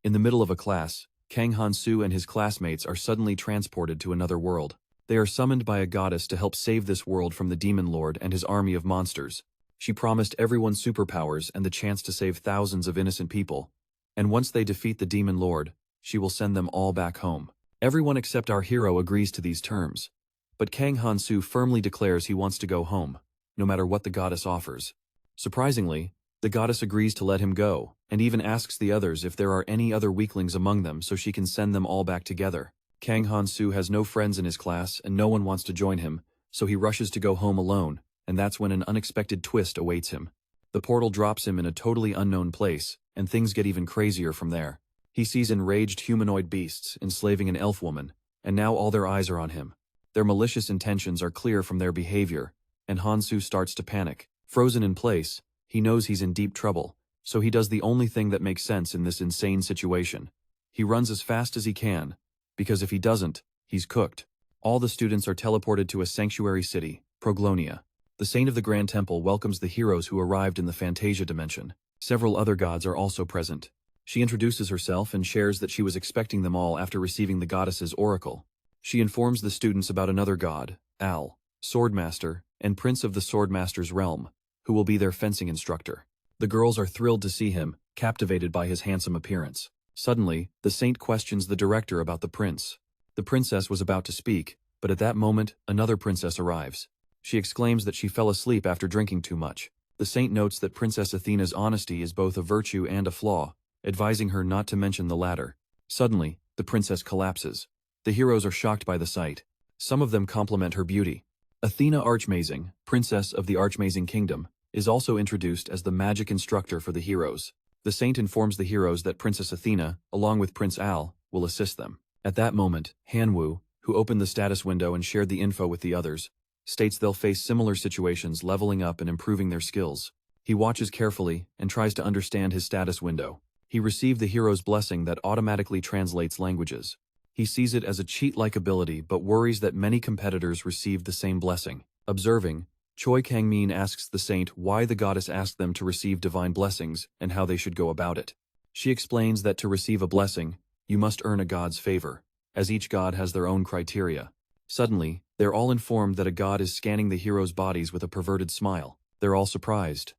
In the middle of a class, Kang Han-soo and his classmates are suddenly transported to another world. They are summoned by a goddess to help save this world from the demon lord and his army of monsters. She promised everyone superpowers and the chance to save thousands of innocent people. And once they defeat the demon lord, she will send them all back home. Everyone except our hero agrees to these terms. But Kang Han-soo firmly declares he wants to go home, no matter what the goddess offers. Surprisingly, the goddess agrees to let him go, and even asks the others if there are any other weaklings among them so she can send them all back together. Kang Han-soo has no friends in his class and no one wants to join him, so he rushes to go home alone, and that's when an unexpected twist awaits him. The portal drops him in a totally unknown place, and things get even crazier from there. He sees enraged humanoid beasts enslaving an elf woman, and now all their eyes are on him. Their malicious intentions are clear from their behavior, and Han-soo starts to panic. Frozen in place, he knows he's in deep trouble, so he does the only thing that makes sense in this insane situation. He runs as fast as he can, because if he doesn't, he's cooked. All the students are teleported to a sanctuary city, Proglonia. The Saint of the Grand Temple welcomes the heroes who arrived in the Fantasia dimension. Several other gods are also present. She introduces herself and shares that she was expecting them all after receiving the goddess's oracle. She informs the students about another god, Al, Swordmaster, and Prince of the Swordmaster's realm, who will be their fencing instructor. The girls are thrilled to see him, captivated by his handsome appearance. Suddenly, the saint questions the director about the prince. The princess was about to speak, but at that moment, another princess arrives. She exclaims that she fell asleep after drinking too much. The saint notes that Princess Athena's honesty is both a virtue and a flaw, advising her not to mention the latter. Suddenly, the princess collapses. The heroes are shocked by the sight. Some of them compliment her beauty. Athena Archmazing, princess of the Archmazing Kingdom, is also introduced as the magic instructor for the heroes. The saint informs the heroes that Princess Athena, along with Prince Al, will assist them. At that moment, Han-woo, who opened the status window and shared the info with the others, states they'll face similar situations leveling up and improving their skills. He watches carefully and tries to understand his status window. He received the hero's blessing that automatically translates languages. He sees it as a cheat-like ability but worries that many competitors received the same blessing. Observing, Choi Kang-min asks the saint why the goddess asked them to receive divine blessings and how they should go about it. She explains that to receive a blessing, you must earn a god's favor, as each god has their own criteria. Suddenly, they're all informed that a god is scanning the heroes' bodies with a perverted smile. They're all surprised.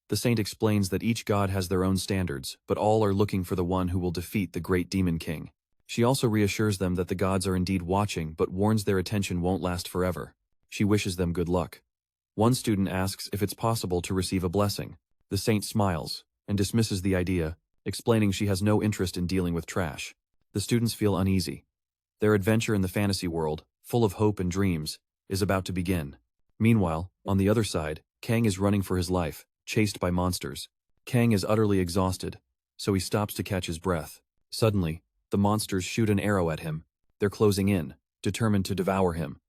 The saint explains that each god has their own standards, but all are looking for the one who will defeat the great demon king. She also reassures them that the gods are indeed watching but warns their attention won't last forever. She wishes them good luck. One student asks if it's possible to receive a blessing. The saint smiles and dismisses the idea, explaining she has no interest in dealing with trash. The students feel uneasy. Their adventure in the fantasy world, full of hope and dreams, is about to begin. Meanwhile, on the other side, Kang is running for his life, chased by monsters. Kang is utterly exhausted, so he stops to catch his breath. Suddenly, the monsters shoot an arrow at him. They're closing in, determined to devour him.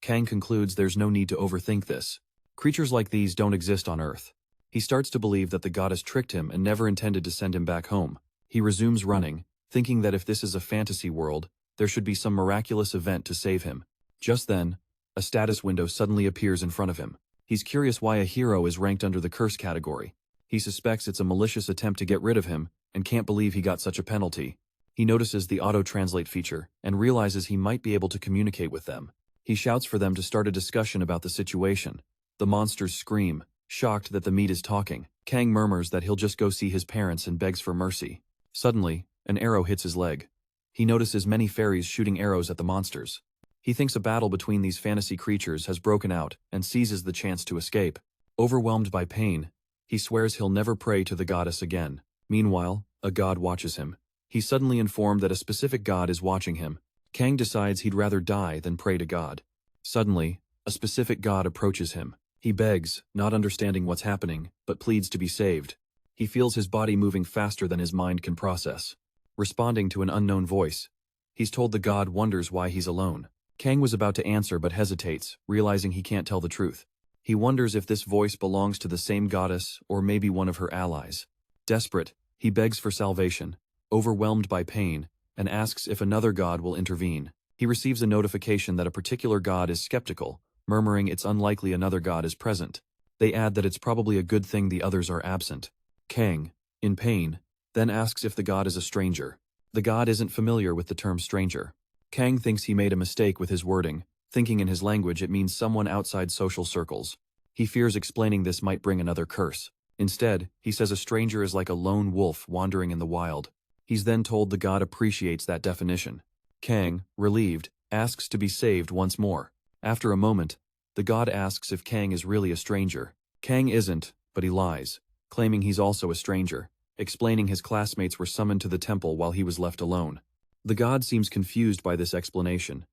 Kang concludes there's no need to overthink this. Creatures like these don't exist on Earth. He starts to believe that the goddess tricked him and never intended to send him back home. He resumes running, thinking that if this is a fantasy world, there should be some miraculous event to save him. Just then, a status window suddenly appears in front of him. He's curious why a hero is ranked under the curse category. He suspects it's a malicious attempt to get rid of him, and can't believe he got such a penalty. He notices the auto-translate feature, and realizes he might be able to communicate with them. He shouts for them to start a discussion about the situation. The monsters scream, shocked that the meat is talking. Kang murmurs that he'll just go see his parents and begs for mercy. Suddenly, an arrow hits his leg. He notices many fairies shooting arrows at the monsters. He thinks a battle between these fantasy creatures has broken out and seizes the chance to escape. Overwhelmed by pain, he swears he'll never pray to the goddess again. Meanwhile, a god watches him. He's suddenly informed that a specific god is watching him. Kang decides he'd rather die than pray to God. Suddenly, a specific god approaches him. He begs, not understanding what's happening, but pleads to be saved. He feels his body moving faster than his mind can process. Responding to an unknown voice, he's told the god wonders why he's alone. Kang was about to answer but hesitates, realizing he can't tell the truth. He wonders if this voice belongs to the same goddess or maybe one of her allies. Desperate, he begs for salvation, overwhelmed by pain, and asks if another god will intervene. He receives a notification that a particular god is skeptical, murmuring it's unlikely another god is present. They add that it's probably a good thing the others are absent. Kang, in pain, then asks if the god is a stranger. The god isn't familiar with the term stranger. Kang thinks he made a mistake with his wording, thinking in his language it means someone outside social circles. He fears explaining this might bring another curse. Instead, he says a stranger is like a lone wolf wandering in the wild. He's then told the god appreciates that definition. Kang, relieved, asks to be saved once more. After a moment, the god asks if Kang is really a stranger. Kang isn't, but he lies, claiming he's also a stranger, explaining his classmates were summoned to the temple while he was left alone. The god seems confused by this explanation.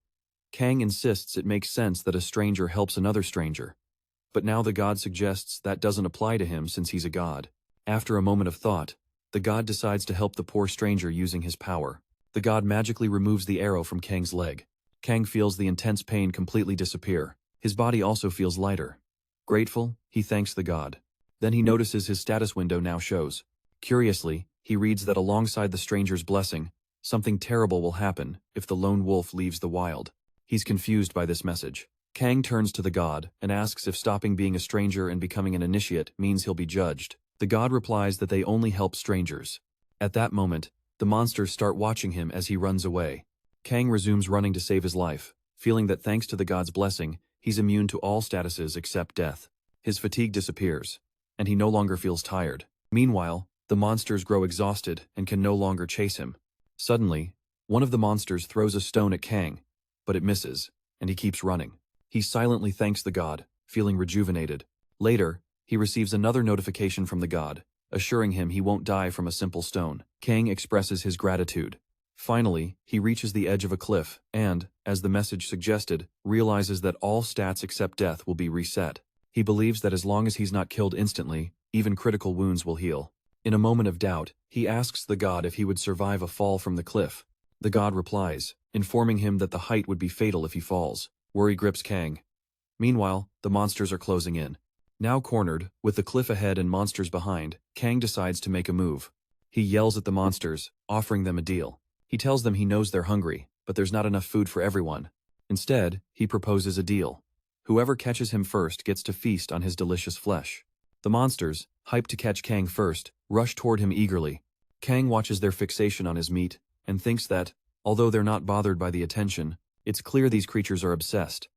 Kang insists it makes sense that a stranger helps another stranger. But now the god suggests that doesn't apply to him since he's a god. After a moment of thought, the god decides to help the poor stranger using his power. The god magically removes the arrow from Kang's leg. Kang feels the intense pain completely disappear. His body also feels lighter. Grateful, he thanks the god. Then he notices his status window now shows. Curiously, he reads that alongside the stranger's blessing, something terrible will happen if the lone wolf leaves the wild. He's confused by this message. Kang turns to the god and asks if stopping being a stranger and becoming an initiate means he'll be judged. The god replies that they only help strangers. At that moment, the monsters start watching him as he runs away. Kang resumes running to save his life, feeling that thanks to the god's blessing, he's immune to all statuses except death. His fatigue disappears, and he no longer feels tired. Meanwhile, the monsters grow exhausted and can no longer chase him. Suddenly, one of the monsters throws a stone at Kang, but it misses, and he keeps running. He silently thanks the god, feeling rejuvenated. Later, he receives another notification from the god, assuring him he won't die from a simple stone. Kang expresses his gratitude. Finally, he reaches the edge of a cliff and, as the message suggested, realizes that all stats except death will be reset. He believes that as long as he's not killed instantly, even critical wounds will heal. In a moment of doubt, he asks the god if he would survive a fall from the cliff. The god replies, informing him that the height would be fatal if he falls. Worry grips Kang. Meanwhile, the monsters are closing in. Now cornered, with the cliff ahead and monsters behind, Kang decides to make a move. He yells at the monsters, offering them a deal. He tells them he knows they're hungry, but there's not enough food for everyone. Instead, he proposes a deal. Whoever catches him first gets to feast on his delicious flesh. The monsters, hyped to catch Kang first, rush toward him eagerly. Kang watches their fixation on his meat, and thinks that, although they're not bothered by the attention, it's clear these creatures are obsessed.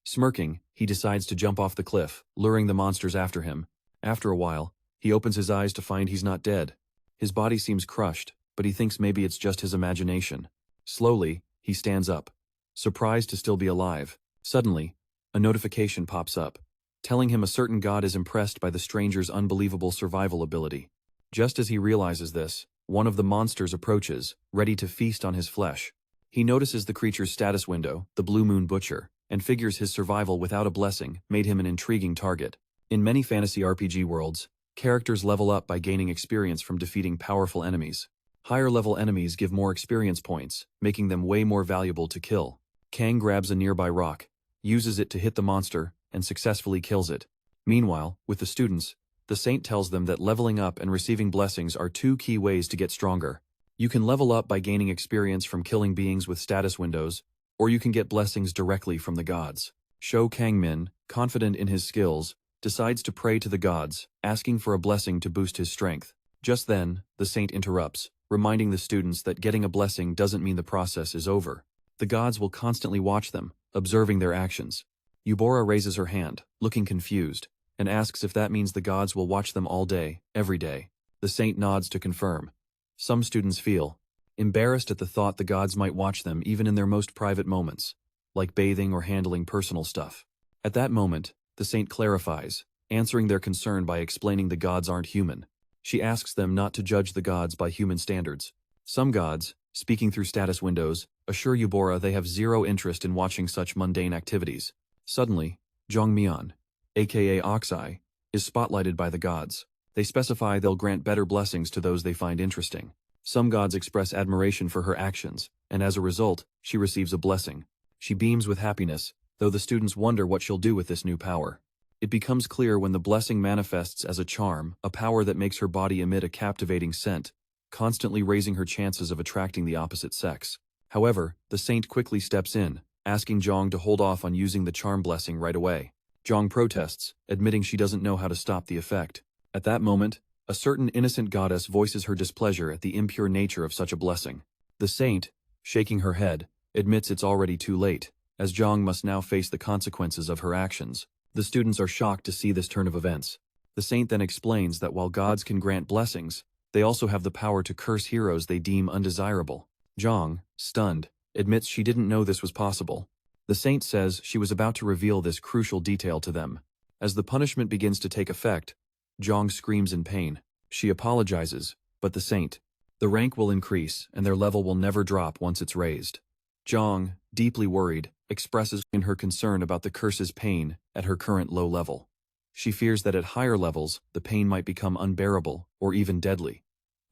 Smirking, he decides to jump off the cliff, luring the monsters after him. After a while, he opens his eyes to find he's not dead. His body seems crushed, but he thinks maybe it's just his imagination. Slowly, he stands up, surprised to still be alive. Suddenly, a notification pops up, telling him a certain god is impressed by the stranger's unbelievable survival ability. Just as he realizes this, one of the monsters approaches, ready to feast on his flesh. He notices the creature's status window, the Blue Moon Butcher, and figures his survival without a blessing made him an intriguing target. In many fantasy RPG worlds, characters level up by gaining experience from defeating powerful enemies. Higher-level enemies give more experience points, making them way more valuable to kill. Kang grabs a nearby rock, uses it to hit the monster, and successfully kills it. Meanwhile, with the students, the saint tells them that leveling up and receiving blessings are two key ways to get stronger. You can level up by gaining experience from killing beings with status windows, or you can get blessings directly from the gods. Sho Kang-min, confident in his skills, decides to pray to the gods, asking for a blessing to boost his strength. Just then, the saint interrupts, reminding the students that getting a blessing doesn't mean the process is over. The gods will constantly watch them, observing their actions. Yubora raises her hand, looking confused, and asks if that means the gods will watch them all day, every day. The saint nods to confirm. Some students feel embarrassed at the thought the gods might watch them even in their most private moments, like bathing or handling personal stuff. At that moment, the saint clarifies, answering their concern by explaining the gods aren't human. She asks them not to judge the gods by human standards. Some gods, speaking through status windows, assure Yubora they have zero interest in watching such mundane activities. Suddenly, Jongmyeon, aka Oxai, is spotlighted by the gods. They specify they'll grant better blessings to those they find interesting. Some gods express admiration for her actions, and as a result, she receives a blessing. She beams with happiness, though the students wonder what she'll do with this new power. It becomes clear when the blessing manifests as a charm, a power that makes her body emit a captivating scent, constantly raising her chances of attracting the opposite sex. However, the saint quickly steps in, asking Jong to hold off on using the charm blessing right away. Jong protests, admitting she doesn't know how to stop the effect. At that moment, A certain innocent goddess voices her displeasure at the impure nature of such a blessing. The saint, shaking her head, admits it's already too late, as Zhang must now face the consequences of her actions. The students are shocked to see this turn of events. The saint then explains that while gods can grant blessings, they also have the power to curse heroes they deem undesirable. Zhang, stunned, admits she didn't know this was possible. The saint says she was about to reveal this crucial detail to them. As the punishment begins to take effect, Zhang screams in pain. She apologizes, but the rank will increase and their level will never drop once it's raised. Zhang, deeply worried, expresses in her concern about the curse's pain at her current low level. She fears that at higher levels, the pain might become unbearable or even deadly.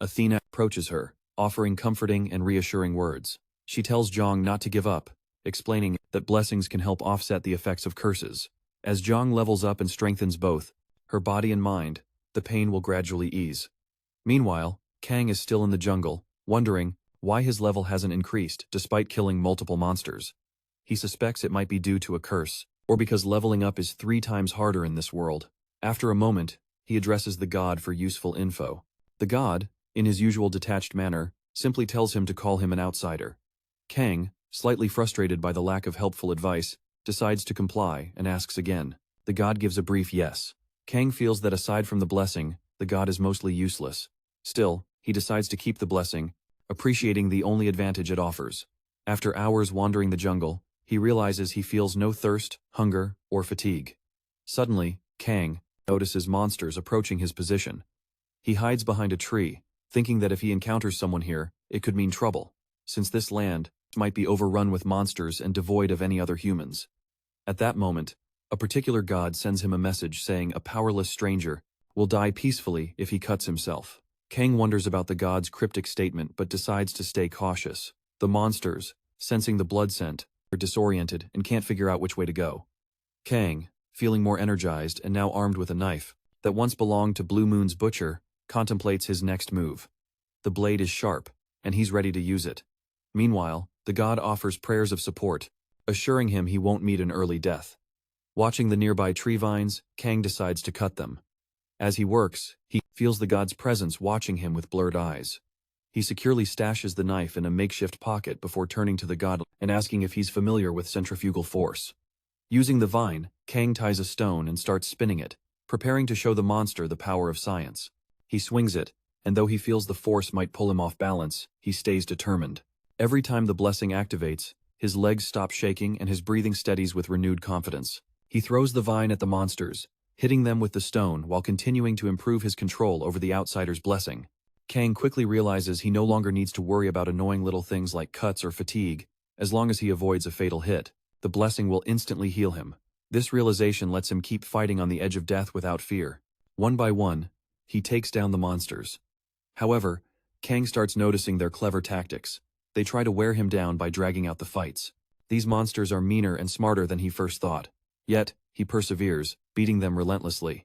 Athena approaches her, offering comforting and reassuring words. She tells Zhang not to give up, explaining that blessings can help offset the effects of curses. As Zhang levels up and strengthens both her body and mind, the pain will gradually ease. Meanwhile, Kang is still in the jungle, wondering why his level hasn't increased despite killing multiple monsters. He suspects it might be due to a curse, or because leveling up is 3 times harder in this world. After a moment, he addresses the god for useful info. The god, in his usual detached manner, simply tells him to call him an outsider. Kang, slightly frustrated by the lack of helpful advice, decides to comply and asks again. The god gives a brief yes. Kang feels that aside from the blessing, the god is mostly useless. Still, he decides to keep the blessing, appreciating the only advantage it offers. After hours wandering the jungle, he realizes he feels no thirst, hunger, or fatigue. Suddenly, Kang notices monsters approaching his position. He hides behind a tree, thinking that if he encounters someone here, it could mean trouble, since this land might be overrun with monsters and devoid of any other humans. At that moment, a particular god sends him a message saying a powerless stranger will die peacefully if he cuts himself. Kang wonders about the god's cryptic statement but decides to stay cautious. The monsters, sensing the blood scent, are disoriented and can't figure out which way to go. Kang, feeling more energized and now armed with a knife that once belonged to Blue Moon's butcher, contemplates his next move. The blade is sharp, and he's ready to use it. Meanwhile, the god offers prayers of support, assuring him he won't meet an early death. Watching the nearby tree vines, Kang decides to cut them. As he works, he feels the god's presence watching him with blurred eyes. He securely stashes the knife in a makeshift pocket before turning to the god and asking if he's familiar with centrifugal force. Using the vine, Kang ties a stone and starts spinning it, preparing to show the monster the power of science. He swings it, and though he feels the force might pull him off balance, he stays determined. Every time the blessing activates, his legs stop shaking and his breathing steadies with renewed confidence. He throws the vine at the monsters, hitting them with the stone while continuing to improve his control over the outsider's blessing. Kang quickly realizes he no longer needs to worry about annoying little things like cuts or fatigue. As long as he avoids a fatal hit, the blessing will instantly heal him. This realization lets him keep fighting on the edge of death without fear. One by one, he takes down the monsters. However, Kang starts noticing their clever tactics. They try to wear him down by dragging out the fights. These monsters are meaner and smarter than he first thought. Yet, he perseveres, beating them relentlessly.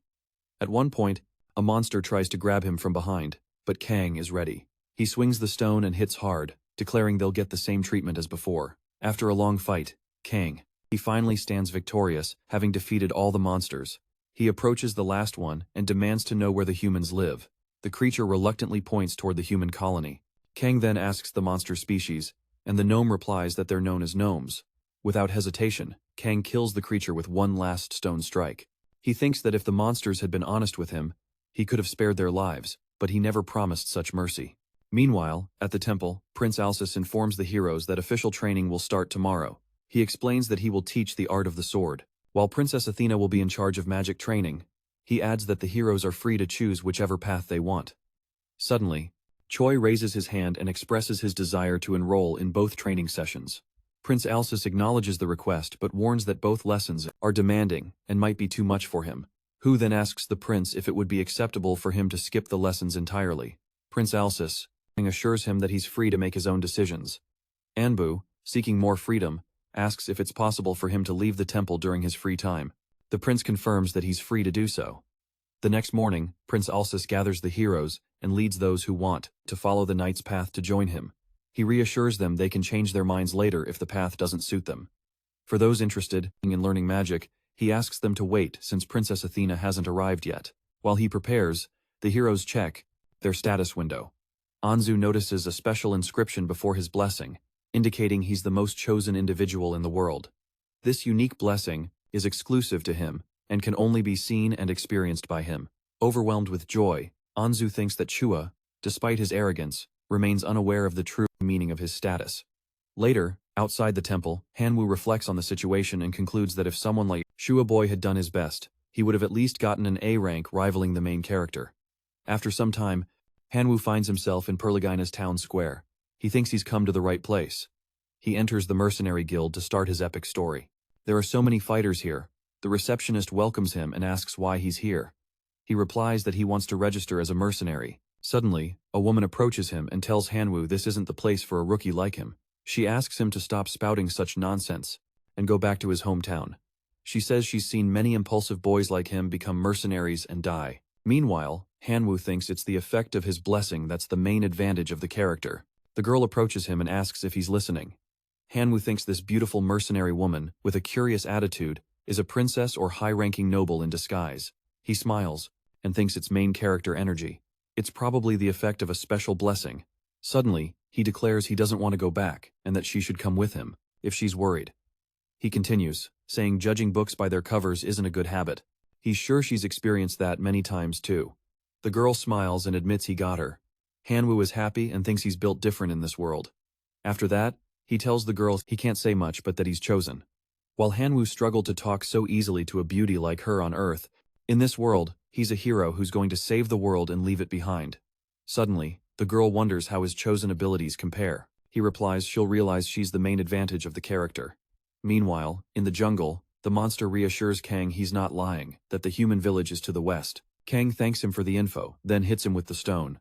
At one point, a monster tries to grab him from behind, but Kang is ready. He swings the stone and hits hard, declaring they'll get the same treatment as before. After a long fight, he finally stands victorious, having defeated all the monsters. He approaches the last one and demands to know where the humans live. The creature reluctantly points toward the human colony. Kang then asks the monster species, and the gnome replies that they're known as gnomes. Without hesitation, Kang kills the creature with one last stone strike. He thinks that if the monsters had been honest with him, he could have spared their lives, but he never promised such mercy. Meanwhile, at the temple, Prince Alsus informs the heroes that official training will start tomorrow. He explains that he will teach the art of the sword. While Princess Athena will be in charge of magic training, he adds that the heroes are free to choose whichever path they want. Suddenly, Choi raises his hand and expresses his desire to enroll in both training sessions. Prince Alsus acknowledges the request but warns that both lessons are demanding and might be too much for him. Hu then asks the prince if it would be acceptable for him to skip the lessons entirely. Prince Alsus assures him that he's free to make his own decisions. Anbu, seeking more freedom, asks if it's possible for him to leave the temple during his free time. The prince confirms that he's free to do so. The next morning, Prince Alsus gathers the heroes and leads those who want to follow the knight's path to join him. He reassures them they can change their minds later if the path doesn't suit them. For those interested in learning magic, he asks them to wait since Princess Athena hasn't arrived yet. While he prepares, The heroes check their status window. Han-soo notices a special inscription before his blessing, indicating he's the most chosen individual in the world. This unique blessing is exclusive to him and can only be seen and experienced by him. Overwhelmed with joy, Han-soo thinks that Chua, despite his arrogance, remains unaware of the true meaning of his status. Later, outside the temple, Han-woo reflects on the situation and concludes that if someone like Chua Boy had done his best, he would have at least gotten an A rank rivaling the main character. After some time, Han-woo finds himself in Perligina's town square. He thinks he's come to the right place. He enters the mercenary guild to start his epic story. There are so many fighters here. The receptionist welcomes him and asks why he's here. He replies that he wants to register as a mercenary. Suddenly, a woman approaches him and tells Han-woo this isn't the place for a rookie like him. She asks him to stop spouting such nonsense and go back to his hometown. She says she's seen many impulsive boys like him become mercenaries and die. Meanwhile, Han-woo thinks it's the effect of his blessing that's the main advantage of the character. The girl approaches him and asks if he's listening. Han-woo thinks this beautiful mercenary woman, with a curious attitude, is a princess or high-ranking noble in disguise. He smiles and thinks it's main character energy. It's probably the effect of a special blessing. Suddenly, he declares he doesn't want to go back and that she should come with him, if she's worried. He continues, saying judging books by their covers isn't a good habit. He's sure she's experienced that many times too. The girl smiles and admits he got her. Han-woo is happy and thinks he's built different in this world. After that, he tells the girl he can't say much but that he's chosen. While Han-woo struggled to talk so easily to a beauty like her on Earth, in this world, he's a hero who's going to save the world and leave it behind. Suddenly, the girl wonders how his chosen abilities compare. He replies she'll realize she's the main advantage of the character. Meanwhile, in the jungle, the monster reassures Kang he's not lying, that the human village is to the west. Kang thanks him for the info, then hits him with the stone.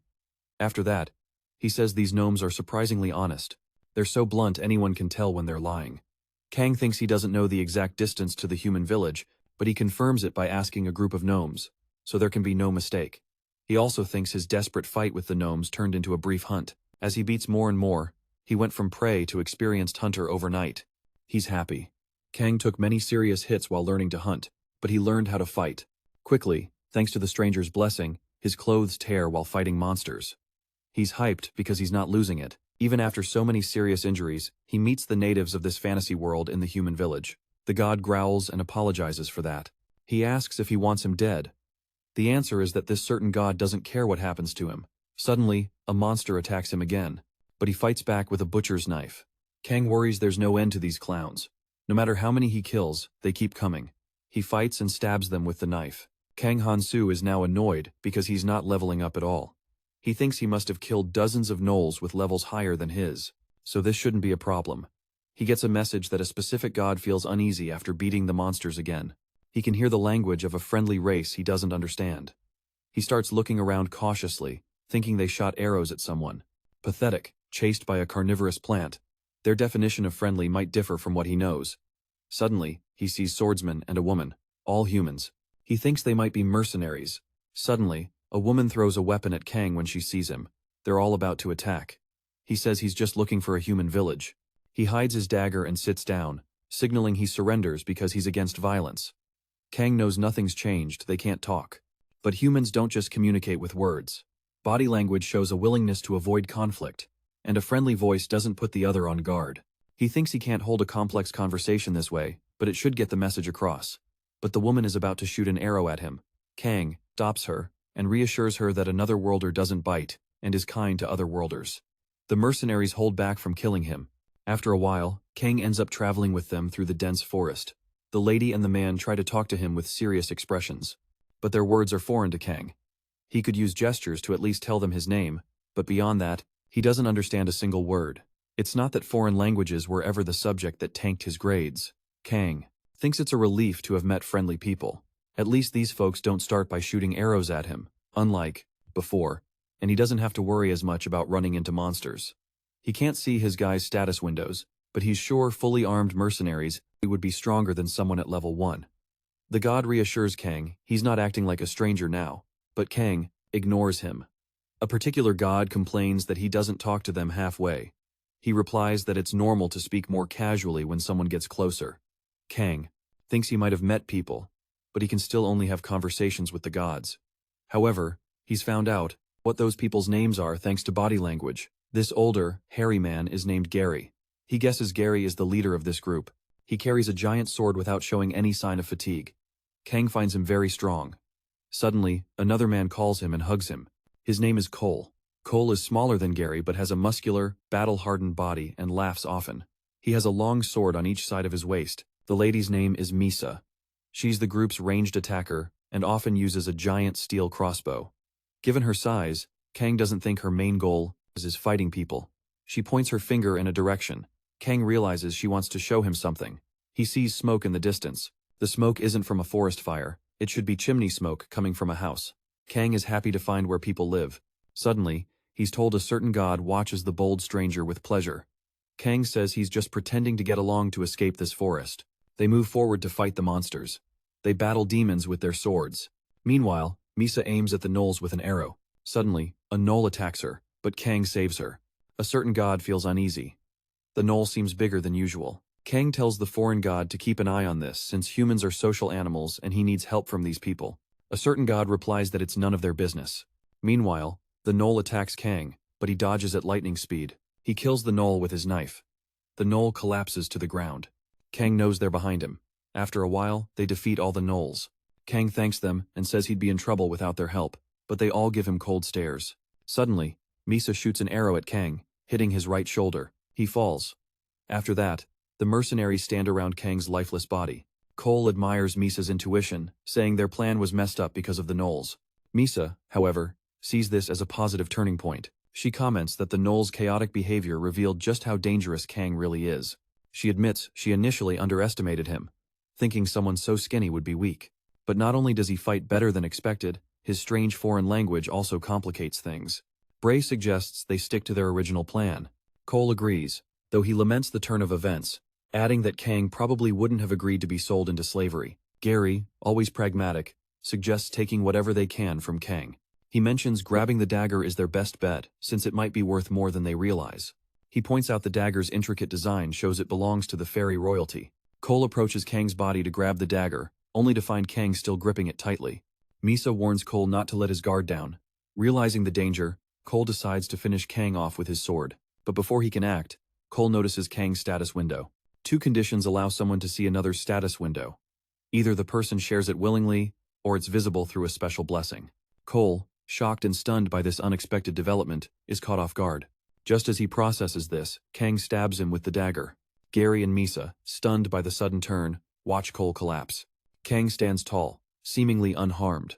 After that, he says these gnomes are surprisingly honest. They're so blunt anyone can tell when they're lying. Kang thinks he doesn't know the exact distance to the human village, but he confirms it by asking a group of gnomes, so there can be no mistake. He also thinks his desperate fight with the gnomes turned into a brief hunt. As he beats more and more, he went from prey to experienced hunter overnight. He's happy. Kang took many serious hits while learning to hunt, but he learned how to fight. Quickly, thanks to the stranger's blessing, his clothes tear while fighting monsters. He's hyped because he's not losing it. Even after so many serious injuries, he meets the natives of this fantasy world in the human village. The god growls and apologizes for that. He asks if he wants him dead. The answer is that this certain god doesn't care what happens to him. Suddenly, a monster attacks him again, but he fights back with a butcher's knife. Kang worries there's no end to these clowns. No matter how many he kills, they keep coming. He fights and stabs them with the knife. Kang Han-soo is now annoyed because he's not leveling up at all. He thinks he must have killed dozens of gnolls with levels higher than his, so this shouldn't be a problem. He gets a message that a specific god feels uneasy after beating the monsters again. He can hear the language of a friendly race he doesn't understand. He starts looking around cautiously, thinking they shot arrows at someone. Pathetic, chased by a carnivorous plant. Their definition of friendly might differ from what he knows. Suddenly, he sees swordsmen and a woman, all humans. He thinks they might be mercenaries. Suddenly, a woman throws a weapon at Kang when she sees him. They're all about to attack. He says he's just looking for a human village. He hides his dagger and sits down, signaling he surrenders because he's against violence. Kang knows nothing's changed, they can't talk. But humans don't just communicate with words. Body language shows a willingness to avoid conflict, and a friendly voice doesn't put the other on guard. He thinks he can't hold a complex conversation this way, but it should get the message across. But the woman is about to shoot an arrow at him. Kang stops her and reassures her that another worlder doesn't bite and is kind to other worlders. The mercenaries hold back from killing him. After a while, Kang ends up traveling with them through the dense forest. The lady and the man try to talk to him with serious expressions, but their words are foreign to Kang. He could use gestures to at least tell them his name, but beyond that, he doesn't understand a single word. It's not that foreign languages were ever the subject that tanked his grades. Kang thinks it's a relief to have met friendly people. At least these folks don't start by shooting arrows at him, unlike before, and he doesn't have to worry as much about running into monsters. He can't see his guy's status windows, but he's sure fully armed mercenaries would be stronger than someone at level 1. The god reassures Kang he's not acting like a stranger now, but Kang ignores him. A particular god complains that he doesn't talk to them halfway. He replies that it's normal to speak more casually when someone gets closer. Kang thinks he might have met people, but he can still only have conversations with the gods. However, He's found out what those people's names are thanks to body language. This older, hairy man is named Gary. He guesses Gary is the leader of this group. He carries a giant sword without showing any sign of fatigue. Kang finds him very strong. Suddenly, another man calls him and hugs him. His name is Cole. Cole is smaller than Gary but has a muscular, battle-hardened body and laughs often. He has a long sword on each side of his waist. The lady's name is Misa. She's the group's ranged attacker and often uses a giant steel crossbow. Given her size, Kang doesn't think her main goal is fighting people. She points her finger in a direction. Kang realizes she wants to show him something. He sees smoke in the distance. The smoke isn't from a forest fire. It should be chimney smoke coming from a house. Kang is happy to find where people live. Suddenly, he's told a certain god watches the bold stranger with pleasure. Kang says he's just pretending to get along to escape this forest. They move forward to fight the monsters. They battle demons with their swords. Meanwhile, Misa aims at the gnolls with an arrow. Suddenly, a gnoll attacks her, but Kang saves her. A certain god feels uneasy. The gnoll seems bigger than usual. Kang tells the foreign god to keep an eye on this since humans are social animals and he needs help from these people. A certain god replies that it's none of their business. Meanwhile, the gnoll attacks Kang, but he dodges at lightning speed. He kills the gnoll with his knife. The gnoll collapses to the ground. Kang knows they're behind him. After a while, they defeat all the gnolls. Kang thanks them and says he'd be in trouble without their help, but they all give him cold stares. Suddenly, Misa shoots an arrow at Kang, hitting his right shoulder. He falls. After that, the mercenaries stand around Kang's lifeless body. Cole admires Misa's intuition, saying their plan was messed up because of the gnolls. Misa, however, sees this as a positive turning point. She comments that the gnolls' chaotic behavior revealed just how dangerous Kang really is. She admits she initially underestimated him, thinking someone so skinny would be weak. But not only does he fight better than expected, his strange foreign language also complicates things. Bray suggests they stick to their original plan. Cole agrees, though he laments the turn of events, adding that Kang probably wouldn't have agreed to be sold into slavery. Gary, always pragmatic, suggests taking whatever they can from Kang. He mentions grabbing the dagger is their best bet, since it might be worth more than they realize. He points out the dagger's intricate design shows it belongs to the fairy royalty. Cole approaches Kang's body to grab the dagger, only to find Kang still gripping it tightly. Misa warns Cole not to let his guard down. Realizing the danger, Cole decides to finish Kang off with his sword. But before he can act, Cole notices Kang's status window. Two conditions allow someone to see another's status window. Either the person shares it willingly, or it's visible through a special blessing. Cole, shocked and stunned by this unexpected development, is caught off guard. Just as he processes this, Kang stabs him with the dagger. Gary and Misa, stunned by the sudden turn, watch Cole collapse. Kang stands tall, seemingly unharmed.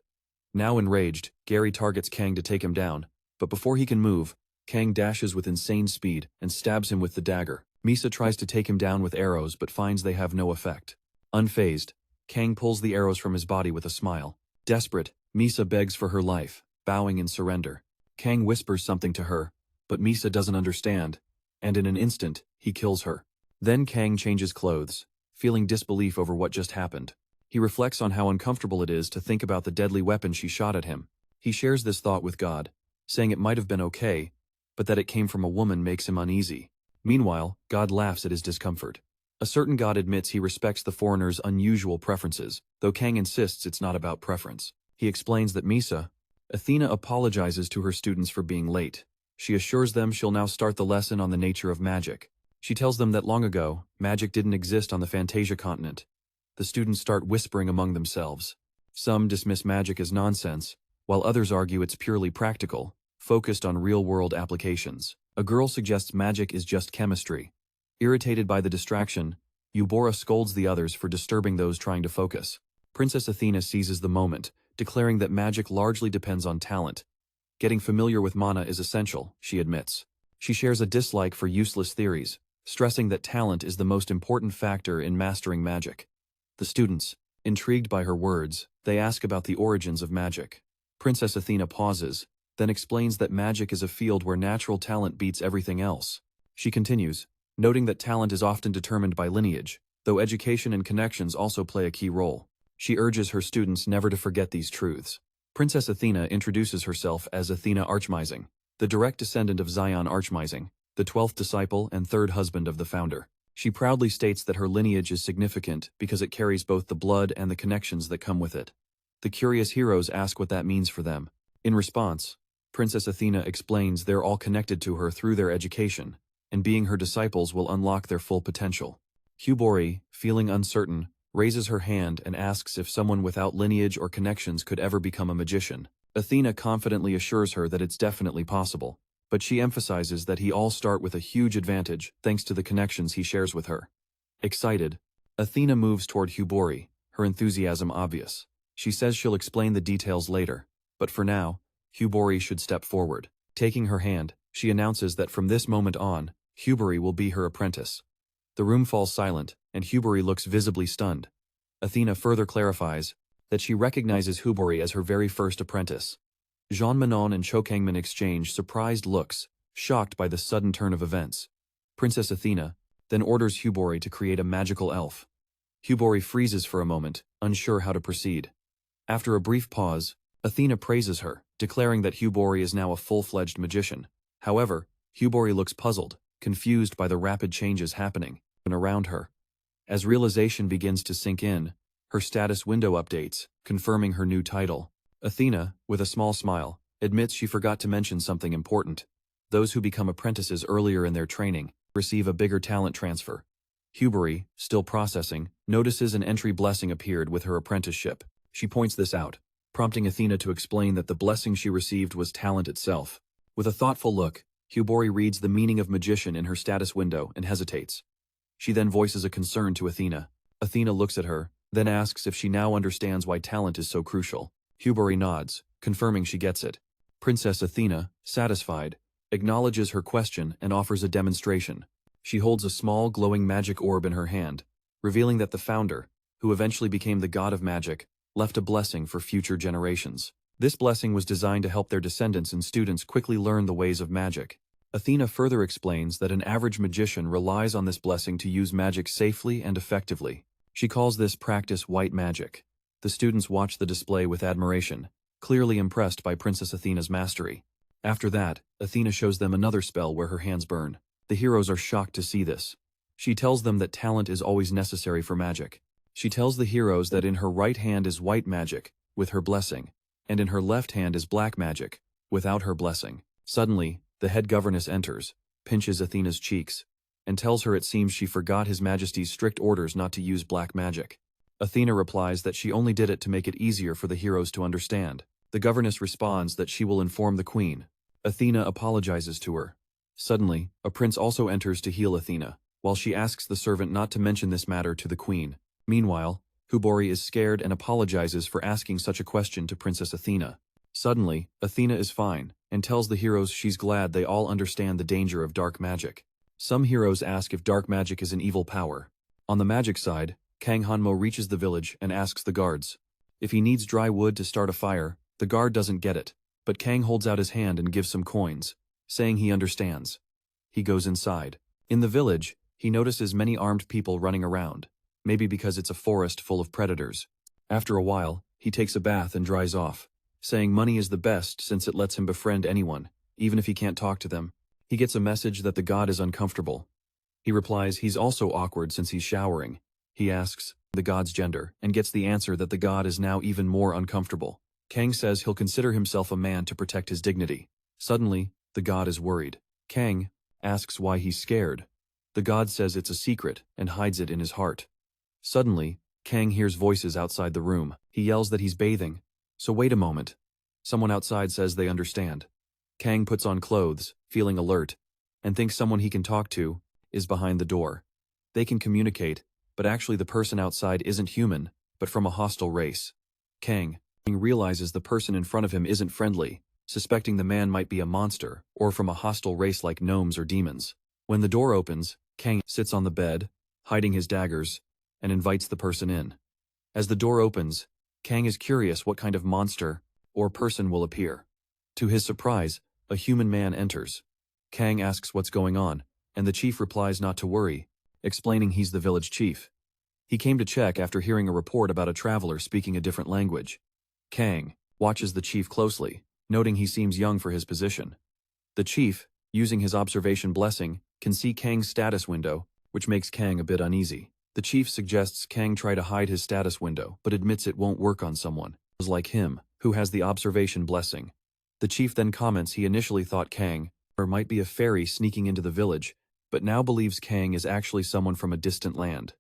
Now enraged, Gary targets Kang to take him down, but before he can move, Kang dashes with insane speed and stabs him with the dagger. Misa tries to take him down with arrows but finds they have no effect. Unfazed, Kang pulls the arrows from his body with a smile. Desperate, Misa begs for her life, bowing in surrender. Kang whispers something to her, but Misa doesn't understand, and in an instant, he kills her. Then Kang changes clothes, feeling disbelief over what just happened. He reflects on how uncomfortable it is to think about the deadly weapon she shot at him. He shares this thought with God, saying it might have been okay, but that it came from a woman makes him uneasy. Meanwhile, God laughs at his discomfort. A certain god admits he respects the foreigner's unusual preferences, though Kang insists it's not about preference. He explains that Misa, Athena apologizes to her students for being late. She assures them she'll now start the lesson on the nature of magic. She tells them that long ago, magic didn't exist on the Fantasia continent. The students start whispering among themselves. Some dismiss magic as nonsense, while others argue it's purely practical, focused on real-world applications. A girl suggests magic is just chemistry. Irritated by the distraction, Eubora scolds the others for disturbing those trying to focus. Princess Athena seizes the moment, declaring that magic largely depends on talent. Getting familiar with mana is essential, she admits. She shares a dislike for useless theories, stressing that talent is the most important factor in mastering magic. The students, intrigued by her words, they ask about the origins of magic. Princess Athena pauses, then explains that magic is a field where natural talent beats everything else. She continues, noting that talent is often determined by lineage, though education and connections also play a key role. She urges her students never to forget these truths. Princess Athena introduces herself as Athena Archmising, the direct descendant of Xion Archmising, the 12th disciple and third husband of the founder. She proudly states that her lineage is significant because it carries both the blood and the connections that come with it. The curious heroes ask what that means for them. In response, Princess Athena explains they're all connected to her through their education, and being her disciples will unlock their full potential. Hubori, feeling uncertain, raises her hand and asks if someone without lineage or connections could ever become a magician. Athena confidently assures her that it's definitely possible, but she emphasizes that he all start with a huge advantage thanks to the connections he shares with her. Excited, Athena moves toward Hubori, her enthusiasm obvious. She says she'll explain the details later, but for now, Hubori should step forward. Taking her hand, she announces that from this moment on, Hubori will be her apprentice. The room falls silent, and Hubori looks visibly stunned. Athena further clarifies that she recognizes Hubori as her very first apprentice. Jean Manon and Cho Kangmin exchange surprised looks, shocked by the sudden turn of events. Princess Athena then orders Hubori to create a magical elf. Hubori freezes for a moment, unsure how to proceed. After a brief pause, Athena praises her, declaring that Hubori is now a full-fledged magician. However, Hubori looks puzzled, confused by the rapid changes happening around her. As realization begins to sink in, her status window updates, confirming her new title. Athena, with a small smile, admits she forgot to mention something important. Those who become apprentices earlier in their training receive a bigger talent transfer. Hubori, still processing, notices an entry blessing appeared with her apprenticeship. She points this out, prompting Athena to explain that the blessing she received was talent itself. With a thoughtful look, Hubori reads the meaning of magician in her status window and hesitates. She then voices a concern to Athena. Athena looks at her, then asks if she now understands why talent is so crucial. Hubori nods, confirming she gets it. Princess Athena, satisfied, acknowledges her question and offers a demonstration. She holds a small glowing magic orb in her hand, revealing that the founder, who eventually became the god of magic, left a blessing for future generations. This blessing was designed to help their descendants and students quickly learn the ways of magic. Athena further explains that an average magician relies on this blessing to use magic safely and effectively. She calls this practice white magic. The students watch the display with admiration, clearly impressed by Princess Athena's mastery. After that, Athena shows them another spell where her hands burn. The heroes are shocked to see this. She tells them that talent is always necessary for magic. She tells the heroes that in her right hand is white magic, with her blessing, and in her left hand is black magic, without her blessing. Suddenly, the head governess enters, pinches Athena's cheeks, and tells her it seems she forgot His Majesty's strict orders not to use black magic. Athena replies that she only did it to make it easier for the heroes to understand. The governess responds that she will inform the queen. Athena apologizes to her. Suddenly, a prince also enters to heal Athena, while she asks the servant not to mention this matter to the queen. Meanwhile, Hubori is scared and apologizes for asking such a question to Princess Athena. Suddenly, Athena is fine, and tells the heroes she's glad they all understand the danger of dark magic. Some heroes ask if dark magic is an evil power. On the magic side, Kang Han-mo reaches the village and asks the guards if he needs dry wood to start a fire. The guard doesn't get it, but Kang holds out his hand and gives some coins, saying he understands. He goes inside. In the village, he notices many armed people running around, maybe because it's a forest full of predators. After a while, he takes a bath and dries off, saying money is the best since it lets him befriend anyone, even if he can't talk to them. He gets a message that the god is uncomfortable. He replies he's also awkward since he's showering. He asks the god's gender and gets the answer that the god is now even more uncomfortable. Kang says he'll consider himself a man to protect his dignity. Suddenly, the god is worried. Kang asks why he's scared. The god says it's a secret and hides it in his heart. Suddenly, Kang hears voices outside the room. He yells that he's bathing. So wait a moment. Someone outside says they understand. Kang puts on clothes, feeling alert, and thinks someone he can talk to is behind the door. They can communicate, but actually the person outside isn't human, but from a hostile race. Kang realizes the person in front of him isn't friendly, suspecting the man might be a monster or from a hostile race like gnomes or demons. When the door opens, Kang sits on the bed, hiding his daggers, and invites the person in. As the door opens, Kang is curious what kind of monster or person will appear. To his surprise, a human man enters. Kang asks what's going on, and the chief replies not to worry, explaining he's the village chief. He came to check after hearing a report about a traveler speaking a different language. Kang watches the chief closely, noting he seems young for his position. The chief, using his observation blessing, can see Kang's status window, which makes Kang a bit uneasy. The chief suggests Kang try to hide his status window, but admits it won't work on someone like him, who has the observation blessing. The chief then comments he initially thought Kang might be a fairy sneaking into the village, but now believes Kang is actually someone from a distant land.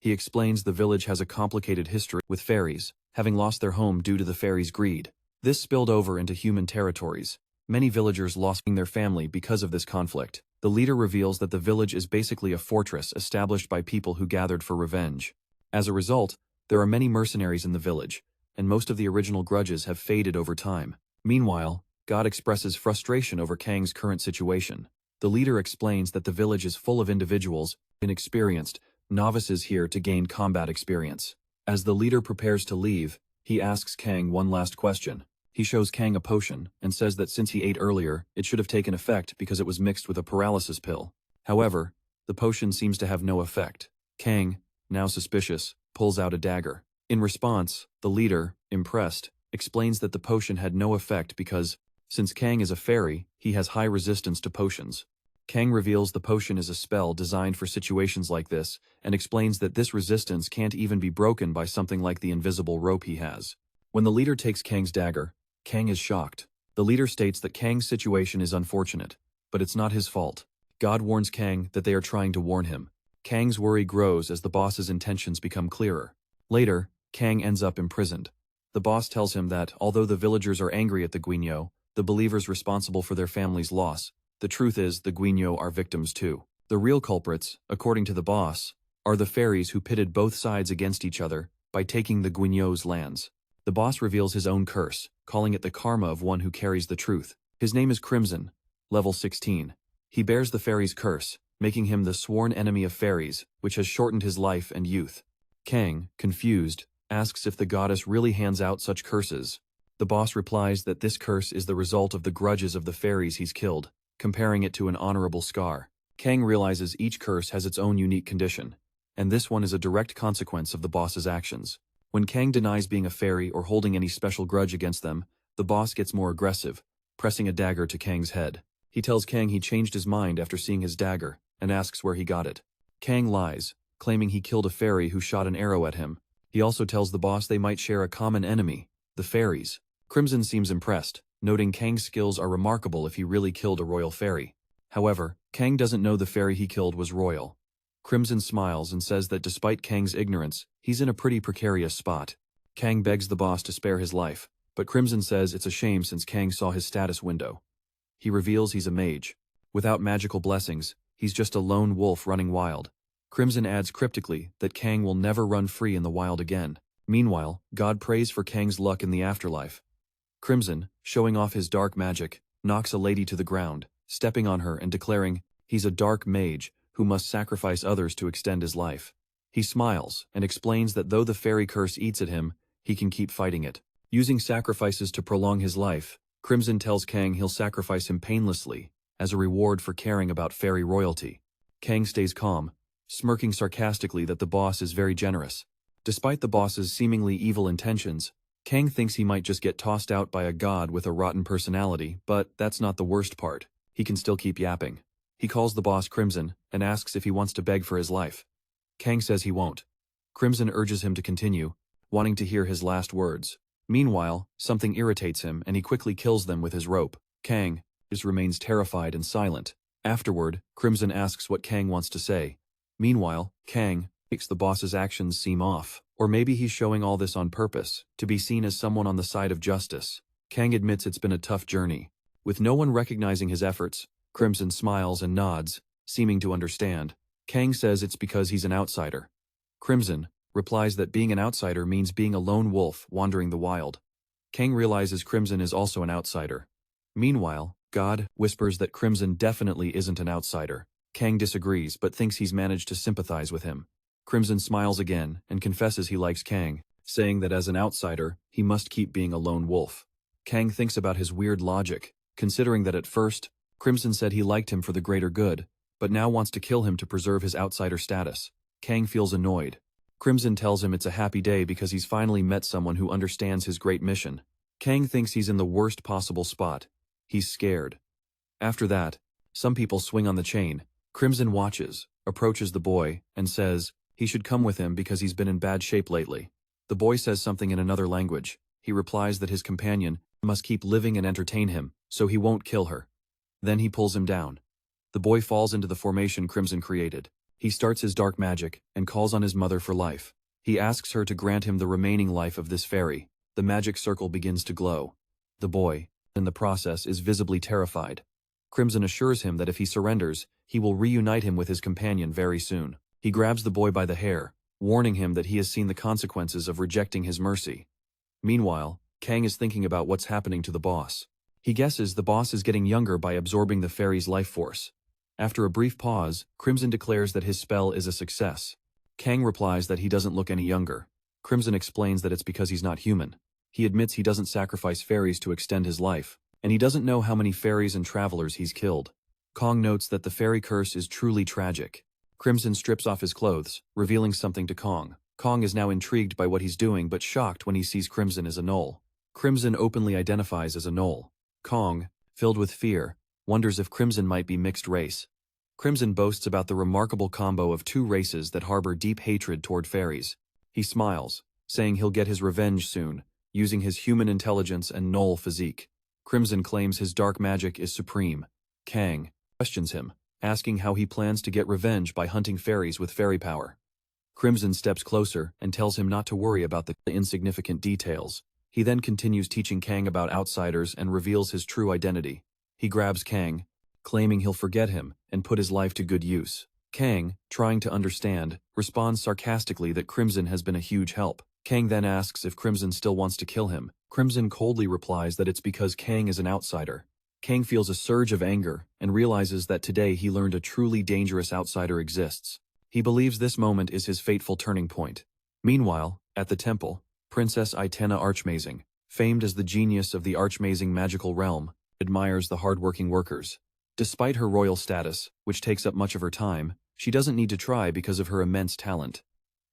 He explains the village has a complicated history with fairies, having lost their home due to the fairies' greed. This spilled over into human territories. Many villagers lost their family because of this conflict. The leader reveals that the village is basically a fortress established by people who gathered for revenge. As a result, there are many mercenaries in the village, and most of the original grudges have faded over time. Meanwhile, God expresses frustration over Kang's current situation. The leader explains that the village is full of individuals, inexperienced, novices here to gain combat experience. As the leader prepares to leave, he asks Kang one last question. He shows Kang a potion and says that since he ate earlier, it should have taken effect because it was mixed with a paralysis pill. However, the potion seems to have no effect. Kang, now suspicious, pulls out a dagger. In response, the leader, impressed, explains that the potion had no effect because, since Kang is a fairy, he has high resistance to potions. Kang reveals the potion is a spell designed for situations like this, and explains that this resistance can't even be broken by something like the invisible rope he has. When the leader takes Kang's dagger, Kang is shocked. The leader states that Kang's situation is unfortunate, but it's not his fault. God warns Kang that they are trying to warn him. Kang's worry grows as the boss's intentions become clearer. Later, Kang ends up imprisoned. The boss tells him that, although the villagers are angry at the Guinyo, the believers responsible for their family's loss, the truth is the Guinyo are victims too. The real culprits, according to the boss, are the fairies who pitted both sides against each other by taking the Guinyo's lands. The boss reveals his own curse, calling it the karma of one who carries the truth. His name is Crimson, level 16. He bears the fairies' curse, making him the sworn enemy of fairies, which has shortened his life and youth. Kang, confused, asks if the goddess really hands out such curses. The boss replies that this curse is the result of the grudges of the fairies he's killed, comparing it to an honorable scar. Kang realizes each curse has its own unique condition, and this one is a direct consequence of the boss's actions. When Kang denies being a fairy or holding any special grudge against them, the boss gets more aggressive, pressing a dagger to Kang's head. He tells Kang he changed his mind after seeing his dagger, and asks where he got it. Kang lies, claiming he killed a fairy who shot an arrow at him. He also tells the boss they might share a common enemy, the fairies. Crimson seems impressed, noting Kang's skills are remarkable if he really killed a royal fairy. However, Kang doesn't know the fairy he killed was royal. Crimson smiles and says that despite Kang's ignorance, he's in a pretty precarious spot. Kang begs the boss to spare his life, but Crimson says it's a shame since Kang saw his status window. He reveals he's a mage. Without magical blessings, he's just a lone wolf running wild. Crimson adds cryptically that Kang will never run free in the wild again. Meanwhile, God prays for Kang's luck in the afterlife. Crimson, showing off his dark magic, knocks a lady to the ground, stepping on her and declaring he's a dark mage who must sacrifice others to extend his life. He smiles and explains that though the fairy curse eats at him, he can keep fighting it. Using sacrifices to prolong his life, Crimson tells Kang he'll sacrifice him painlessly as a reward for caring about fairy royalty. Kang stays calm, smirking sarcastically that the boss is very generous. Despite the boss's seemingly evil intentions, Kang thinks he might just get tossed out by a god with a rotten personality, but that's not the worst part. He can still keep yapping. He calls the boss Crimson and asks if he wants to beg for his life. Kang says he won't. Crimson urges him to continue, wanting to hear his last words. Meanwhile, something irritates him and he quickly kills them with his rope. Kang just remains terrified and silent. Afterward, Crimson asks what Kang wants to say. Meanwhile, Kang makes the boss's actions seem off. Or maybe he's showing all this on purpose, to be seen as someone on the side of justice. Kang admits it's been a tough journey. With no one recognizing his efforts, Crimson smiles and nods, seeming to understand. Kang says it's because he's an outsider. Crimson replies that being an outsider means being a lone wolf wandering the wild. Kang realizes Crimson is also an outsider. Meanwhile, God whispers that Crimson definitely isn't an outsider. Kang disagrees but thinks he's managed to sympathize with him. Crimson smiles again and confesses he likes Kang, saying that as an outsider, he must keep being a lone wolf. Kang thinks about his weird logic, considering that at first, Crimson said he liked him for the greater good, but now wants to kill him to preserve his outsider status. Kang feels annoyed. Crimson tells him it's a happy day because he's finally met someone who understands his great mission. Kang thinks he's in the worst possible spot. He's scared. After that, some people swing on the chain. Crimson watches, approaches the boy, and says he should come with him because he's been in bad shape lately. The boy says something in another language. He replies that his companion must keep living and entertain him, so he won't kill her. Then he pulls him down. The boy falls into the formation Crimson created. He starts his dark magic and calls on his mother for life. He asks her to grant him the remaining life of this fairy. The magic circle begins to glow. The boy, in the process, is visibly terrified. Crimson assures him that if he surrenders, he will reunite him with his companion very soon. He grabs the boy by the hair, warning him that he has seen the consequences of rejecting his mercy. Meanwhile, Kang is thinking about what's happening to the boss. He guesses the boss is getting younger by absorbing the fairy's life force. After a brief pause, Crimson declares that his spell is a success. Kang replies that he doesn't look any younger. Crimson explains that it's because he's not human. He admits he doesn't sacrifice fairies to extend his life, and he doesn't know how many fairies and travelers he's killed. Kang notes that the fairy curse is truly tragic. Crimson strips off his clothes, revealing something to Kang. Kang is now intrigued by what he's doing but shocked when he sees Crimson as a gnoll. Crimson openly identifies as a gnoll. Kang, filled with fear, wonders if Crimson might be mixed race. Crimson boasts about the remarkable combo of two races that harbor deep hatred toward fairies. He smiles, saying he'll get his revenge soon, using his human intelligence and gnoll physique. Crimson claims his dark magic is supreme. Kang questions him, asking how he plans to get revenge by hunting fairies with fairy power. Crimson steps closer and tells him not to worry about the insignificant details. He then continues teaching Kang about outsiders and reveals his true identity. He grabs Kang, claiming he'll forget him and put his life to good use. Kang, trying to understand, responds sarcastically that Crimson has been a huge help. Kang then asks if Crimson still wants to kill him. Crimson coldly replies that it's because Kang is an outsider. Kang feels a surge of anger and realizes that today he learned a truly dangerous outsider exists. He believes this moment is his fateful turning point. Meanwhile, at the temple, Princess Itena Archmazing, famed as the genius of the Archmazing magical realm, admires the hardworking workers. Despite her royal status, which takes up much of her time, she doesn't need to try because of her immense talent.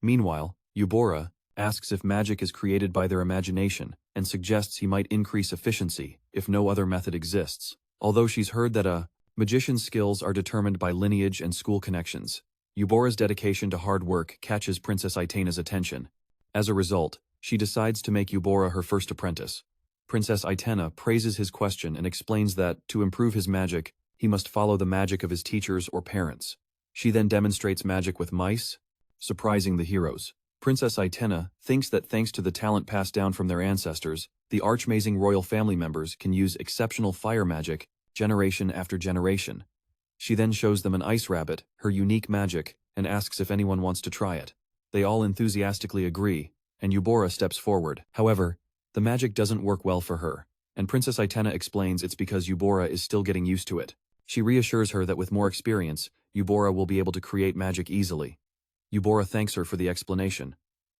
Meanwhile, Yubora asks if magic is created by their imagination and suggests he might increase efficiency if no other method exists. Although she's heard that a magician's skills are determined by lineage and school connections, Yubora's dedication to hard work catches Princess Itena's attention. As a result, she decides to make Yubora her first apprentice. Princess Itena praises his question and explains that, to improve his magic, he must follow the magic of his teachers or parents. She then demonstrates magic with mice, surprising the heroes. Princess Itena thinks that thanks to the talent passed down from their ancestors, the Archmazing royal family members can use exceptional fire magic generation after generation. She then shows them an ice rabbit, her unique magic, and asks if anyone wants to try it. They all enthusiastically agree, and Yubora steps forward. However, the magic doesn't work well for her, and Princess Itena explains it's because Yubora is still getting used to it. She reassures her that with more experience, Yubora will be able to create magic easily. Yubora thanks her for the explanation.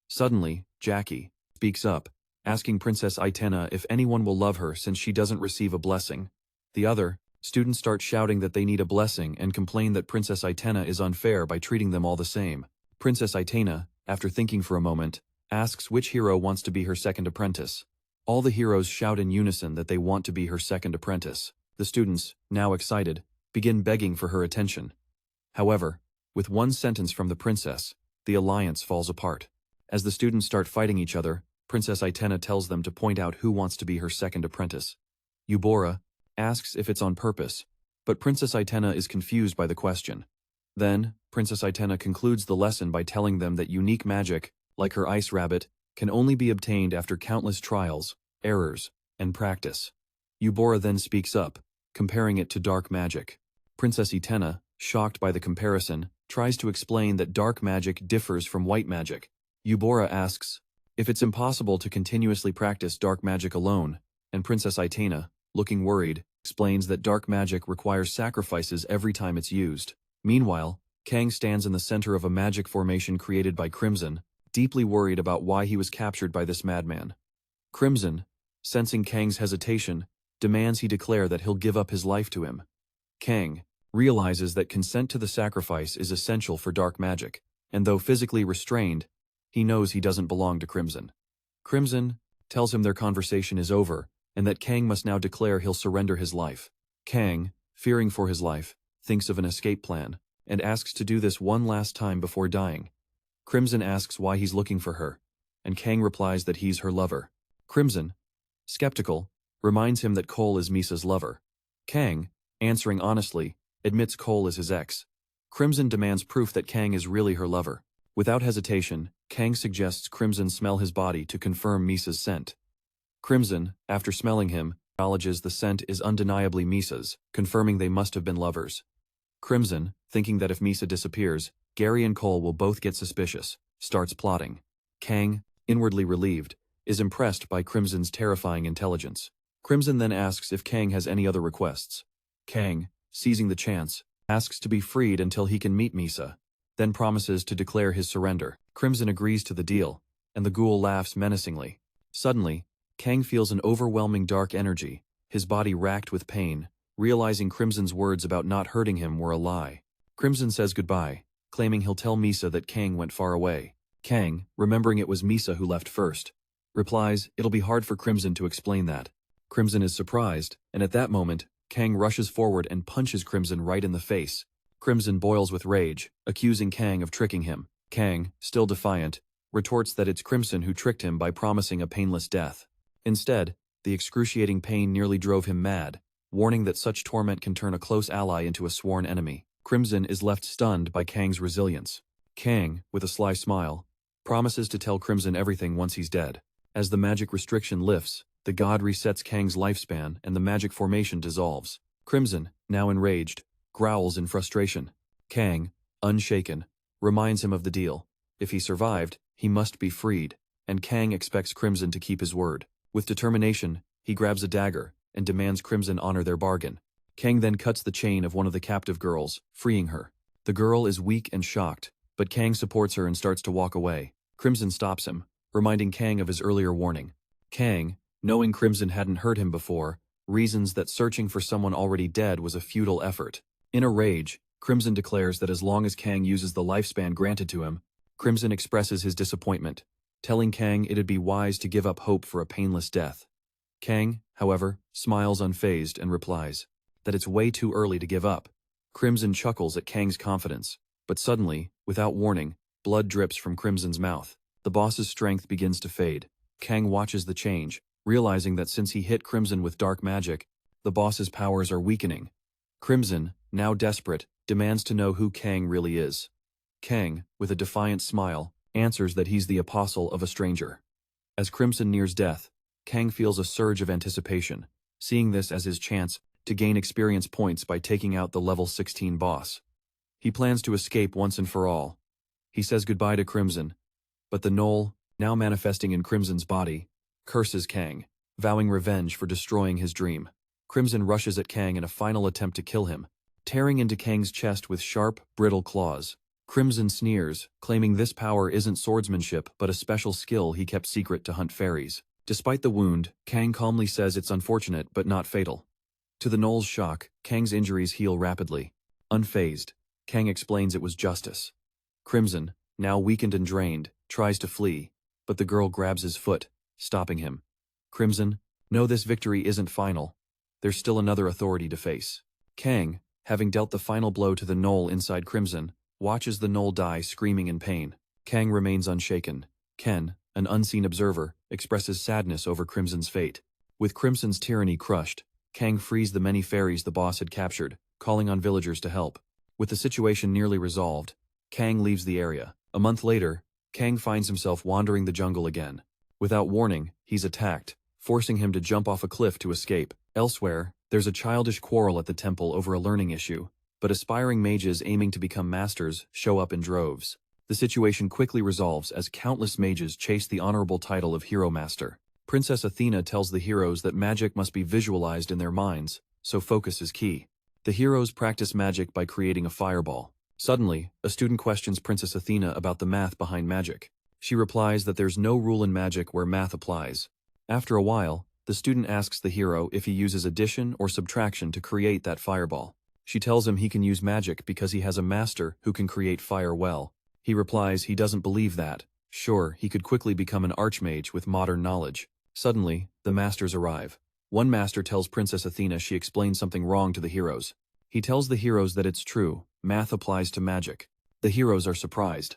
Suddenly, Jackie speaks up, asking Princess Itena if anyone will love her since she doesn't receive a blessing. The other students start shouting that they need a blessing and complain that Princess Itena is unfair by treating them all the same. Princess Itena, after thinking for a moment, asks which hero wants to be her second apprentice. All the heroes shout in unison that they want to be her second apprentice. The students, now excited, begin begging for her attention. However, with one sentence from the princess, the alliance falls apart. As the students start fighting each other, Princess Itena tells them to point out who wants to be her second apprentice. Yubora asks if it's on purpose, but Princess Itena is confused by the question. Then, Princess Itena concludes the lesson by telling them that unique magic, like her ice rabbit, can only be obtained after countless trials, errors, and practice. Yubora then speaks up, comparing it to dark magic. Princess Itena, shocked by the comparison, tries to explain that dark magic differs from white magic. Yubora asks if it's impossible to continuously practice dark magic alone, and Princess Itena, looking worried, explains that dark magic requires sacrifices every time it's used. Meanwhile, Kang stands in the center of a magic formation created by Crimson, deeply worried about why he was captured by this madman. Crimson, sensing Kang's hesitation, demands he declare that he'll give up his life to him. Kang realizes that consent to the sacrifice is essential for dark magic, and though physically restrained, he knows he doesn't belong to Crimson. Crimson tells him their conversation is over, and that Kang must now declare he'll surrender his life. Kang, fearing for his life, thinks of an escape plan, and asks to do this one last time before dying. Crimson asks why he's looking for her, and Kang replies that he's her lover. Crimson, skeptical, reminds him that Cole is Misa's lover. Kang, answering honestly, admits Cole is his ex. Crimson demands proof that Kang is really her lover. Without hesitation, Kang suggests Crimson smell his body to confirm Misa's scent. Crimson, after smelling him, acknowledges the scent is undeniably Misa's, confirming they must have been lovers. Crimson, thinking that if Misa disappears, Gary and Cole will both get suspicious, starts plotting. Kang, inwardly relieved, is impressed by Crimson's terrifying intelligence. Crimson then asks if Kang has any other requests. Kang, seizing the chance, asks to be freed until he can meet Misa, then promises to declare his surrender. Crimson agrees to the deal, and the ghoul laughs menacingly. Suddenly, Kang feels an overwhelming dark energy, his body racked with pain, realizing Crimson's words about not hurting him were a lie. Crimson says goodbye, claiming he'll tell Misa that Kang went far away. Kang, remembering it was Misa who left first, replies it'll be hard for Crimson to explain that. Crimson is surprised, and at that moment, Kang rushes forward and punches Crimson right in the face. Crimson boils with rage, accusing Kang of tricking him. Kang, still defiant, retorts that it's Crimson who tricked him by promising a painless death. Instead, the excruciating pain nearly drove him mad, warning that such torment can turn a close ally into a sworn enemy. Crimson is left stunned by Kang's resilience. Kang, with a sly smile, promises to tell Crimson everything once he's dead. As the magic restriction lifts, the god resets Kang's lifespan and the magic formation dissolves. Crimson, now enraged, growls in frustration. Kang, unshaken, reminds him of the deal. If he survived, he must be freed, and Kang expects Crimson to keep his word. With determination, he grabs a dagger and demands Crimson honor their bargain. Kang then cuts the chain of one of the captive girls, freeing her. The girl is weak and shocked, but Kang supports her and starts to walk away. Crimson stops him, reminding Kang of his earlier warning. Kang, knowing Crimson hadn't hurt him before, reasons that searching for someone already dead was a futile effort. In a rage, Crimson declares that as long as Kang uses the lifespan granted to him, Crimson expresses his disappointment, telling Kang it'd be wise to give up hope for a painless death. Kang, however, smiles unfazed and replies that it's way too early to give up. Crimson chuckles at Kang's confidence, but suddenly, without warning, blood drips from Crimson's mouth. The boss's strength begins to fade. Kang watches the change, realizing that since he hit Crimson with dark magic, the boss's powers are weakening. Crimson, now desperate, demands to know who Kang really is. Kang, with a defiant smile, answers that he's the apostle of a stranger. As Crimson nears death, Kang feels a surge of anticipation, seeing this as his chance to gain experience points by taking out the level 16 boss. He plans to escape once and for all. He says goodbye to Crimson, but the Gnoll, now manifesting in Crimson's body, curses Kang, vowing revenge for destroying his dream. Crimson rushes at Kang in a final attempt to kill him, tearing into Kang's chest with sharp, brittle claws. Crimson sneers, claiming this power isn't swordsmanship but a special skill he kept secret to hunt fairies. Despite the wound, Kang calmly says it's unfortunate but not fatal. To the Gnoll's shock, Kang's injuries heal rapidly. Unfazed, Kang explains it was justice. Crimson, now weakened and drained, tries to flee, but the girl grabs his foot, stopping him. Crimson, know this victory isn't final. There's still another authority to face. Kang, having dealt the final blow to the Gnoll inside Crimson, watches the Gnoll die screaming in pain. Kang remains unshaken. Ken, an unseen observer, expresses sadness over Crimson's fate. With Crimson's tyranny crushed, Kang frees the many fairies the boss had captured, calling on villagers to help. With the situation nearly resolved, Kang leaves the area. A month later, Kang finds himself wandering the jungle again. Without warning, he's attacked, forcing him to jump off a cliff to escape. Elsewhere, there's a childish quarrel at the temple over a learning issue, but aspiring mages aiming to become masters show up in droves. The situation quickly resolves as countless mages chase the honorable title of Hero Master. Princess Athena tells the heroes that magic must be visualized in their minds, so focus is key. The heroes practice magic by creating a fireball. Suddenly, a student questions Princess Athena about the math behind magic. She replies that there's no rule in magic where math applies. After a while, the student asks the hero if he uses addition or subtraction to create that fireball. She tells him he can use magic because he has a master who can create fire well. He replies he doesn't believe that. Sure, he could quickly become an archmage with modern knowledge. Suddenly, the masters arrive. One master tells Princess Athena she explained something wrong to the heroes. He tells the heroes that it's true, math applies to magic. The heroes are surprised.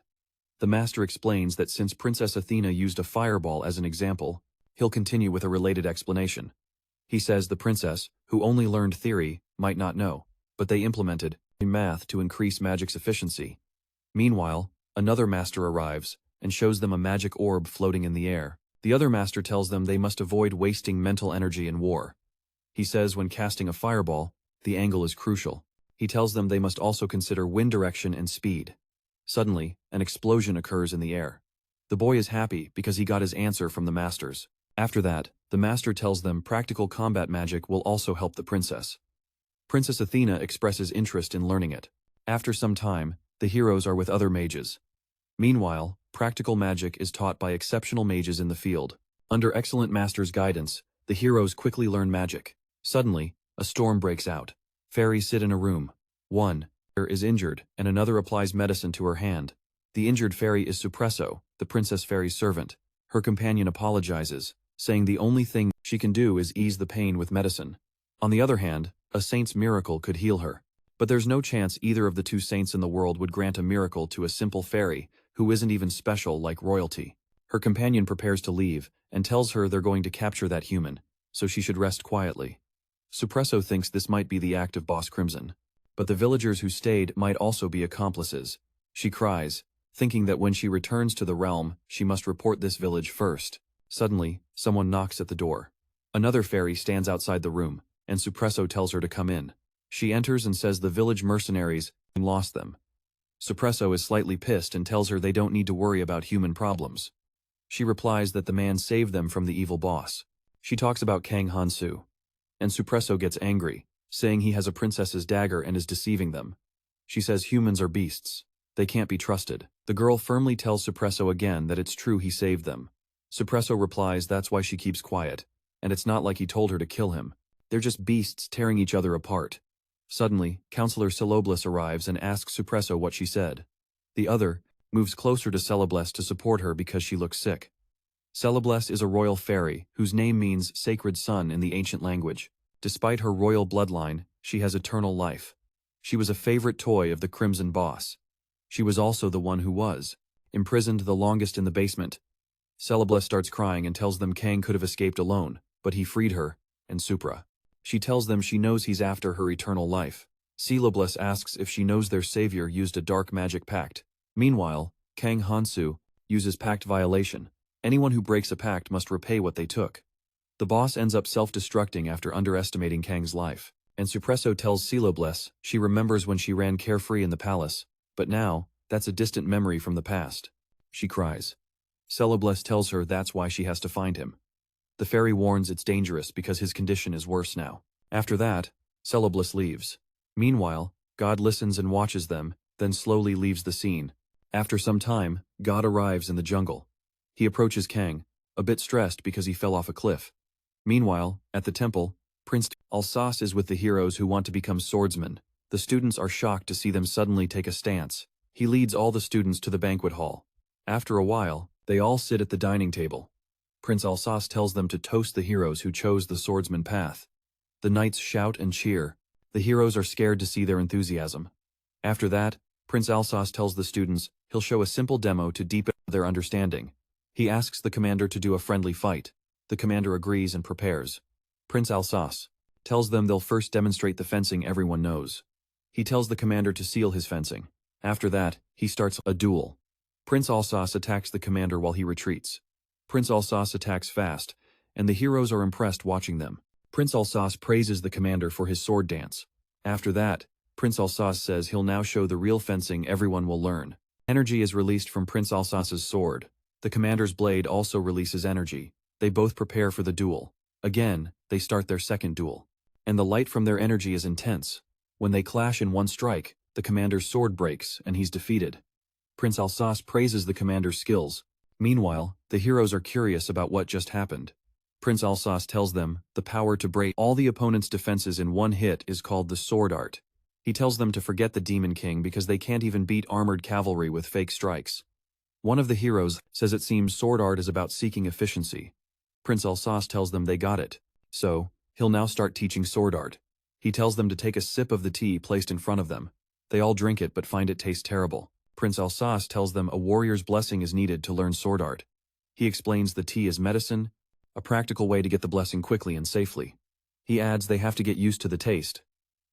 The master explains that since Princess Athena used a fireball as an example, he'll continue with a related explanation. He says the princess, who only learned theory, might not know, but they implemented math to increase magic's efficiency. Meanwhile, another master arrives and shows them a magic orb floating in the air. The other master tells them they must avoid wasting mental energy in war. He says when casting a fireball, the angle is crucial. He tells them they must also consider wind direction and speed. Suddenly, an explosion occurs in the air. The boy is happy because he got his answer from the masters. After that, the master tells them practical combat magic will also help the princess. Princess Athena expresses interest in learning it. After some time, the heroes are with other mages. Meanwhile, practical magic is taught by exceptional mages in the field. Under excellent masters' guidance, the heroes quickly learn magic. Suddenly, a storm breaks out. Fairies sit in a room. One is injured, and another applies medicine to her hand. The injured fairy is Suppresso, the princess fairy's servant. Her companion apologizes, saying the only thing she can do is ease the pain with medicine. On the other hand, a saint's miracle could heal her. But there's no chance either of the two saints in the world would grant a miracle to a simple fairy, who isn't even special like royalty. Her companion prepares to leave, and tells her they're going to capture that human, so she should rest quietly. Suppresso thinks this might be the act of Boss Crimson, but the villagers who stayed might also be accomplices. She cries, thinking that when she returns to the realm, she must report this village first. Suddenly, someone knocks at the door. Another fairy stands outside the room, and Suppresso tells her to come in. She enters and says the village mercenaries lost them. Suppresso is slightly pissed and tells her they don't need to worry about human problems. She replies that the man saved them from the evil boss. She talks about Kang Han-soo. And Suppresso gets angry, saying he has a princess's dagger and is deceiving them. She says humans are beasts. They can't be trusted. The girl firmly tells Suppresso again that it's true he saved them. Suppresso replies that's why she keeps quiet, and it's not like he told her to kill him. They're just beasts tearing each other apart. Suddenly, Counselor Celobless arrives and asks Suppresso what she said. The other moves closer to Celobless to support her because she looks sick. Celobless is a royal fairy whose name means sacred son in the ancient language. Despite her royal bloodline, she has eternal life. She was a favorite toy of the Crimson Boss. She was also the one who was imprisoned the longest in the basement. Celobless starts crying and tells them Kang could have escaped alone, but he freed her, and Supra. She tells them she knows he's after her eternal life. Celobless asks if she knows their savior used a dark magic pact. Meanwhile, Kang Han-soo uses pact violation. Anyone who breaks a pact must repay what they took. The boss ends up self-destructing after underestimating Kang's life, and Suppresso tells Celobless she remembers when she ran carefree in the palace, but now, that's a distant memory from the past. She cries. Celobless tells her that's why she has to find him. The fairy warns it's dangerous because his condition is worse now. After that, Celobless leaves. Meanwhile, God listens and watches them, then slowly leaves the scene. After some time, God arrives in the jungle. He approaches Kang, a bit stressed because he fell off a cliff. Meanwhile, at the temple, Prince Alsace is with the heroes who want to become swordsmen. The students are shocked to see them suddenly take a stance. He leads all the students to the banquet hall. After a while, they all sit at the dining table. Prince Alsace tells them to toast the heroes who chose the swordsman path. The knights shout and cheer. The heroes are scared to see their enthusiasm. After that, Prince Alsace tells the students he'll show a simple demo to deepen their understanding. He asks the commander to do a friendly fight. The commander agrees and prepares. Prince Alsace tells them they'll first demonstrate the fencing everyone knows. He tells the commander to seal his fencing. After that, he starts a duel. Prince Alsace attacks the commander while he retreats. Prince Alsace attacks fast, and the heroes are impressed watching them. Prince Alsace praises the commander for his sword dance. After that, Prince Alsace says he'll now show the real fencing everyone will learn. Energy is released from Prince Alsace's sword. The commander's blade also releases energy. They both prepare for the duel. Again, they start their second duel. And the light from their energy is intense. When they clash in one strike, the commander's sword breaks and he's defeated. Prince Alsace praises the commander's skills. Meanwhile, the heroes are curious about what just happened. Prince Alsace tells them the power to break all the opponent's defenses in one hit is called the sword art. He tells them to forget the Demon King because they can't even beat armored cavalry with fake strikes. One of the heroes says it seems sword art is about seeking efficiency. Prince Alsace tells them they got it. So, he'll now start teaching sword art. He tells them to take a sip of the tea placed in front of them. They all drink it but find it taste terrible. Prince Alsace tells them a warrior's blessing is needed to learn sword art. He explains the tea is medicine, a practical way to get the blessing quickly and safely. He adds they have to get used to the taste.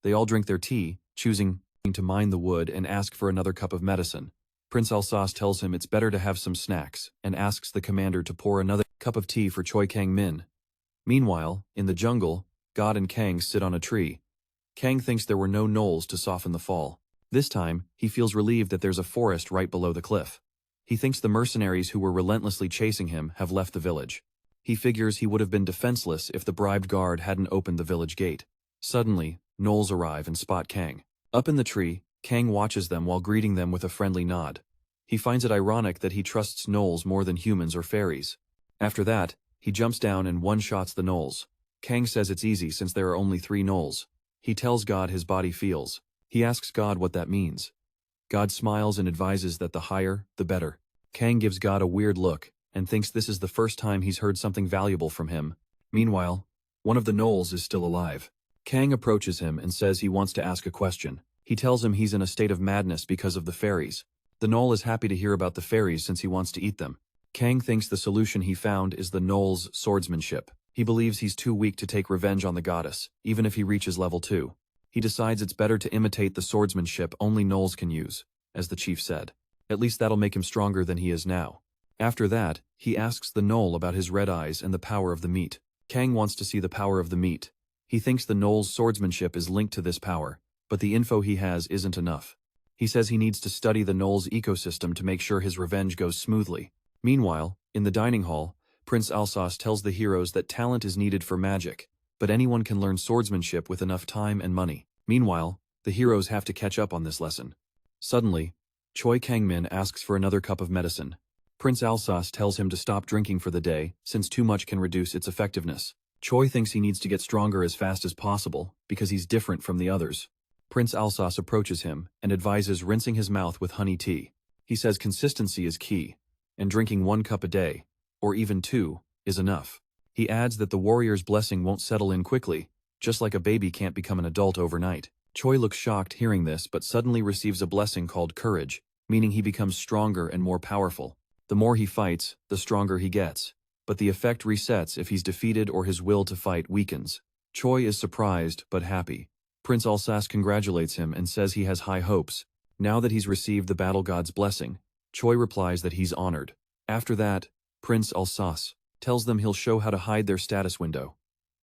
They all drink their tea, choosing to mine the wood and ask for another cup of medicine. Prince Alsace tells him it's better to have some snacks and asks the commander to pour another cup of tea for Choi Kang-min. Meanwhile, in the jungle, God and Kang sit on a tree. Kang thinks there were no knolls to soften the fall. This time, he feels relieved that there's a forest right below the cliff. He thinks the mercenaries who were relentlessly chasing him have left the village. He figures he would have been defenseless if the bribed guard hadn't opened the village gate. Suddenly, gnolls arrive and spot Kang. Up in the tree, Kang watches them while greeting them with a friendly nod. He finds it ironic that he trusts gnolls more than humans or fairies. After that, he jumps down and one-shots the gnolls. Kang says it's easy since there are only 3 gnolls. He tells God his body feels. He asks God what that means. God smiles and advises that the higher, the better. Kang gives God a weird look and thinks this is the first time he's heard something valuable from him. Meanwhile, one of the gnolls is still alive. Kang approaches him and says he wants to ask a question. He tells him he's in a state of madness because of the fairies. The gnoll is happy to hear about the fairies since he wants to eat them. Kang thinks the solution he found is the gnoll's swordsmanship. He believes he's too weak to take revenge on the goddess, even if he reaches level 2. He decides it's better to imitate the swordsmanship only gnolls can use, as the chief said. At least that'll make him stronger than he is now. After that, he asks the gnoll about his red eyes and the power of the meat. Kang wants to see the power of the meat. He thinks the gnoll's swordsmanship is linked to this power, but the info he has isn't enough. He says he needs to study the gnoll's ecosystem to make sure his revenge goes smoothly. Meanwhile, in the dining hall, Prince Alsace tells the heroes that talent is needed for magic, but anyone can learn swordsmanship with enough time and money. Meanwhile, the heroes have to catch up on this lesson. Suddenly, Choi Kang-min asks for another cup of medicine. Prince Alsace tells him to stop drinking for the day, since too much can reduce its effectiveness. Choi thinks he needs to get stronger as fast as possible, because he's different from the others. Prince Alsace approaches him and advises rinsing his mouth with honey tea. He says consistency is key, and drinking 1 cup a day, or even 2, is enough. He adds that the warrior's blessing won't settle in quickly, just like a baby can't become an adult overnight. Choi looks shocked hearing this but suddenly receives a blessing called courage, meaning he becomes stronger and more powerful. The more he fights, the stronger he gets, but the effect resets if he's defeated or his will to fight weakens. Choi is surprised but happy. Prince Alsace congratulates him and says he has high hopes. Now that he's received the battle god's blessing, Choi replies that he's honored. After that, Prince Alsace tells them he'll show how to hide their status window.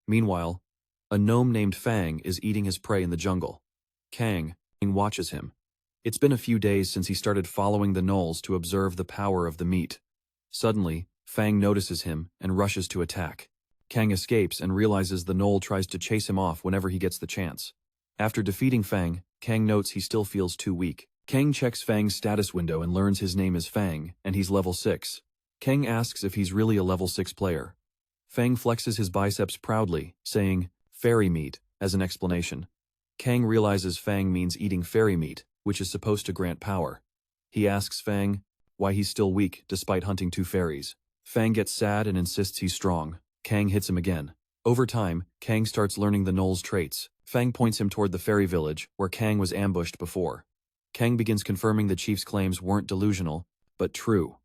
Meanwhile, a gnome named Fang is eating his prey in the jungle. Kang watches him. It's been a few days since he started following the gnolls to observe the power of the meat. Suddenly, Fang notices him and rushes to attack. Kang escapes and realizes the gnoll tries to chase him off whenever he gets the chance. After defeating Fang, Kang notes he still feels too weak. Kang checks Fang's status window and learns his name is Fang, and he's level 6. Kang asks if he's really a level 6 player. Fang flexes his biceps proudly, saying, "Fairy meat," as an explanation. Kang realizes Fang means eating fairy meat, which is supposed to grant power. He asks Fang why he's still weak despite hunting 2 fairies. Fang gets sad and insists he's strong. Kang hits him again. Over time, Kang starts learning the gnoll's traits. Fang points him toward the fairy village, where Kang was ambushed before. Kang begins confirming the chief's claims weren't delusional, but true.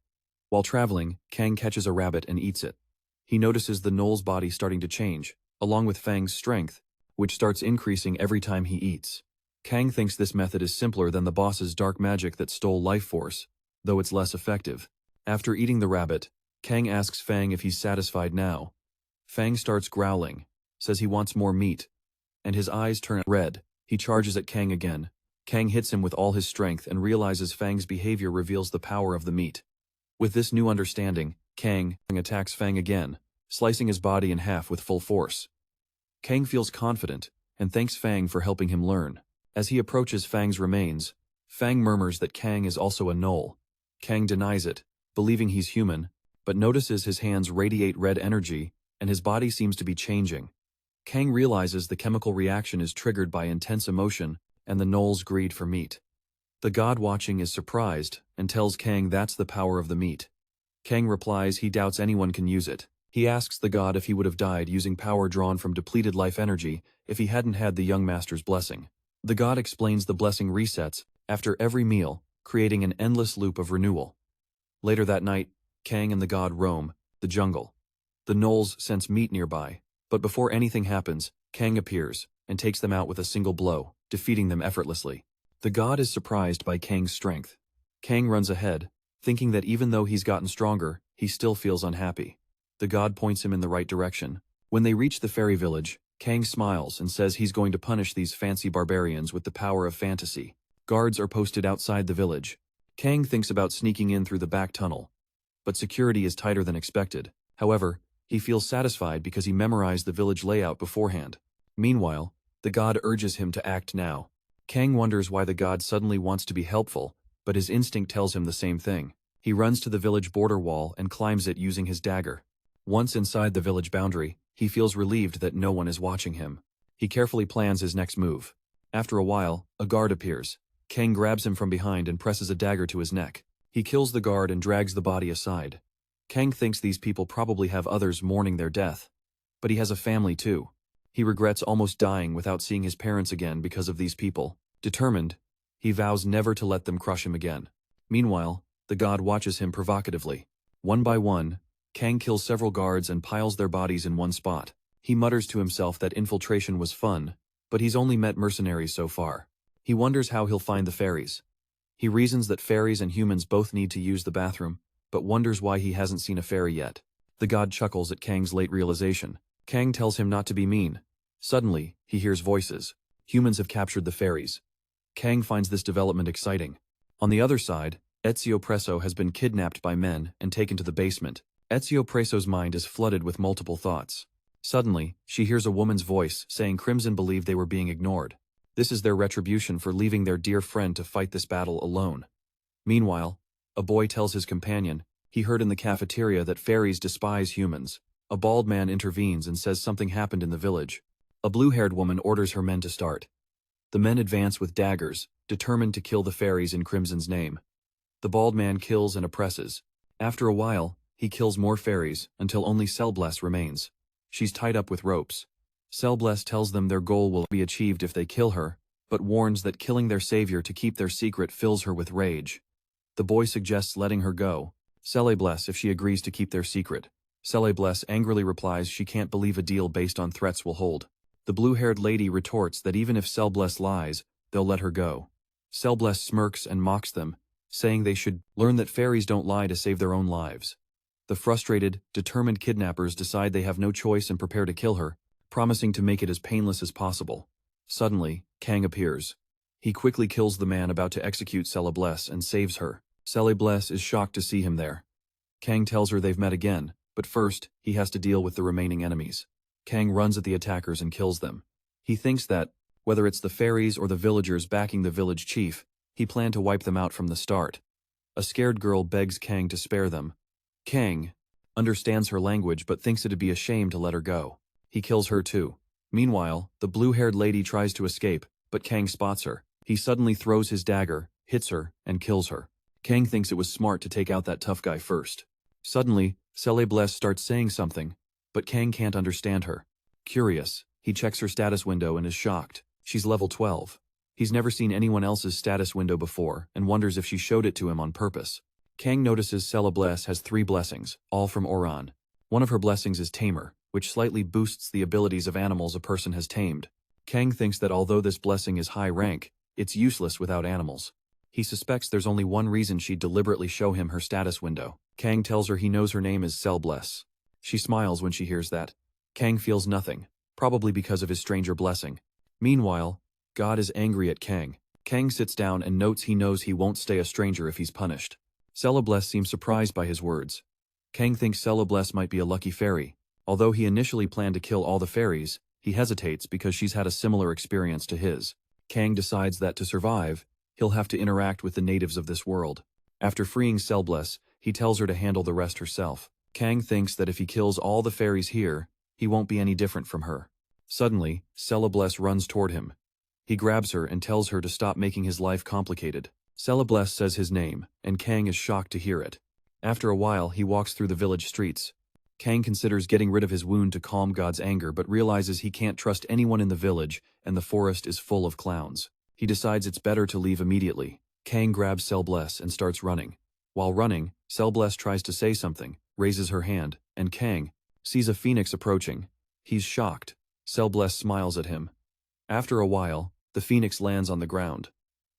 While traveling, Kang catches a rabbit and eats it. He notices the gnoll's body starting to change, along with Fang's strength, which starts increasing every time he eats. Kang thinks this method is simpler than the boss's dark magic that stole life force, though it's less effective. After eating the rabbit, Kang asks Fang if he's satisfied now. Fang starts growling, says he wants more meat, and his eyes turn red. He charges at Kang again. Kang hits him with all his strength and realizes Fang's behavior reveals the power of the meat. With this new understanding, Kang attacks Fang again, slicing his body in half with full force. Kang feels confident and thanks Fang for helping him learn. As he approaches Fang's remains, Fang murmurs that Kang is also a gnoll. Kang denies it, believing he's human, but notices his hands radiate red energy and his body seems to be changing. Kang realizes the chemical reaction is triggered by intense emotion and the gnoll's greed for meat. The god watching is surprised and tells Kang that's the power of the meat. Kang replies he doubts anyone can use it. He asks the god if he would have died using power drawn from depleted life energy if he hadn't had the young master's blessing. The god explains the blessing resets after every meal, creating an endless loop of renewal. Later that night, Kang and the god roam the jungle. The gnolls sense meat nearby, But before anything happens, Kang appears, and takes them out with a single blow, defeating them effortlessly. The god is surprised by Kang's strength. Kang runs ahead, thinking that even though he's gotten stronger, he still feels unhappy. The god points him in the right direction. When they reach the fairy village, Kang smiles and says he's going to punish these fancy barbarians with the power of fantasy. Guards are posted outside the village. Kang thinks about sneaking in through the back tunnel. But security is tighter than expected. However, he feels satisfied because he memorized the village layout beforehand. Meanwhile, the god urges him to act now. Kang wonders why the god suddenly wants to be helpful, but his instinct tells him the same thing. He runs to the village border wall and climbs it using his dagger. Once inside the village boundary, he feels relieved that no one is watching him. He carefully plans his next move. After a while, a guard appears. Kang grabs him from behind and presses a dagger to his neck. He kills the guard and drags the body aside. Kang thinks these people probably have others mourning their death. But he has a family too. He regrets almost dying without seeing his parents again because of these people. Determined, he vows never to let them crush him again. Meanwhile, the god watches him provocatively. One by one, Kang kills several guards and piles their bodies in one spot. He mutters to himself that infiltration was fun, but he's only met mercenaries so far. He wonders how he'll find the fairies. He reasons that fairies and humans both need to use the bathroom, but wonders why he hasn't seen a fairy yet. The god chuckles at Kang's late realization. Kang tells him not to be mean. Suddenly, he hears voices. Humans have captured the fairies. Kang finds this development exciting. On the other side, Ezio Presso has been kidnapped by men and taken to the basement. Ezio Presso's mind is flooded with multiple thoughts. Suddenly, she hears a woman's voice saying Crimson believed they were being ignored. This is their retribution for leaving their dear friend to fight this battle alone. Meanwhile, a boy tells his companion he heard in the cafeteria that fairies despise humans. A bald man intervenes and says something happened in the village. A blue-haired woman orders her men to start. The men advance with daggers, determined to kill the fairies in Crimson's name. The bald man kills and oppresses. After a while, he kills more fairies until only Celeblesse remains. She's tied up with ropes. Celeblesse tells them their goal will be achieved if they kill her, but warns that killing their savior to keep their secret fills her with rage. The boy suggests letting her go, Celeblesse if she agrees to keep their secret. Celeblesse angrily replies she can't believe a deal based on threats will hold. The blue-haired lady retorts that even if Celeblesse lies, they'll let her go. Celeblesse smirks and mocks them, saying they should learn that fairies don't lie to save their own lives. The frustrated, determined kidnappers decide they have no choice and prepare to kill her, promising to make it as painless as possible. Suddenly, Kang appears. He quickly kills the man about to execute Celeblesse and saves her. Celeblesse is shocked to see him there. Kang tells her they've met again, but first, he has to deal with the remaining enemies. Kang runs at the attackers and kills them. He thinks that, whether it's the fairies or the villagers backing the village chief, he planned to wipe them out from the start. A scared girl begs Kang to spare them. Kang understands her language but thinks it'd be a shame to let her go. He kills her too. Meanwhile, the blue-haired lady tries to escape, but Kang spots her. He suddenly throws his dagger, hits her, and kills her. Kang thinks it was smart to take out that tough guy first. Suddenly, Celeblesse starts saying something, but Kang can't understand her. Curious, he checks her status window and is shocked. She's level 12. He's never seen anyone else's status window before and wonders if she showed it to him on purpose. Kang notices Celeblesse has 3 blessings, all from Oran. One of her blessings is Tamer, which slightly boosts the abilities of animals a person has tamed. Kang thinks that although this blessing is high rank, it's useless without animals. He suspects there's only one reason she'd deliberately show him her status window. Kang tells her he knows her name is Celeblesse. She smiles when she hears that. Kang feels nothing, probably because of his stranger blessing. Meanwhile, God is angry at Kang. Kang sits down and notes he knows he won't stay a stranger if he's punished. Celeblesse seems surprised by his words. Kang thinks Celeblesse might be a lucky fairy. Although he initially planned to kill all the fairies, he hesitates because she's had a similar experience to his. Kang decides that to survive, he'll have to interact with the natives of this world. After freeing Celeblesse, he tells her to handle the rest herself. Kang thinks that if he kills all the fairies here, he won't be any different from her. Suddenly, Celeblesse runs toward him. He grabs her and tells her to stop making his life complicated. Celeblesse says his name, and Kang is shocked to hear it. After a while, he walks through the village streets. Kang considers getting rid of his wound to calm God's anger but realizes he can't trust anyone in the village and the forest is full of clowns. He decides it's better to leave immediately. Kang grabs Celeblesse and starts running. While running, Celeblesse tries to say something, raises her hand, and Kang sees a phoenix approaching. He's shocked. Cellbless smiles at him. After a while, the phoenix lands on the ground.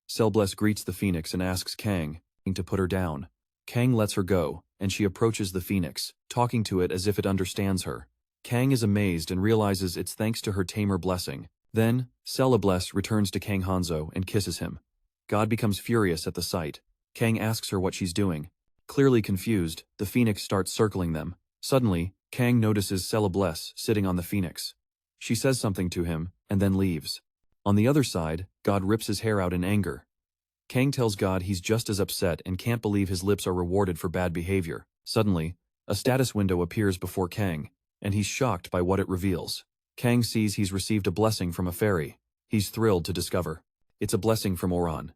Cellbless greets the phoenix and asks Kang to put her down. Kang lets her go, and she approaches the phoenix, talking to it as if it understands her. Kang is amazed and realizes it's thanks to her tamer blessing. Then, Cellbless returns to Kang Han-soo and kisses him. God becomes furious at the sight. Kang asks her what she's doing. Clearly confused, the phoenix starts circling them. Suddenly, Kang notices Cellbless sitting on the phoenix. She says something to him, and then leaves. On the other side, God rips his hair out in anger. Kang tells God he's just as upset and can't believe his lips are rewarded for bad behavior. Suddenly, a status window appears before Kang, and he's shocked by what it reveals. Kang sees he's received a blessing from a fairy. He's thrilled to discover it's a blessing from Oran.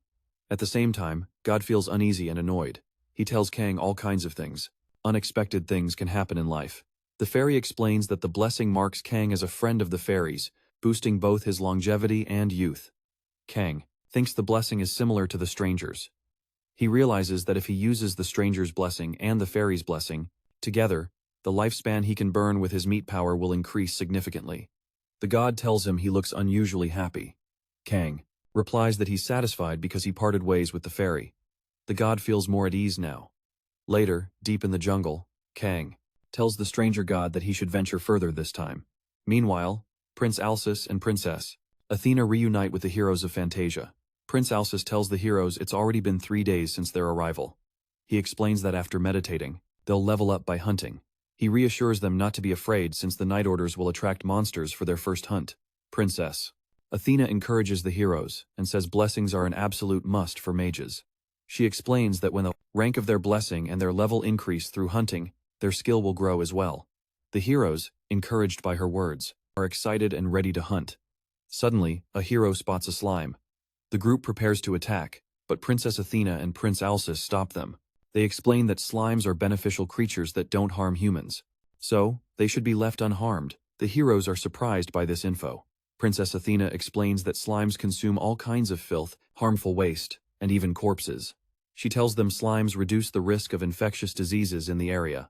At the same time, God feels uneasy and annoyed. He tells Kang all kinds of things. Unexpected things can happen in life. The fairy explains that the blessing marks Kang as a friend of the fairies, boosting both his longevity and youth. Kang thinks the blessing is similar to the stranger's. He realizes that if he uses the stranger's blessing and the fairy's blessing together, the lifespan he can burn with his meat power will increase significantly. The god tells him he looks unusually happy. Kang replies that he's satisfied because he parted ways with the fairy. The god feels more at ease now. Later, deep in the jungle, Kang tells the stranger god that he should venture further this time. Meanwhile, Prince Alsus and Princess Athena reunite with the heroes of Fantasia. Prince Alsus tells the heroes it's already been 3 days since their arrival. He explains that after meditating, they'll level up by hunting. He reassures them not to be afraid since the Night Orders will attract monsters for their first hunt. Princess Athena encourages the heroes and says blessings are an absolute must for mages. She explains that when the rank of their blessing and their level increase through hunting, their skill will grow as well. The heroes, encouraged by her words, are excited and ready to hunt. Suddenly, a hero spots a slime. The group prepares to attack, but Princess Athena and Prince Alsus stop them. They explain that slimes are beneficial creatures that don't harm humans. So, they should be left unharmed. The heroes are surprised by this info. Princess Athena explains that slimes consume all kinds of filth, harmful waste, and even corpses. She tells them slimes reduce the risk of infectious diseases in the area.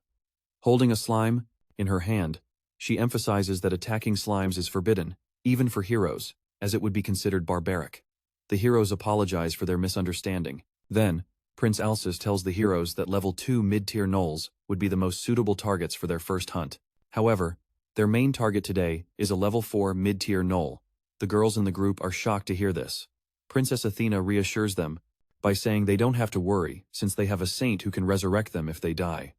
Holding a slime in her hand, she emphasizes that attacking slimes is forbidden, even for heroes, as it would be considered barbaric. The heroes apologize for their misunderstanding. Then, Prince Alsus tells the heroes that level 2 mid-tier gnolls would be the most suitable targets for their first hunt. However, their main target today is a level 4 mid-tier gnoll. The girls in the group are shocked to hear this. Princess Athena reassures them by saying they don't have to worry since they have a saint who can resurrect them if they die.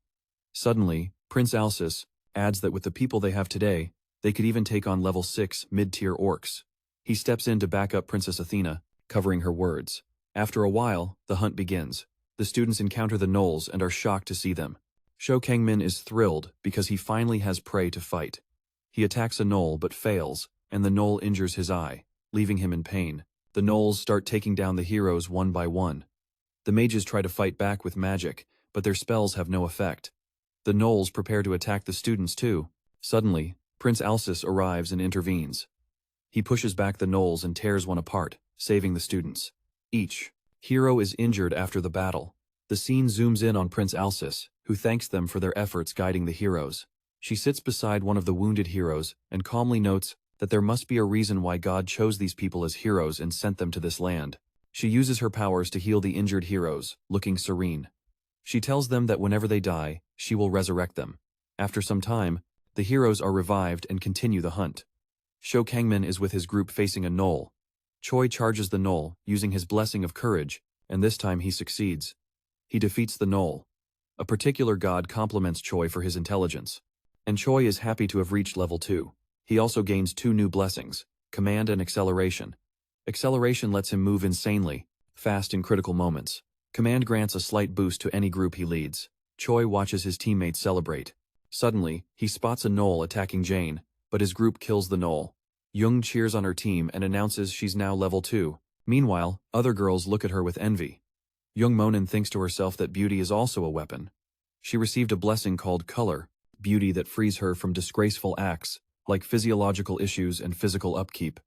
Suddenly, Prince Alsus adds that with the people they have today, they could even take on level 6 mid-tier orcs. He steps in to back up Princess Athena, covering her words. After a while, the hunt begins. The students encounter the gnolls and are shocked to see them. Sho Kangmin is thrilled because he finally has prey to fight. He attacks a gnoll but fails, and the gnoll injures his eye, leaving him in pain. The gnolls start taking down the heroes one by one. The mages try to fight back with magic, but their spells have no effect. The gnolls prepare to attack the students too. Suddenly, Prince Alsus arrives and intervenes. He pushes back the gnolls and tears one apart, saving the students. Each hero is injured after the battle. The scene zooms in on Prince Alsus, who thanks them for their efforts guiding the heroes. She sits beside one of the wounded heroes and calmly notes that there must be a reason why God chose these people as heroes and sent them to this land. She uses her powers to heal the injured heroes, looking serene. She tells them that whenever they die, she will resurrect them. After some time, the heroes are revived and continue the hunt. Sho Kangmin is with his group facing a gnoll. Choi charges the gnoll, using his blessing of courage, and this time he succeeds. He defeats the gnoll. A particular god compliments Choi for his intelligence. And Choi is happy to have reached level 2. He also gains 2 new blessings, command and acceleration. Acceleration lets him move insanely, fast in critical moments. Command grants a slight boost to any group he leads. Choi watches his teammates celebrate. Suddenly, he spots a gnoll attacking Jane, but his group kills the gnoll. Young cheers on her team and announces she's now level 2. Meanwhile, other girls look at her with envy. Young Monin thinks to herself that beauty is also a weapon. She received a blessing called color, beauty that frees her from disgraceful acts, like physiological issues and physical upkeep.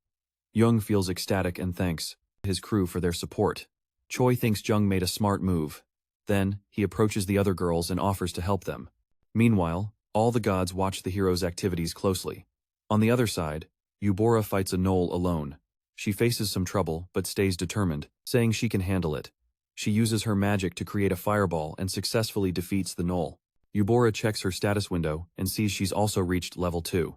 Young feels ecstatic and thanks his crew for their support. Choi thinks Jung made a smart move. Then, he approaches the other girls and offers to help them. Meanwhile, all the gods watch the heroes' activities closely. On the other side, Eubora fights a gnoll alone. She faces some trouble but stays determined, saying she can handle it. She uses her magic to create a fireball and successfully defeats the gnoll. Eubora checks her status window and sees she's also reached level 2.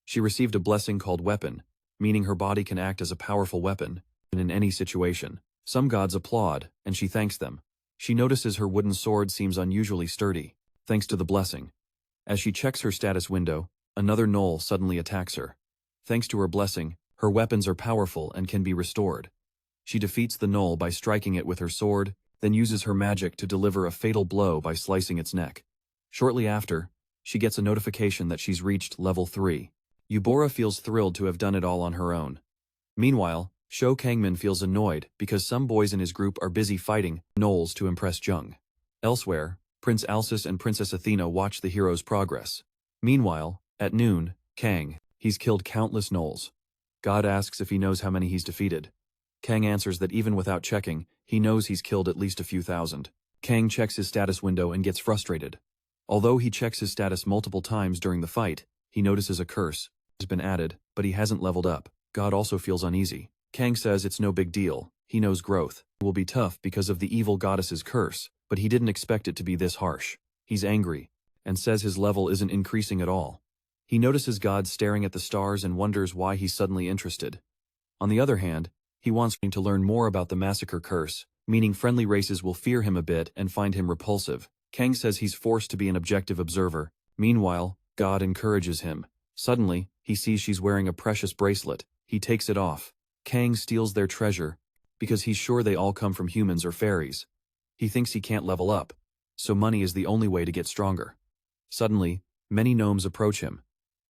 She received a blessing called Weapon, meaning her body can act as a powerful weapon in any situation. Some gods applaud, and she thanks them. She notices her wooden sword seems unusually sturdy, thanks to the blessing. As she checks her status window, another gnoll suddenly attacks her. Thanks to her blessing, her weapons are powerful and can be restored. She defeats the gnoll by striking it with her sword, then uses her magic to deliver a fatal blow by slicing its neck. Shortly after, she gets a notification that she's reached level 3. Eubora feels thrilled to have done it all on her own. Meanwhile, Shou Kangmin feels annoyed because some boys in his group are busy fighting gnolls to impress Jung. Elsewhere, Prince Alsus and Princess Athena watch the hero's progress. Meanwhile, at noon, he's killed countless gnolls. God asks if he knows how many he's defeated. Kang answers that even without checking, he knows he's killed at least a few thousand. Kang checks his status window and gets frustrated. Although he checks his status multiple times during the fight, he notices a curse has been added, but he hasn't leveled up. God also feels uneasy. Kang says it's no big deal. He knows growth will be tough because of the evil goddess's curse, but he didn't expect it to be this harsh. He's angry, and says his level isn't increasing at all. He notices God staring at the stars and wonders why he's suddenly interested. On the other hand, he wants to learn more about the massacre curse, meaning friendly races will fear him a bit and find him repulsive. Kang says he's forced to be an objective observer. Meanwhile, God encourages him. Suddenly, he sees she's wearing a precious bracelet. He takes it off. Kang steals their treasure, because he's sure they all come from humans or fairies. He thinks he can't level up, so money is the only way to get stronger. Suddenly, many gnomes approach him.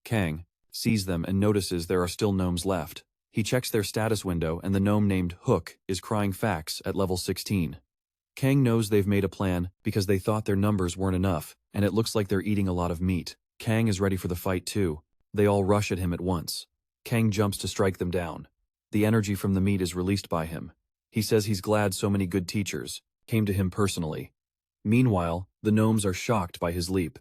Kang sees them and notices there are still gnomes left. He checks their status window and the gnome named Hook is crying facts at level 16. Kang knows they've made a plan because they thought their numbers weren't enough, and it looks like they're eating a lot of meat. Kang is ready for the fight too. They all rush at him at once. Kang jumps to strike them down. The energy from the meat is released by him. He says he's glad so many good teachers came to him personally. Meanwhile, the gnomes are shocked by his leap.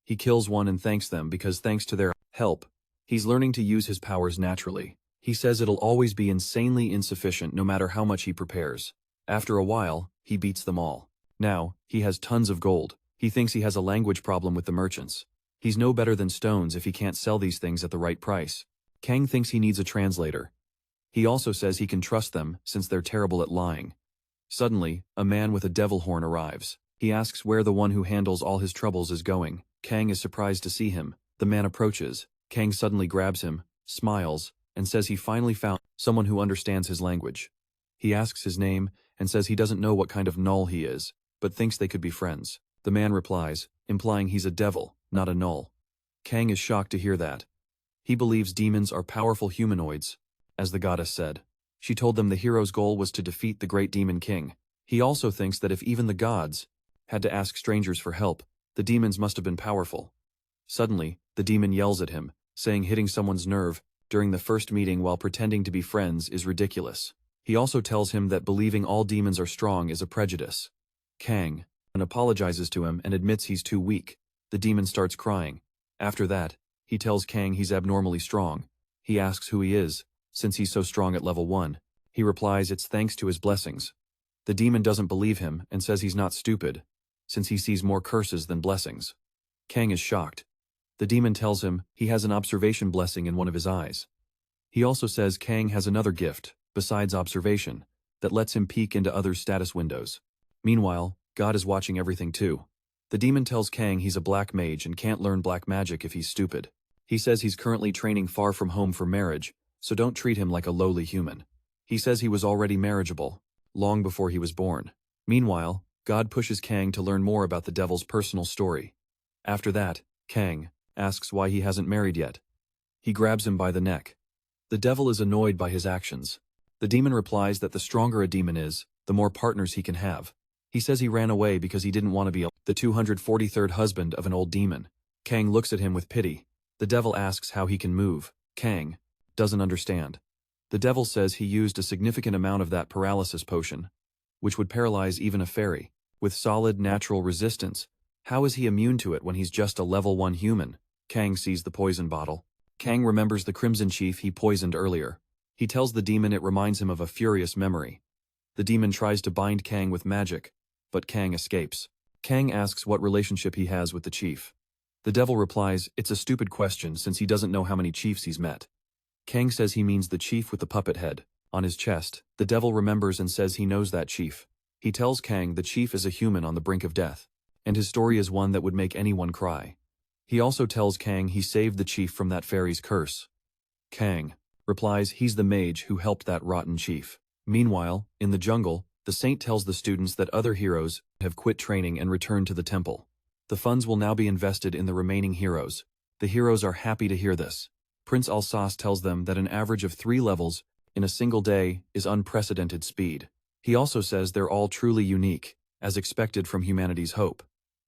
He kills one and thanks them because thanks to their help, he's learning to use his powers naturally. He says it'll always be insanely insufficient no matter how much he prepares. After a while, he beats them all. Now, he has tons of gold. He thinks he has a language problem with the merchants. He's no better than stones if he can't sell these things at the right price. Kang thinks he needs a translator. He also says he can trust them since they're terrible at lying. Suddenly, a man with a devil horn arrives. He asks where the one who handles all his troubles is going. Kang is surprised to see him. The man approaches. Kang suddenly grabs him, smiles, and says he finally found someone who understands his language. He asks his name and says he doesn't know what kind of gnoll he is, but thinks they could be friends. The man replies, implying he's a devil, not a gnoll. Kang is shocked to hear that. He believes demons are powerful humanoids, as the goddess said. She told them the hero's goal was to defeat the great demon king. He also thinks that if even the gods had to ask strangers for help, the demons must have been powerful. Suddenly, the demon yells at him, saying hitting someone's nerve during the first meeting while pretending to be friends is ridiculous. He also tells him that believing all demons are strong is a prejudice. Kang apologizes to him and admits he's too weak. The demon starts crying. After that, he tells Kang he's abnormally strong. He asks who he is, since he's so strong at level 1. He replies it's thanks to his blessings. The demon doesn't believe him and says he's not stupid, since he sees more curses than blessings. Kang is shocked. The demon tells him he has an observation blessing in one of his eyes. He also says Kang has another gift, besides observation, that lets him peek into others' status windows. Meanwhile, God is watching everything too. The demon tells Kang he's a black mage and can't learn black magic if he's stupid. He says he's currently training far from home for marriage, so don't treat him like a lowly human. He says he was already marriageable, long before he was born. Meanwhile, God pushes Kang to learn more about the devil's personal story. After that, Kang asks why he hasn't married yet. He grabs him by the neck. The devil is annoyed by his actions. The demon replies that the stronger a demon is, the more partners he can have. He says he ran away because he didn't want to be the 243rd husband of an old demon. Kang looks at him with pity. The devil asks how he can move. Kang doesn't understand. The devil says he used a significant amount of that paralysis potion, which would paralyze even a fairy. With solid natural resistance, how is he immune to it when he's just a level 1 human? Kang sees the poison bottle. Kang remembers the Crimson Chief he poisoned earlier. He tells the demon it reminds him of a furious memory. The demon tries to bind Kang with magic, but Kang escapes. Kang asks what relationship he has with the chief. The devil replies, it's a stupid question since he doesn't know how many chiefs he's met. Kang says he means the chief with the puppet head on his chest. The devil remembers and says he knows that chief. He tells Kang the chief is a human on the brink of death, and his story is one that would make anyone cry. He also tells Kang he saved the chief from that fairy's curse. Kang replies he's the mage who helped that rotten chief. Meanwhile, in the jungle, the saint tells the students that other heroes have quit training and returned to the temple. The funds will now be invested in the remaining heroes. The heroes are happy to hear this. Prince Alsace tells them that an average of 3 levels in a single day is unprecedented speed. He also says they're all truly unique, as expected from humanity's hope.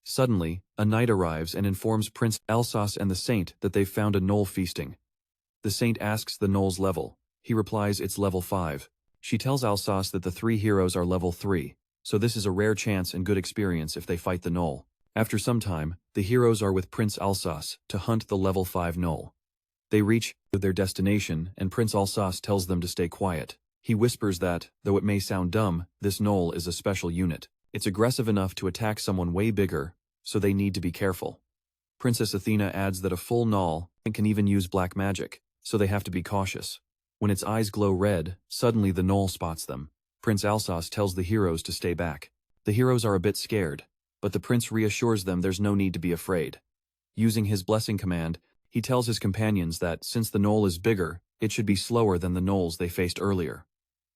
Suddenly, a knight arrives and informs Prince Alsace and the saint that they've found a gnoll feasting. The saint asks the gnoll's level. He replies it's level 5. She tells Alsace that the 3 heroes are level 3, so this is a rare chance and good experience if they fight the gnoll. After some time, the heroes are with Prince Alsace to hunt the level 5 gnoll. They reach their destination and Prince Alsace tells them to stay quiet. He whispers that, though it may sound dumb, this gnoll is a special unit. It's aggressive enough to attack someone way bigger, so they need to be careful. Princess Athena adds that a full gnoll can even use black magic, so they have to be cautious. When its eyes glow red, suddenly the gnoll spots them. Prince Alsace tells the heroes to stay back. The heroes are a bit scared, but the prince reassures them there's no need to be afraid. Using his blessing command, he tells his companions that since the gnoll is bigger, it should be slower than the gnolls they faced earlier.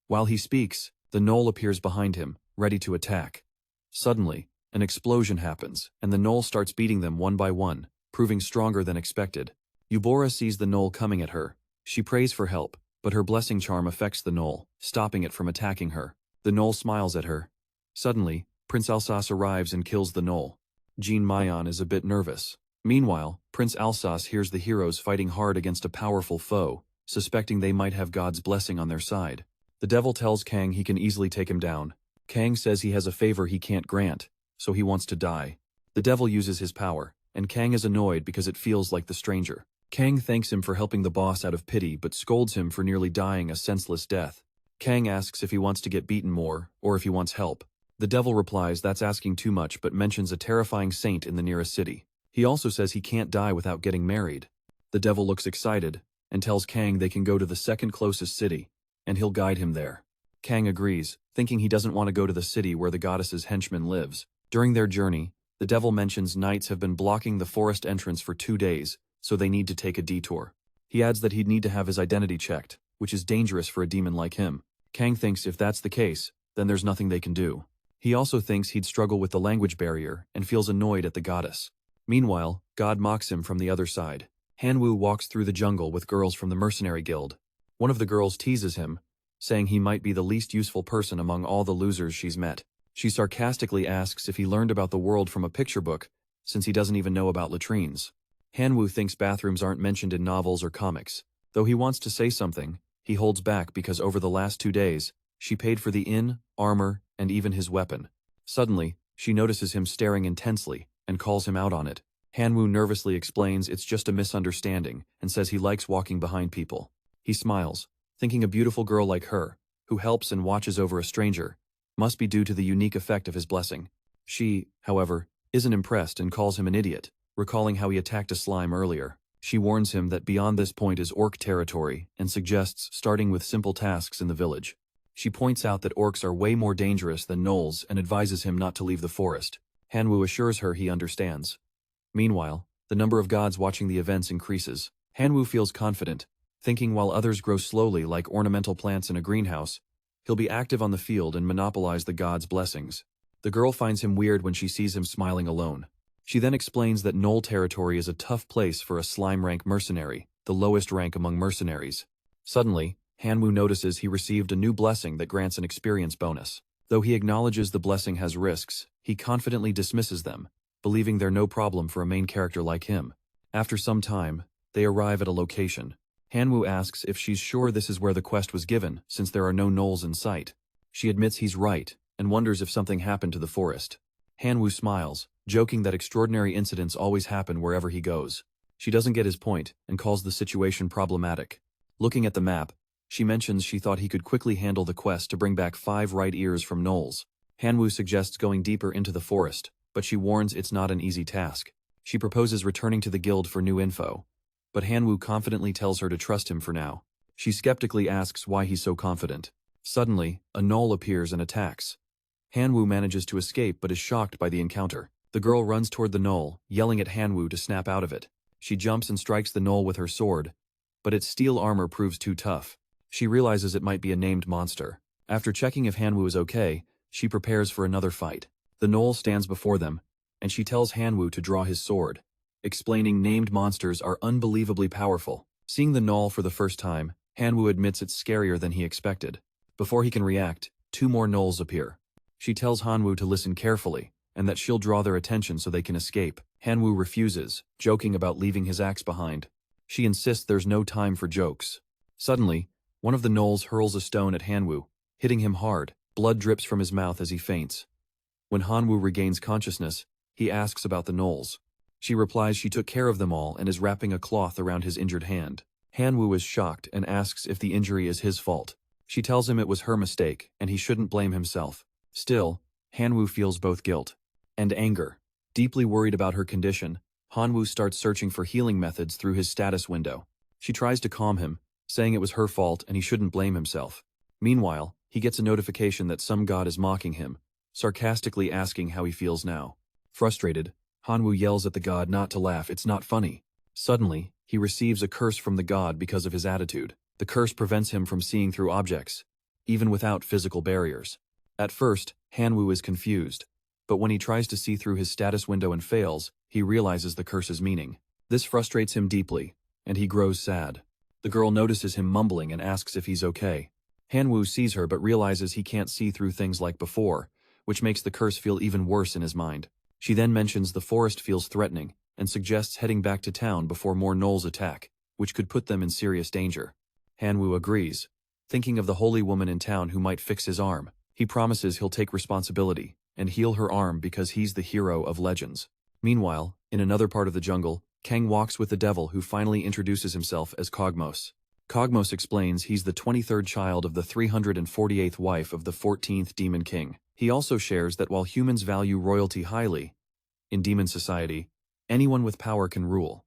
While he speaks, the gnoll appears behind him, ready to attack. Suddenly, an explosion happens, and the gnoll starts beating them one by one, proving stronger than expected. Eubora sees the gnoll coming at her. She prays for help, but her blessing charm affects the gnoll, stopping it from attacking her. The gnoll smiles at her. Suddenly, Prince Alsace arrives and kills the gnoll. Jean Mayon is a bit nervous. Meanwhile, Prince Alsace hears the heroes fighting hard against a powerful foe, suspecting they might have God's blessing on their side. The devil tells Kang he can easily take him down. Kang says he has a favor he can't grant, so he wants to die. The devil uses his power, and Kang is annoyed because it feels like the stranger. Kang thanks him for helping the boss out of pity but scolds him for nearly dying a senseless death. Kang asks if he wants to get beaten more, or if he wants help. The devil replies that's asking too much but mentions a terrifying saint in the nearest city. He also says he can't die without getting married. The devil looks excited, and tells Kang they can go to the second closest city, and he'll guide him there. Kang agrees, thinking he doesn't want to go to the city where the goddess's henchman lives. During their journey, the devil mentions knights have been blocking the forest entrance for 2 days, so they need to take a detour. He adds that he'd need to have his identity checked, which is dangerous for a demon like him. Kang thinks if that's the case, then there's nothing they can do. He also thinks he'd struggle with the language barrier and feels annoyed at the goddess. Meanwhile, God mocks him from the other side. Han-woo walks through the jungle with girls from the mercenary guild. One of the girls teases him, saying he might be the least useful person among all the losers she's met. She sarcastically asks if he learned about the world from a picture book, since he doesn't even know about latrines. Han-woo thinks bathrooms aren't mentioned in novels or comics. Though he wants to say something, he holds back because over the last 2 days, she paid for the inn, armor, and even his weapon. Suddenly, she notices him staring intensely and calls him out on it. Han-woo nervously explains it's just a misunderstanding and says he likes walking behind people. He smiles, thinking a beautiful girl like her, who helps and watches over a stranger, must be due to the unique effect of his blessing. She, however, isn't impressed and calls him an idiot, recalling how he attacked a slime earlier. She warns him that beyond this point is orc territory and suggests starting with simple tasks in the village. She points out that orcs are way more dangerous than gnolls and advises him not to leave the forest. Han-woo assures her he understands. Meanwhile, the number of gods watching the events increases. Han-woo feels confident, thinking while others grow slowly like ornamental plants in a greenhouse, he'll be active on the field and monopolize the gods' blessings. The girl finds him weird when she sees him smiling alone. She then explains that Gnoll territory is a tough place for a slime rank mercenary, the lowest rank among mercenaries. Suddenly, Han-woo notices he received a new blessing that grants an experience bonus. Though he acknowledges the blessing has risks, he confidently dismisses them, believing they're no problem for a main character like him. After some time, they arrive at a location. Han-woo asks if she's sure this is where the quest was given, since there are no gnolls in sight. She admits he's right, and wonders if something happened to the forest. Han-woo smiles, joking that extraordinary incidents always happen wherever he goes. She doesn't get his point and calls the situation problematic. Looking at the map, she mentions she thought he could quickly handle the quest to bring back 5 right ears from gnolls. Han-woo suggests going deeper into the forest, but she warns it's not an easy task. She proposes returning to the guild for new info, but Han-woo confidently tells her to trust him for now. She skeptically asks why he's so confident. Suddenly, a gnoll appears and attacks. Han-woo manages to escape but is shocked by the encounter. The girl runs toward the gnoll, yelling at Han-woo to snap out of it. She jumps and strikes the gnoll with her sword, but its steel armor proves too tough. She realizes it might be a named monster. After checking if Han-woo is okay, she prepares for another fight. The gnoll stands before them, and she tells Han-woo to draw his sword, explaining named monsters are unbelievably powerful. Seeing the gnoll for the first time, Han-woo admits it's scarier than he expected. Before he can react, 2 more gnolls appear. She tells Han-woo to listen carefully, and that she'll draw their attention so they can escape. Han-woo refuses, joking about leaving his axe behind. She insists there's no time for jokes. Suddenly, one of the gnolls hurls a stone at Han-woo, hitting him hard. Blood drips from his mouth as he faints. When Han-woo regains consciousness, he asks about the gnolls. She replies she took care of them all and is wrapping a cloth around his injured hand. Han-woo is shocked and asks if the injury is his fault. She tells him it was her mistake and he shouldn't blame himself. Still, Han-woo feels both guilt and anger. Deeply worried about her condition, Han-woo starts searching for healing methods through his status window. She tries to calm him, saying it was her fault and he shouldn't blame himself. Meanwhile, he gets a notification that some god is mocking him, sarcastically asking how he feels now. Frustrated, Han-woo yells at the god not to laugh, it's not funny. Suddenly, he receives a curse from the god because of his attitude. The curse prevents him from seeing through objects, even without physical barriers. At first, Han-woo is confused, but when he tries to see through his status window and fails, he realizes the curse's meaning. This frustrates him deeply, and he grows sad. The girl notices him mumbling and asks if he's okay. Han-woo sees her but realizes he can't see through things like before, which makes the curse feel even worse in his mind. She then mentions the forest feels threatening and suggests heading back to town before more gnolls attack, which could put them in serious danger. Han-woo agrees, thinking of the holy woman in town who might fix his arm. He promises he'll take responsibility and heal her arm because he's the hero of legends. Meanwhile, in another part of the jungle, Kang walks with the devil who finally introduces himself as Kogmos. Kogmos explains he's the 23rd child of the 348th wife of the 14th Demon King. He also shares that while humans value royalty highly, in demon society, anyone with power can rule,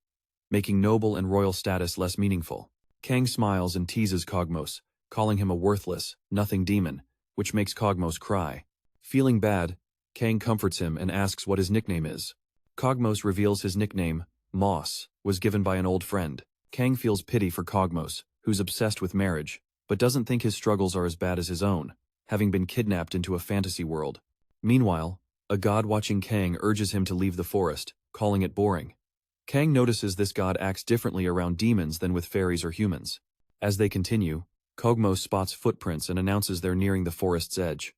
making noble and royal status less meaningful. Kang smiles and teases Kogmos, calling him a worthless, nothing demon, which makes Kogmos cry. Feeling bad, Kang comforts him and asks what his nickname is. Kogmos reveals his nickname, Moss, was given by an old friend. Kang feels pity for Kogmos, who's obsessed with marriage, but doesn't think his struggles are as bad as his own, having been kidnapped into a fantasy world. Meanwhile, a god watching Kang urges him to leave the forest, calling it boring. Kang notices this god acts differently around demons than with fairies or humans. As they continue, Kogmos spots footprints and announces they're nearing the forest's edge.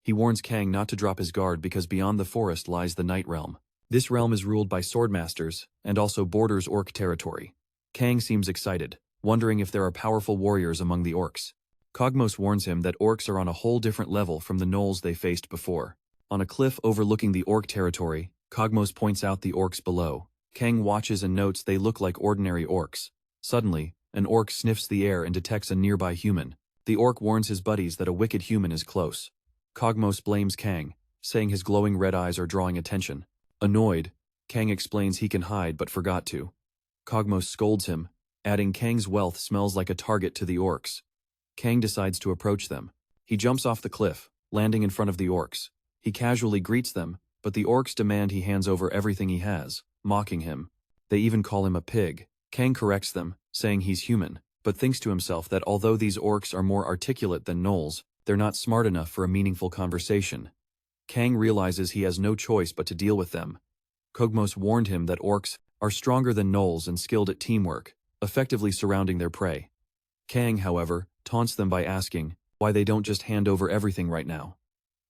He warns Kang not to drop his guard because beyond the forest lies the Night Realm. This realm is ruled by swordmasters and also borders orc territory. Kang seems excited, wondering if there are powerful warriors among the orcs. Kogmos warns him that orcs are on a whole different level from the gnolls they faced before. On a cliff overlooking the orc territory, Kogmos points out the orcs below. Kang watches and notes they look like ordinary orcs. Suddenly, an orc sniffs the air and detects a nearby human. The orc warns his buddies that a wicked human is close. Kogmos blames Kang, saying his glowing red eyes are drawing attention. Annoyed, Kang explains he can hide but forgot to. Kogmos scolds him, adding Kang's wealth smells like a target to the orcs. Kang decides to approach them. He jumps off the cliff, landing in front of the orcs. He casually greets them, but the orcs demand he hands over everything he has, mocking him. They even call him a pig. Kang corrects them, saying he's human, but thinks to himself that although these orcs are more articulate than gnolls, they're not smart enough for a meaningful conversation. Kang realizes he has no choice but to deal with them. Kogmos warned him that orcs are stronger than gnolls and skilled at teamwork, effectively surrounding their prey. Kang, however, taunts them by asking why they don't just hand over everything right now.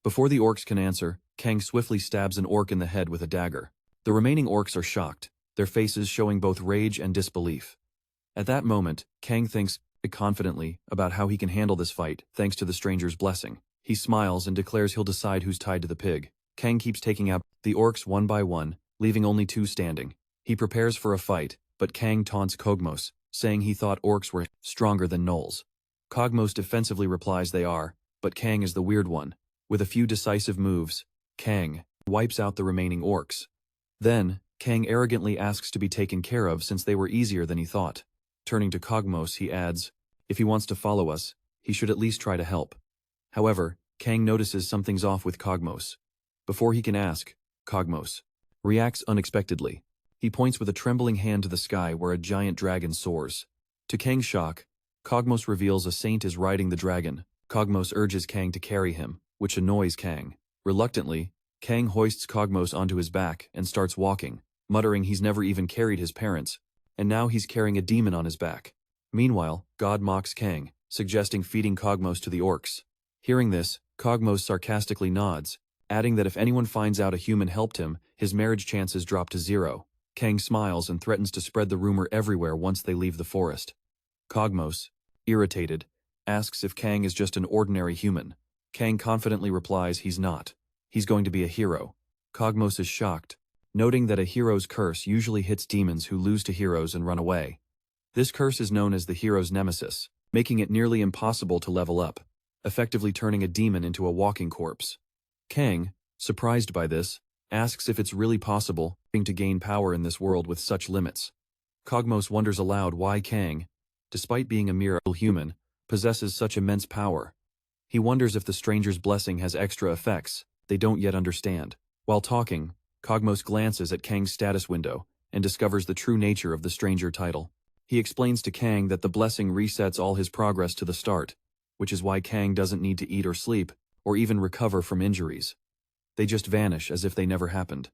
Before the orcs can answer, Kang swiftly stabs an orc in the head with a dagger. The remaining orcs are shocked, their faces showing both rage and disbelief. At that moment, Kang thinks confidently about how he can handle this fight thanks to the stranger's blessing. He smiles and declares he'll decide who's tied to the pig. Kang keeps taking out the orcs one by one, leaving only 2 standing. He prepares for a fight, but Kang taunts Kogmos, saying he thought orcs were stronger than gnolls. Kogmos defensively replies they are, but Kang is the weird one. With a few decisive moves, Kang wipes out the remaining orcs. Then, Kang arrogantly asks to be taken care of since they were easier than he thought. Turning to Kogmos, he adds, if he wants to follow us, he should at least try to help. However, Kang notices something's off with Kogmos. Before he can ask, Kogmos reacts unexpectedly. He points with a trembling hand to the sky where a giant dragon soars. To Kang's shock, Kogmos reveals a saint is riding the dragon. Kogmos urges Kang to carry him, which annoys Kang. Reluctantly, Kang hoists Kogmos onto his back and starts walking, muttering he's never even carried his parents, and now he's carrying a demon on his back. Meanwhile, God mocks Kang, suggesting feeding Kogmos to the orcs. Hearing this, Kogmos sarcastically nods, adding that if anyone finds out a human helped him, his marriage chances drop to 0. Kang smiles and threatens to spread the rumor everywhere once they leave the forest. Kogmos, irritated, asks if Kang is just an ordinary human. Kang confidently replies he's not. He's going to be a hero. Kogmos is shocked, noting that a hero's curse usually hits demons who lose to heroes and run away. This curse is known as the hero's nemesis, making it nearly impossible to level up, effectively turning a demon into a walking corpse. Kang, surprised by this, asks if it's really possible to gain power in this world with such limits. Kogmos wonders aloud why Kang, despite being a mere human, possesses such immense power. He wonders if the stranger's blessing has extra effects they don't yet understand. While talking, Kogmos glances at Kang's status window and discovers the true nature of the stranger title. He explains to Kang that the blessing resets all his progress to the start, which is why Kang doesn't need to eat or sleep, or even recover from injuries. They just vanish as if they never happened.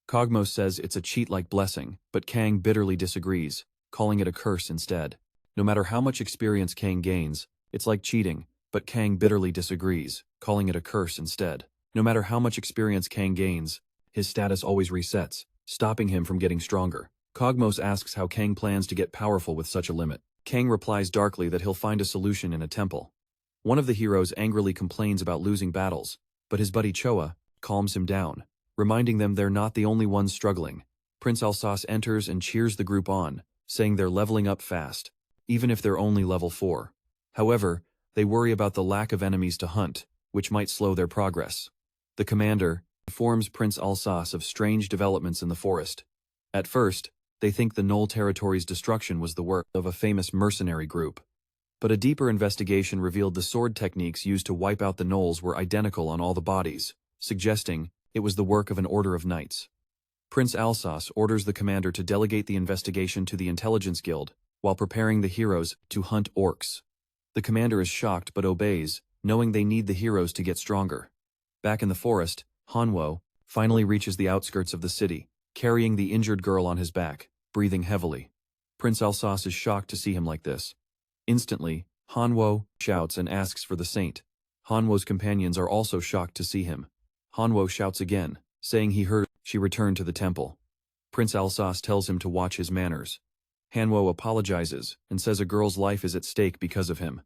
Kogmos says it's a cheat-like blessing, but Kang bitterly disagrees, calling it a curse instead. No matter how much experience Kang gains, it's like cheating, but Kang bitterly disagrees, calling it a curse instead. No matter how much experience Kang gains, his status always resets, stopping him from getting stronger. Kogmos asks how Kang plans to get powerful with such a limit. Kang replies darkly that he'll find a solution in a temple. One of the heroes angrily complains about losing battles, but his buddy Choa calms him down, reminding them they're not the only ones struggling. Prince Alsace enters and cheers the group on, saying they're leveling up fast, even if they're only level 4. However, they worry about the lack of enemies to hunt, which might slow their progress. The commander informs Prince Alsace of strange developments in the forest. At first, they think the Gnoll territory's destruction was the work of a famous mercenary group. But a deeper investigation revealed the sword techniques used to wipe out the Gnolls were identical on all the bodies, suggesting it was the work of an order of knights. Prince Alsace orders the commander to delegate the investigation to the Intelligence Guild, while preparing the heroes to hunt orcs. The commander is shocked but obeys, knowing they need the heroes to get stronger. Back in the forest, Hanwo finally reaches the outskirts of the city, carrying the injured girl on his back, breathing heavily. Prince Alsace is shocked to see him like this. Instantly, Hanwo shouts and asks for the saint. Hanwo's companions are also shocked to see him. Hanwo shouts again, saying he heard she returned to the temple. Prince Alsace tells him to watch his manners. Hanwo apologizes and says a girl's life is at stake because of him.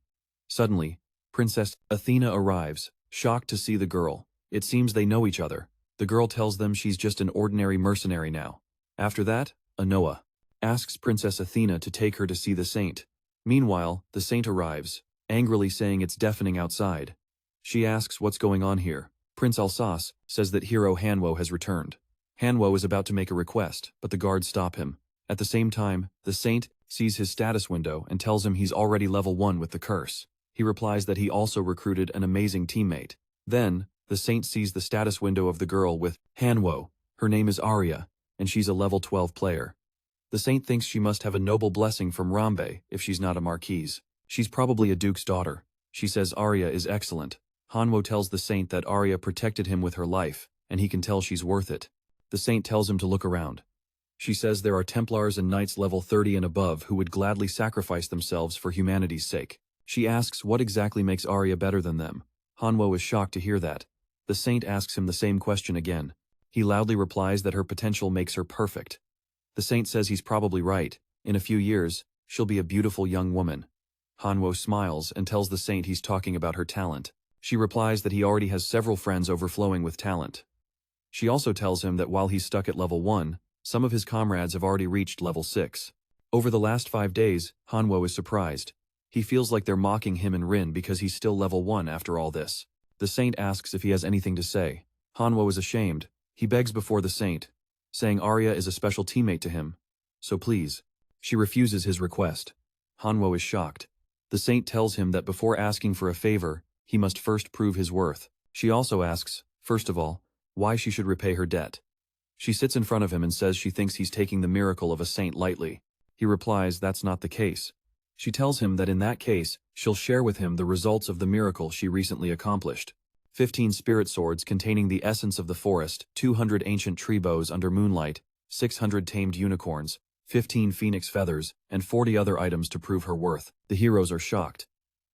Suddenly, Princess Athena arrives, shocked to see the girl. It seems they know each other. The girl tells them she's just an ordinary mercenary now. After that, Anoa asks Princess Athena to take her to see the saint. Meanwhile, the saint arrives, angrily saying it's deafening outside. She asks what's going on here. Prince Alsace says that hero Hanwo has returned. Hanwo is about to make a request, but the guards stop him. At the same time, the saint sees his status window and tells him he's already level 1 with the curse. He replies that he also recruited an amazing teammate. Then, the saint sees the status window of the girl with Hanwo. Her name is Arya, and she's a level 12 player. The saint thinks she must have a noble blessing from Rambe if she's not a marquise. She's probably a duke's daughter. She says Arya is excellent. Hanwo tells the saint that Arya protected him with her life, and he can tell she's worth it. The saint tells him to look around. She says there are Templars and Knights level 30 and above who would gladly sacrifice themselves for humanity's sake. She asks what exactly makes Arya better than them. Hanwo is shocked to hear that. The saint asks him the same question again. He loudly replies that her potential makes her perfect. The saint says he's probably right. In a few years, she'll be a beautiful young woman. Hanwo smiles and tells the saint he's talking about her talent. She replies that he already has several friends overflowing with talent. She also tells him that while he's stuck at level 1, some of his comrades have already reached level 6. Over the last 5 days, Hanwha is surprised. He feels like they're mocking him and Rin because he's still level 1 after all this. The saint asks if he has anything to say. Hanwha is ashamed. He begs before the saint, saying Arya is a special teammate to him. So please. She refuses his request. Hanwha is shocked. The saint tells him that before asking for a favor, he must first prove his worth. She also asks, first of all, why she should repay her debt. She sits in front of him and says she thinks he's taking the miracle of a saint lightly. He replies that's not the case. She tells him that in that case, she'll share with him the results of the miracle she recently accomplished. 15 spirit swords containing the essence of the forest, 200 ancient tree bows under moonlight, 600 tamed unicorns, 15 phoenix feathers, and 40 other items to prove her worth. The heroes are shocked.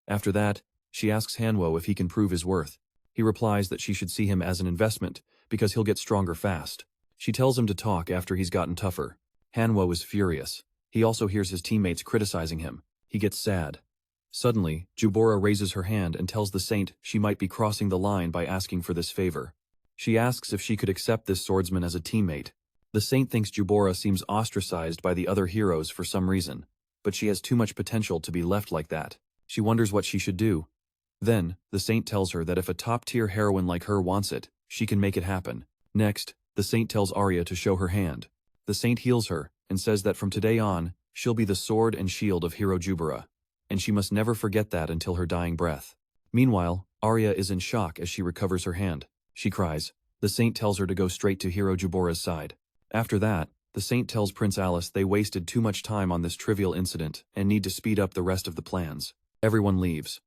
After that, she asks Hanwha if he can prove his worth. He replies that she should see him as an investment, because he'll get stronger fast. She tells him to talk after he's gotten tougher. Hanwha is furious. He also hears his teammates criticizing him. He gets sad. Suddenly, Jubora raises her hand and tells the saint she might be crossing the line by asking for this favor. She asks if she could accept this swordsman as a teammate. The saint thinks Jubora seems ostracized by the other heroes for some reason, but she has too much potential to be left like that. She wonders what she should do. Then, the saint tells her that if a top-tier heroine like her wants it, she can make it happen. Next, the saint tells Arya to show her hand. The saint heals her and says that from today on, she'll be the sword and shield of Hero Jubora, and she must never forget that until her dying breath. Meanwhile, Arya is in shock as she recovers her hand. She cries. The saint tells her to go straight to Hero Jubora's side. After that, the saint tells Prince Alice they wasted too much time on this trivial incident and need to speed up the rest of the plans. Everyone leaves.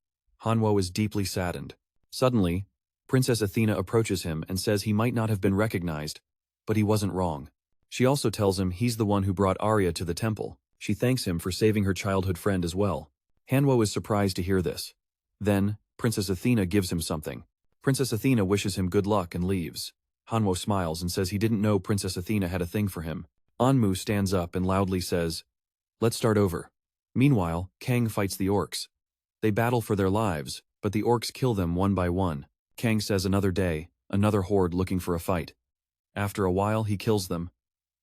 Hanwha is deeply saddened. Suddenly, Princess Athena approaches him and says he might not have been recognized, but he wasn't wrong. She also tells him he's the one who brought Arya to the temple. She thanks him for saving her childhood friend as well. Hanwha is surprised to hear this. Then, Princess Athena gives him something. Princess Athena wishes him good luck and leaves. Hanwha smiles and says he didn't know Princess Athena had a thing for him. Anmu stands up and loudly says, "Let's start over." Meanwhile, Kang fights the orcs. They battle for their lives, but the orcs kill them one by one. Kang says another day, another horde looking for a fight. After a while he kills them.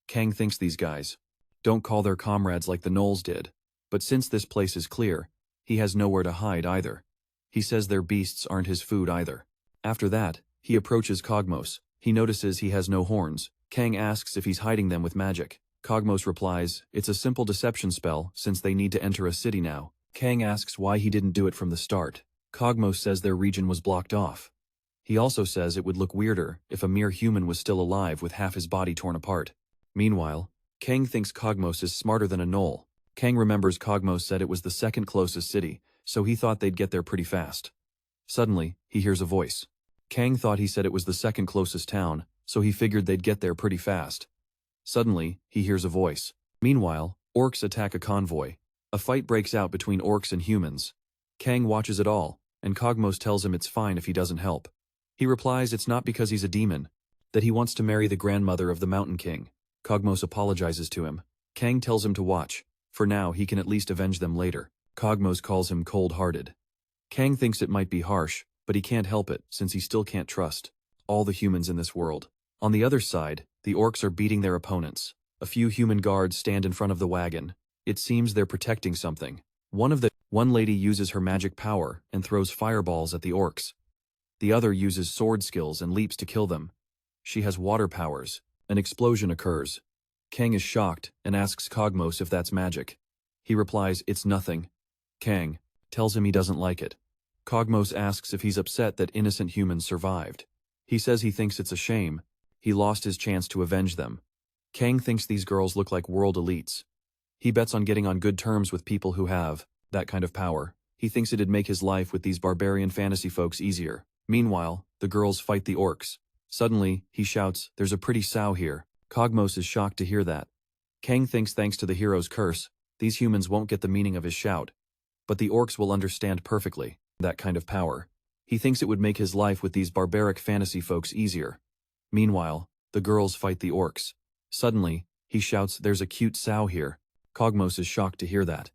Kang thinks these guys don't call their comrades like the gnolls did, but since this place is clear, he has nowhere to hide either. He says their beasts aren't his food either. After that, he approaches Cogmos. He notices he has no horns. Kang asks if he's hiding them with magic. Cogmos replies, it's a simple deception spell since they need to enter a city now. Kang asks why he didn't do it from the start. Cogmos says their region was blocked off. He also says it would look weirder if a mere human was still alive with half his body torn apart. Meanwhile, Kang thinks Cogmos is smarter than a gnoll. Kang remembers Cogmos said it was the second closest city, so he thought they'd get there pretty fast. Suddenly, he hears a voice. Kang thought he said it was the second closest town, so he figured they'd get there pretty fast. Suddenly, he hears a voice. Meanwhile, orcs attack a convoy. A fight breaks out between orcs and humans. Kang watches it all, and Cogmos tells him it's fine if he doesn't help. He replies it's not because he's a demon, that he wants to marry the grandmother of the Mountain King. Cogmos apologizes to him. Kang tells him to watch. For now, he can at least avenge them later. Cogmos calls him cold-hearted. Kang thinks it might be harsh, but he can't help it since he still can't trust all the humans in this world. On the other side, the orcs are beating their opponents. A few human guards stand in front of the wagon. It seems they're protecting something. One lady uses her magic power and throws fireballs at the orcs. The other uses sword skills and leaps to kill them. She has water powers. An explosion occurs. Kang is shocked and asks Cogmos if that's magic. He replies it's nothing. Kang tells him he doesn't like it. Cogmos asks if he's upset that innocent humans survived. He says he thinks it's a shame. He lost his chance to avenge them. Kang thinks these girls look like world elites. He bets on getting on good terms with people who have that kind of power. He thinks it'd make his life with these barbarian fantasy folks easier. Meanwhile, the girls fight the orcs. Suddenly, he shouts, "There's a pretty sow here." Cogmos is shocked to hear that. Kang thinks thanks to the hero's curse, these humans won't get the meaning of his shout. But the orcs will understand perfectly that kind of power. He thinks it would make his life with these barbaric fantasy folks easier. Meanwhile, the girls fight the orcs. Suddenly, he shouts, "There's a cute sow here." Cogmos is shocked to hear that.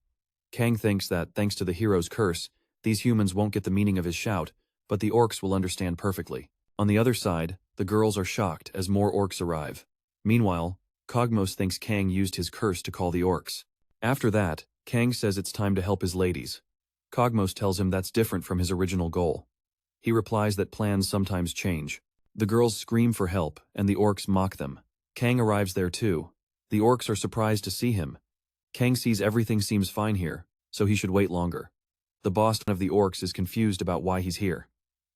Kang thinks that, thanks to the hero's curse, these humans won't get the meaning of his shout, but the orcs will understand perfectly. On the other side, the girls are shocked as more orcs arrive. Meanwhile, Cogmos thinks Kang used his curse to call the orcs. After that, Kang says it's time to help his ladies. Cogmos tells him that's different from his original goal. He replies that plans sometimes change. The girls scream for help, and the orcs mock them. Kang arrives there too. The orcs are surprised to see him. Kang sees everything seems fine here, so he should wait longer. The boss of the orcs is confused about why he's here.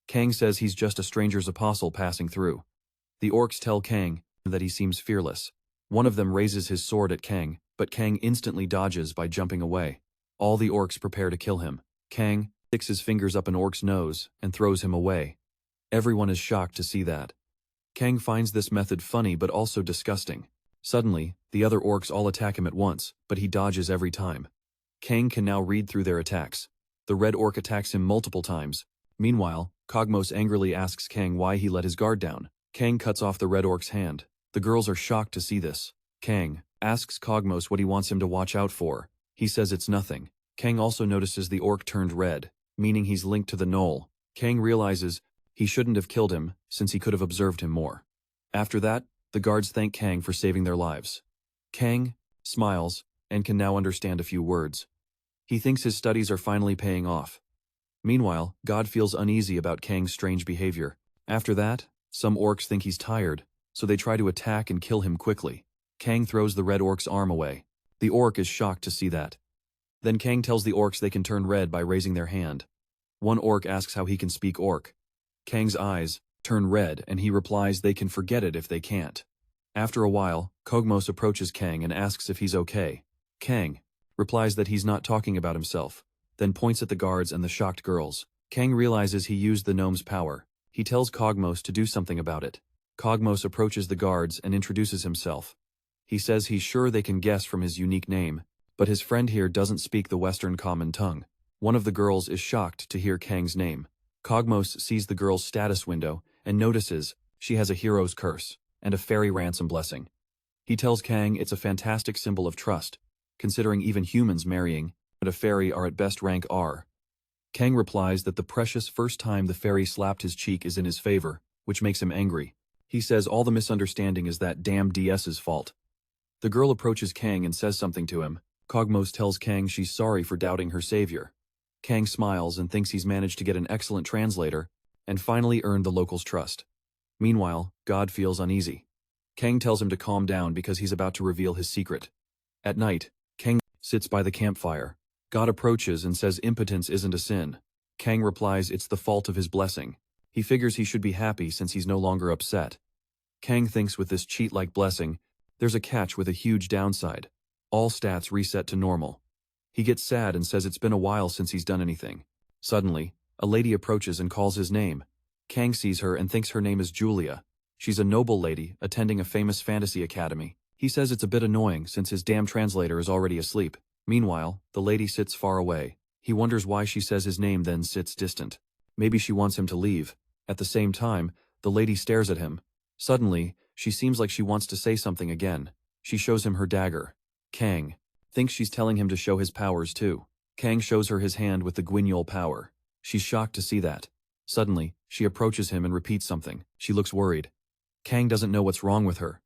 Kang says he's just a stranger's apostle passing through. The orcs tell Kang that he seems fearless. One of them raises his sword at Kang, but Kang instantly dodges by jumping away. All the orcs prepare to kill him. Kang sticks his fingers up an orc's nose and throws him away. Everyone is shocked to see that. Kang finds this method funny but also disgusting. Suddenly, the other orcs all attack him at once, but he dodges every time. Kang can now read through their attacks. The red orc attacks him multiple times. Meanwhile, Cogmos angrily asks Kang why he let his guard down. Kang cuts off the red orc's hand. The girls are shocked to see this. Kang asks Cogmos what he wants him to watch out for. He says it's nothing. Kang also notices the orc turned red, meaning he's linked to the knoll. Kang realizes he shouldn't have killed him since he could have observed him more. After that, the guards thank Kang for saving their lives. Kang smiles and can now understand a few words. He thinks his studies are finally paying off. Meanwhile, God feels uneasy about Kang's strange behavior. After that, some orcs think he's tired, so they try to attack and kill him quickly. Kang throws the red orc's arm away. The orc is shocked to see that. Then Kang tells the orcs they can turn red by raising their hand. One orc asks how he can speak orc. Kang's eyes turn red and he replies they can forget it if they can't. After a while, Cogmos approaches Kang and asks if he's okay. Kang replies that he's not talking about himself, then points at the guards and the shocked girls. Kang realizes he used the gnome's power. He tells Cogmos to do something about it. Cogmos approaches the guards and introduces himself. He says he's sure they can guess from his unique name, but his friend here doesn't speak the Western common tongue. One of the girls is shocked to hear Kang's name. Cogmos sees the girl's status window and notices she has a hero's curse and a fairy ransom blessing. He tells Kang it's a fantastic symbol of trust, considering even humans marrying and a fairy are at best rank R. Kang replies that the precious first time the fairy slapped his cheek is in his favor, which makes him angry. He says all the misunderstanding is that damn DS's fault. The girl approaches Kang and says something to him. Cogmos tells Kang she's sorry for doubting her savior. Kang smiles and thinks he's managed to get an excellent translator and finally earned the locals' trust. Meanwhile, God feels uneasy. Kang tells him to calm down because he's about to reveal his secret. At night, Kang sits by the campfire. God approaches and says impotence isn't a sin. Kang replies it's the fault of his blessing. He figures he should be happy since he's no longer upset. Kang thinks with this cheat-like blessing, there's a catch with a huge downside. All stats reset to normal. He gets sad and says it's been a while since he's done anything. Suddenly, a lady approaches and calls his name. Kang sees her and thinks her name is Julia. She's a noble lady attending a famous fantasy academy. He says it's a bit annoying since his damn translator is already asleep. Meanwhile, the lady sits far away. He wonders why she says his name then sits distant. Maybe she wants him to leave. At the same time, the lady stares at him. Suddenly, she seems like she wants to say something again. She shows him her dagger. Kang thinks she's telling him to show his powers too. Kang shows her his hand with the Guignol power. She's shocked to see that. Suddenly, she approaches him and repeats something. She looks worried. Kang doesn't know what's wrong with her.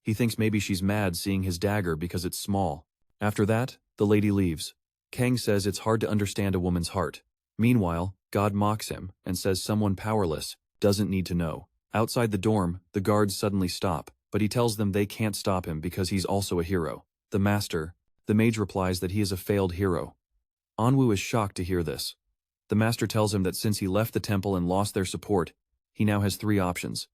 He thinks maybe she's mad seeing his dagger because it's small. After that, the lady leaves. Kang says it's hard to understand a woman's heart. Meanwhile, God mocks him and says someone powerless doesn't need to know. Outside the dorm, the guards suddenly stop, but he tells them they can't stop him because he's also a hero. The mage replies that he is a failed hero. Anwoo is shocked to hear this. The master tells him that since he left the temple and lost their support, he now has 3 options.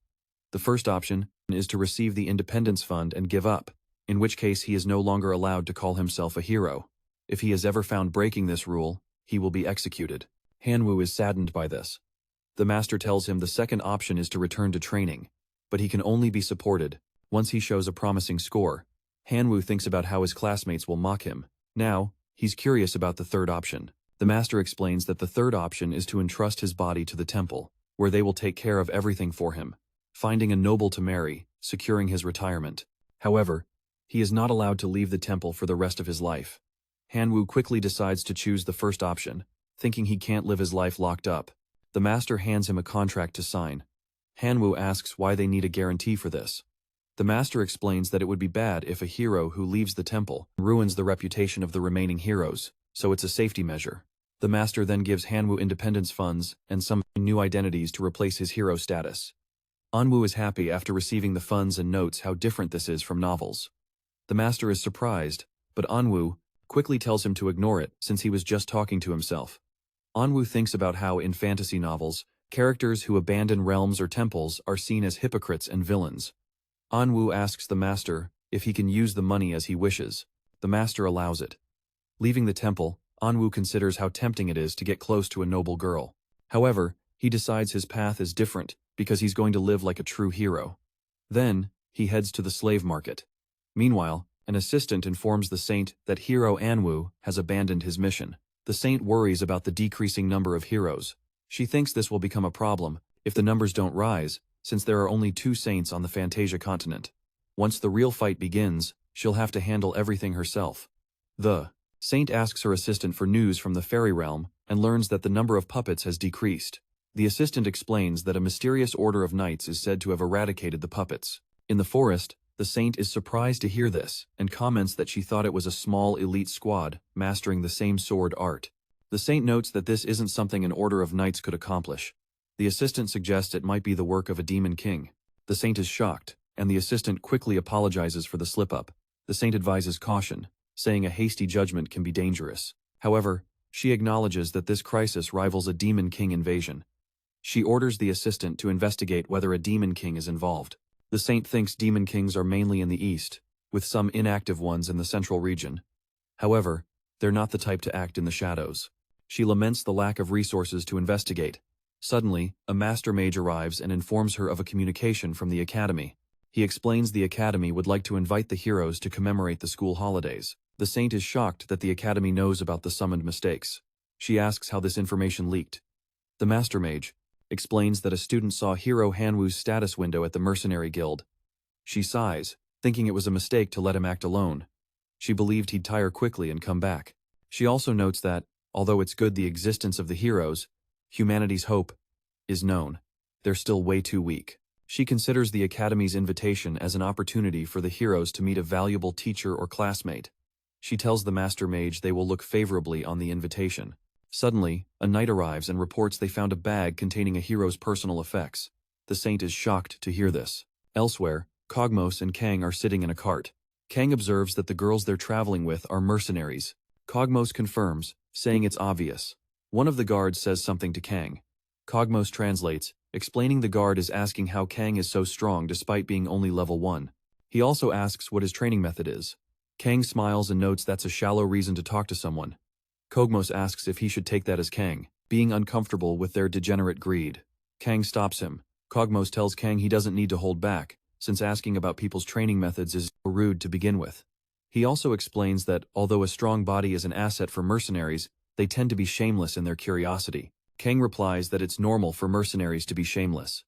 The first option is to receive the Independence Fund and give up, in which case he is no longer allowed to call himself a hero. If he is ever found breaking this rule, he will be executed. Hanwoo is saddened by this. The master tells him the second option is to return to training, but he can only be supported once he shows a promising score. Hanwoo thinks about how his classmates will mock him. Now, he's curious about the third option. The master explains that the third option is to entrust his body to the temple, where they will take care of everything for him, finding a noble to marry, securing his retirement. However, he is not allowed to leave the temple for the rest of his life. Hanwoo quickly decides to choose the first option, thinking he can't live his life locked up. The master hands him a contract to sign. Hanwoo asks why they need a guarantee for this. The master explains that it would be bad if a hero who leaves the temple ruins the reputation of the remaining heroes, so it's a safety measure. The master then gives Hanwoo independence funds and some new identities to replace his hero status. Hanwoo is happy after receiving the funds and notes how different this is from novels. The master is surprised, but Hanwoo quickly tells him to ignore it since he was just talking to himself. Hanwoo thinks about how in fantasy novels, characters who abandon realms or temples are seen as hypocrites and villains. Hanwoo asks the master if he can use the money as he wishes. The master allows it. Leaving the temple, Hanwoo considers how tempting it is to get close to a noble girl. However, he decides his path is different because he's going to live like a true hero. Then, he heads to the slave market. Meanwhile, an assistant informs the saint that hero Hanwoo has abandoned his mission. The saint worries about the decreasing number of heroes. She thinks this will become a problem if the numbers don't rise, since there are only 2 saints on the Fantasia continent. Once the real fight begins, she'll have to handle everything herself. The saint asks her assistant for news from the fairy realm and learns that the number of puppets has decreased. The assistant explains that a mysterious order of knights is said to have eradicated the puppets. In the forest, the saint is surprised to hear this and comments that she thought it was a small elite squad mastering the same sword art. The saint notes that this isn't something an order of knights could accomplish. The assistant suggests it might be the work of a demon king. The saint is shocked, and the assistant quickly apologizes for the slip-up. The saint advises caution, saying a hasty judgment can be dangerous. However, she acknowledges that this crisis rivals a demon king invasion. She orders the assistant to investigate whether a demon king is involved. The saint thinks demon kings are mainly in the east, with some inactive ones in the central region. However, they're not the type to act in the shadows. She laments the lack of resources to investigate. Suddenly, a master mage arrives and informs her of a communication from the academy. He explains the academy would like to invite the heroes to commemorate the school holidays. The saint is shocked that the academy knows about the summoned mistakes. She asks how this information leaked. The master mage explains that a student saw hero Hanwoo's status window at the mercenary guild. She sighs, thinking it was a mistake to let him act alone. She believed he'd tire quickly and come back. She also notes that, although it's good the existence of the heroes, humanity's hope is known. They're still way too weak. She considers the Academy's invitation as an opportunity for the heroes to meet a valuable teacher or classmate. She tells the Master Mage they will look favorably on the invitation. Suddenly, a knight arrives and reports they found a bag containing a hero's personal effects. The saint is shocked to hear this. Elsewhere, Cogmos and Kang are sitting in a cart. Kang observes that the girls they're traveling with are mercenaries. Cogmos confirms, saying it's obvious. One of the guards says something to Kang. Cogmos translates, explaining the guard is asking how Kang is so strong despite being only level 1. He also asks what his training method is. Kang smiles and notes that's a shallow reason to talk to someone. Cogmos asks if he should take that as Kang, being uncomfortable with their degenerate greed. Kang stops him. Cogmos tells Kang he doesn't need to hold back, since asking about people's training methods is rude to begin with. He also explains that, although a strong body is an asset for mercenaries, they tend to be shameless in their curiosity. Kang replies that it's normal for mercenaries to be shameless.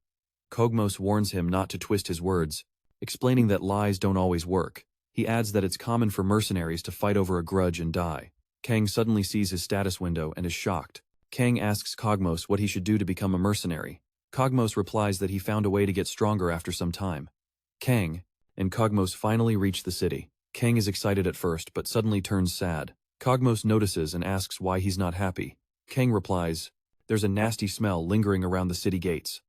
Cogmos warns him not to twist his words, explaining that lies don't always work. He adds that it's common for mercenaries to fight over a grudge and die. Kang suddenly sees his status window and is shocked. Kang asks Cogmos what he should do to become a mercenary. Cogmos replies that he found a way to get stronger after some time. Kang and Cogmos finally reach the city. Kang is excited at first but suddenly turns sad. Cogmos notices and asks why he's not happy. Kang replies, "There's a nasty smell lingering around the city gates."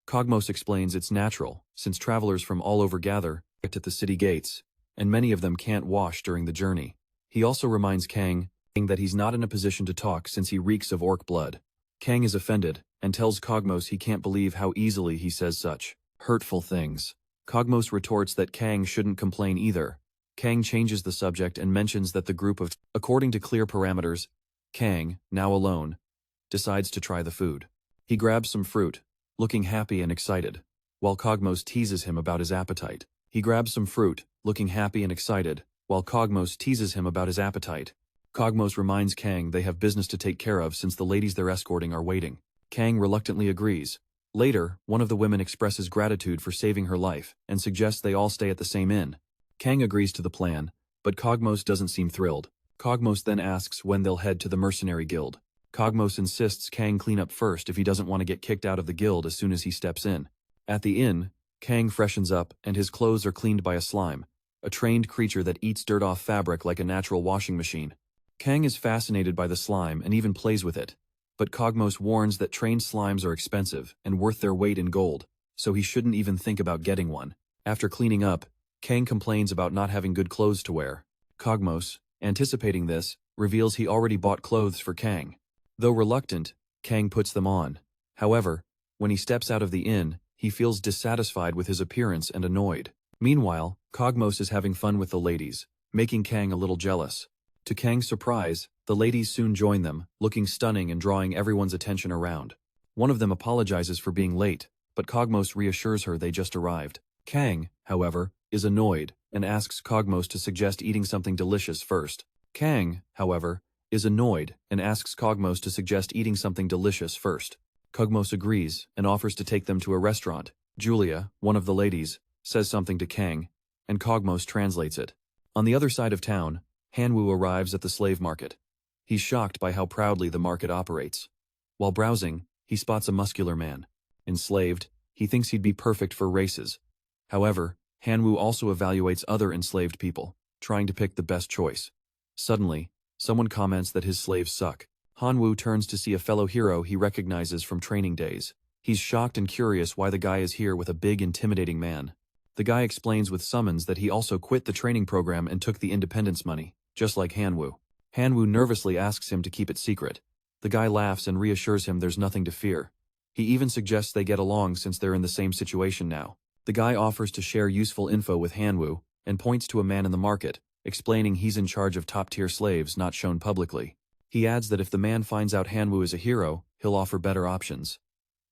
Cogmos explains it's natural, since travelers from all over gather at the city gates, and many of them can't wash during the journey. He also reminds Kang that he's not in a position to talk since he reeks of orc blood. Kang is offended, and tells Cogmos he can't believe how easily he says such hurtful things. Cogmos retorts that Kang shouldn't complain either. Kang changes the subject and mentions that the group of, according to clear parameters, Kang, now alone, decides to try the food. He grabs some fruit, looking happy and excited, while Cogmos teases him about his appetite. Cogmos reminds Kang they have business to take care of since the ladies they're escorting are waiting. Kang reluctantly agrees. Later, one of the women expresses gratitude for saving her life and suggests they all stay at the same inn. Kang agrees to the plan, but Cogmos doesn't seem thrilled. Cogmos then asks when they'll head to the mercenary guild. Cogmos insists Kang clean up first if he doesn't want to get kicked out of the guild as soon as he steps in. At the inn, Kang freshens up, and his clothes are cleaned by a slime, a trained creature that eats dirt off fabric like a natural washing machine. Kang is fascinated by the slime and even plays with it. But Cogmos warns that trained slimes are expensive and worth their weight in gold, so he shouldn't even think about getting one. After cleaning up, Kang complains about not having good clothes to wear. Cogmos, anticipating this, reveals he already bought clothes for Kang. Though reluctant, Kang puts them on. However, when he steps out of the inn, he feels dissatisfied with his appearance and annoyed. Meanwhile, Cogmos is having fun with the ladies, making Kang a little jealous. To Kang's surprise, the ladies soon join them, looking stunning and drawing everyone's attention around. One of them apologizes for being late, but Cogmos reassures her they just arrived. Kang, however, is annoyed and asks Cogmos to suggest eating something delicious first. Kang, however, is annoyed and asks Cogmos to suggest eating something delicious first. Cogmos agrees and offers to take them to a restaurant. Julia, one of the ladies, says something to Kang, and Cogmos translates it. On the other side of town, Han-woo arrives at the slave market. He's shocked by how proudly the market operates. While browsing, he spots a muscular man. Enslaved, he thinks he'd be perfect for races. However, Han-woo also evaluates other enslaved people, trying to pick the best choice. Suddenly, someone comments that his slaves suck. Han-woo turns to see a fellow hero he recognizes from training days. He's shocked and curious why the guy is here with a big, intimidating man. The guy explains with summons that he also quit the training program and took the independence money, just like Han-woo. Han-woo nervously asks him to keep it secret. The guy laughs and reassures him there's nothing to fear. He even suggests they get along since they're in the same situation now. The guy offers to share useful info with Han-woo and points to a man in the market, explaining he's in charge of top-tier slaves not shown publicly. He adds that if the man finds out Han-woo is a hero, he'll offer better options.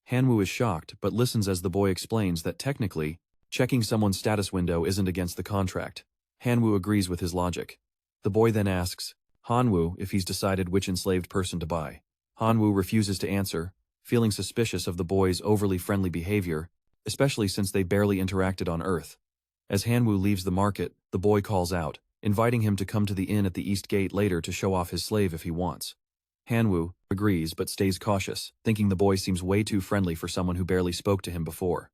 Han-woo is shocked but listens as the boy explains that technically, checking someone's status window isn't against the contract. Han-woo agrees with his logic. The boy then asks Han-woo if he's decided which enslaved person to buy. Han-woo refuses to answer, feeling suspicious of the boy's overly friendly behavior, especially since they barely interacted on Earth. As Han-woo leaves the market, the boy calls out, inviting him to come to the inn at the East Gate later to show off his slave if he wants. Han-woo agrees but stays cautious, thinking the boy seems way too friendly for someone who barely spoke to him before.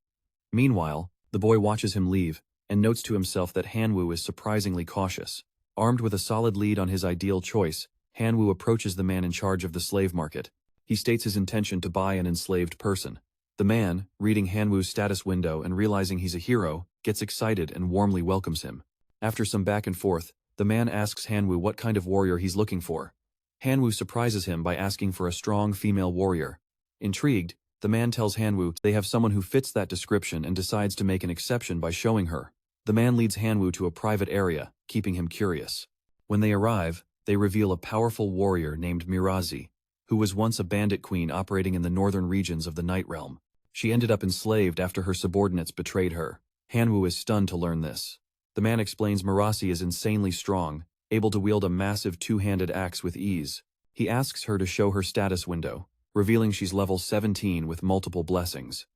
Meanwhile, the boy watches him leave and notes to himself that Han-woo is surprisingly cautious. Armed with a solid lead on his ideal choice, Han-woo approaches the man in charge of the slave market. He states his intention to buy an enslaved person. The man, reading Han-woo's status window and realizing he's a hero, gets excited and warmly welcomes him. After some back and forth, the man asks Han-woo what kind of warrior he's looking for. Han-woo surprises him by asking for a strong female warrior. Intrigued, the man tells Han-woo they have someone who fits that description and decides to make an exception by showing her. The man leads Han-woo to a private area, keeping him curious. When they arrive, they reveal a powerful warrior named Mirazi, who was once a bandit queen operating in the northern regions of the Night Realm. She ended up enslaved after her subordinates betrayed her. Han-woo is stunned to learn this. The man explains Mirazi is insanely strong, able to wield a massive two-handed axe with ease. He asks her to show her status window, revealing she's level 17 with multiple blessings.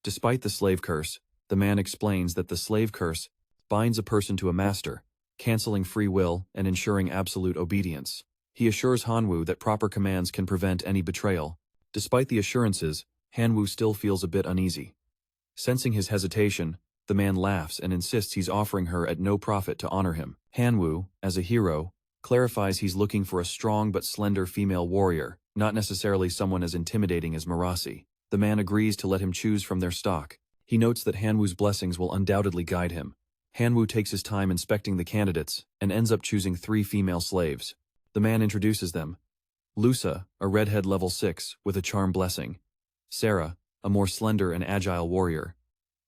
Despite the slave curse, the man explains that the slave curse binds a person to a master, canceling free will and ensuring absolute obedience. He assures Han-woo that proper commands can prevent any betrayal. Despite the assurances, Han-woo still feels a bit uneasy. Sensing his hesitation, the man laughs and insists he's offering her at no profit to honor him. Han-woo, as a hero, clarifies he's looking for a strong but slender female warrior, not necessarily someone as intimidating as Mirazi. The man agrees to let him choose from their stock. He notes that Han-woo's blessings will undoubtedly guide him. Han-woo takes his time inspecting the candidates and ends up choosing 3 female slaves. The man introduces them. Lusa, a redhead level 6 with a charm blessing. Sarah, a more slender and agile warrior.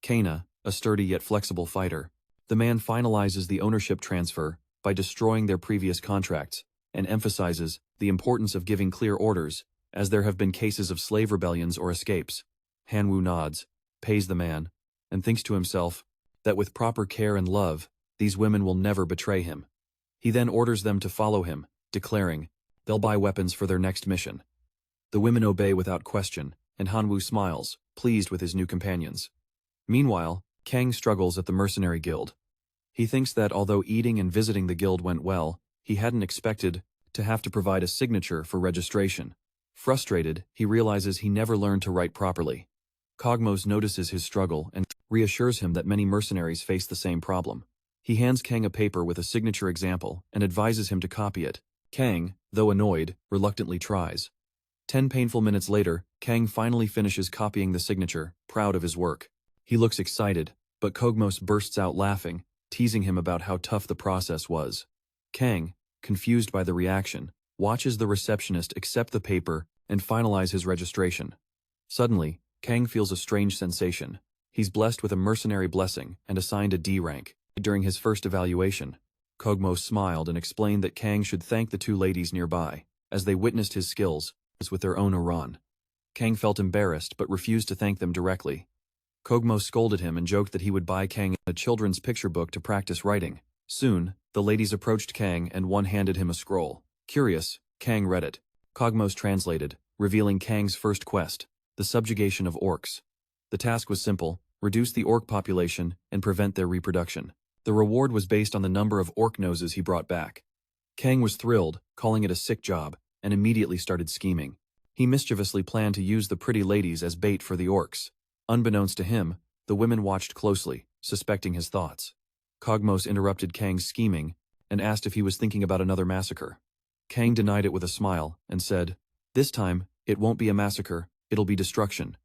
Kana, a sturdy yet flexible fighter. The man finalizes the ownership transfer by destroying their previous contracts and emphasizes the importance of giving clear orders, as there have been cases of slave rebellions or escapes. Han-woo nods, pays the man, and thinks to himself that with proper care and love, these women will never betray him. He then orders them to follow him, declaring they'll buy weapons for their next mission. The women obey without question, and Han-woo smiles, pleased with his new companions. Meanwhile, Kang struggles at the mercenary guild. He thinks that although eating and visiting the guild went well, he hadn't expected to have to provide a signature for registration. Frustrated, he realizes he never learned to write properly. Cogmos notices his struggle and reassures him that many mercenaries face the same problem. He hands Kang a paper with a signature example and advises him to copy it. Kang, though annoyed, reluctantly tries. 10 painful minutes later, Kang finally finishes copying the signature, proud of his work. He looks excited, but Kogmos bursts out laughing, teasing him about how tough the process was. Kang, confused by the reaction, watches the receptionist accept the paper and finalize his registration. Suddenly, Kang feels a strange sensation. He's blessed with a mercenary blessing and assigned a D rank. During his first evaluation, Kogmos smiled and explained that Kang should thank the two ladies nearby, as they witnessed his skills with their own Iran. Kang felt embarrassed but refused to thank them directly. Kogmos scolded him and joked that he would buy Kang a children's picture book to practice writing. Soon, the ladies approached Kang and one handed him a scroll. Curious, Kang read it. Kogmos translated, revealing Kang's first quest, the subjugation of orcs. The task was simple: reduce the orc population and prevent their reproduction. The reward was based on the number of orc noses he brought back. Kang was thrilled, calling it a sick job, and immediately started scheming. He mischievously planned to use the pretty ladies as bait for the orcs. Unbeknownst to him, the women watched closely, suspecting his thoughts. Kogmos interrupted Kang's scheming and asked if he was thinking about another massacre. Kang denied it with a smile and said, "This time, it won't be a massacre, it'll be destruction."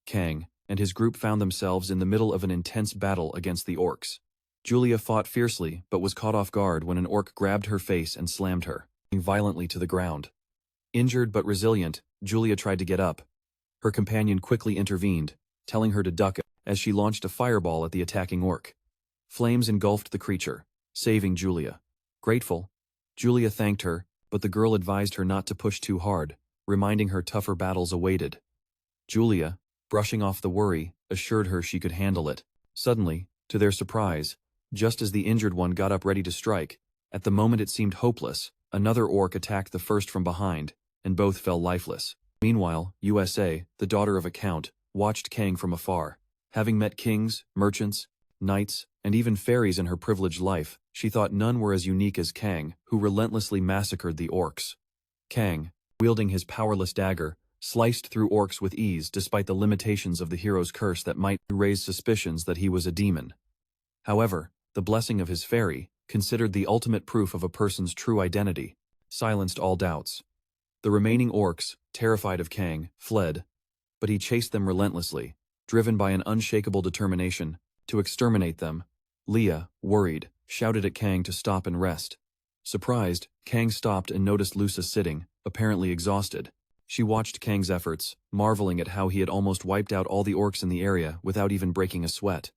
Kang and his group found themselves in the middle of an intense battle against the orcs. Julia fought fiercely but was caught off guard when an orc grabbed her face and slammed her violently to the ground. Injured but resilient, Julia tried to get up. Her companion quickly intervened, telling her to duck as she launched a fireball at the attacking orc. Flames engulfed the creature, saving Julia. Grateful, Julia thanked her, but the girl advised her not to push too hard, reminding her tougher battles awaited. Julia, brushing off the worry, assured her she could handle it. Suddenly, to their surprise, just as the injured one got up ready to strike, at the moment it seemed hopeless, another orc attacked the first from behind, and both fell lifeless. Meanwhile, USA, the daughter of a count, watched Kang from afar. Having met kings, merchants, knights, and even fairies in her privileged life, she thought none were as unique as Kang, who relentlessly massacred the orcs. Kang, wielding his powerless dagger, sliced through orcs with ease despite the limitations of the hero's curse that might raise suspicions that he was a demon. However, the blessing of his fairy, considered the ultimate proof of a person's true identity, silenced all doubts. The remaining orcs, terrified of Kang, fled, but he chased them relentlessly, driven by an unshakable determination to exterminate them. Leah, worried, shouted at Kang to stop and rest. Surprised, Kang stopped and noticed Lusa sitting, apparently exhausted. She watched Kang's efforts, marveling at how he had almost wiped out all the orcs in the area without even breaking a sweat.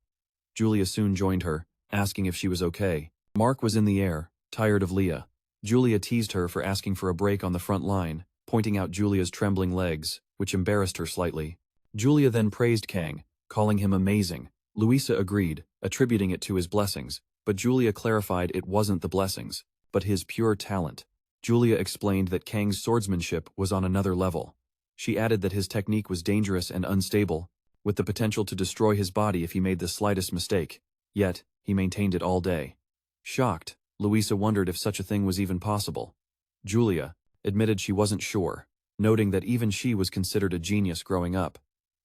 Julia soon joined her, asking if she was okay. Mark was in the air, tired of Leah. Julia teased her for asking for a break on the front line, pointing out Julia's trembling legs, which embarrassed her slightly. Julia then praised Kang, calling him amazing. Luisa agreed, attributing it to his blessings, but Julia clarified it wasn't the blessings, but his pure talent. Julia explained that Kang's swordsmanship was on another level. She added that his technique was dangerous and unstable, with the potential to destroy his body if he made the slightest mistake. Yet, he maintained it all day. Shocked, Luisa wondered if such a thing was even possible. Julia admitted she wasn't sure, noting that even she was considered a genius growing up.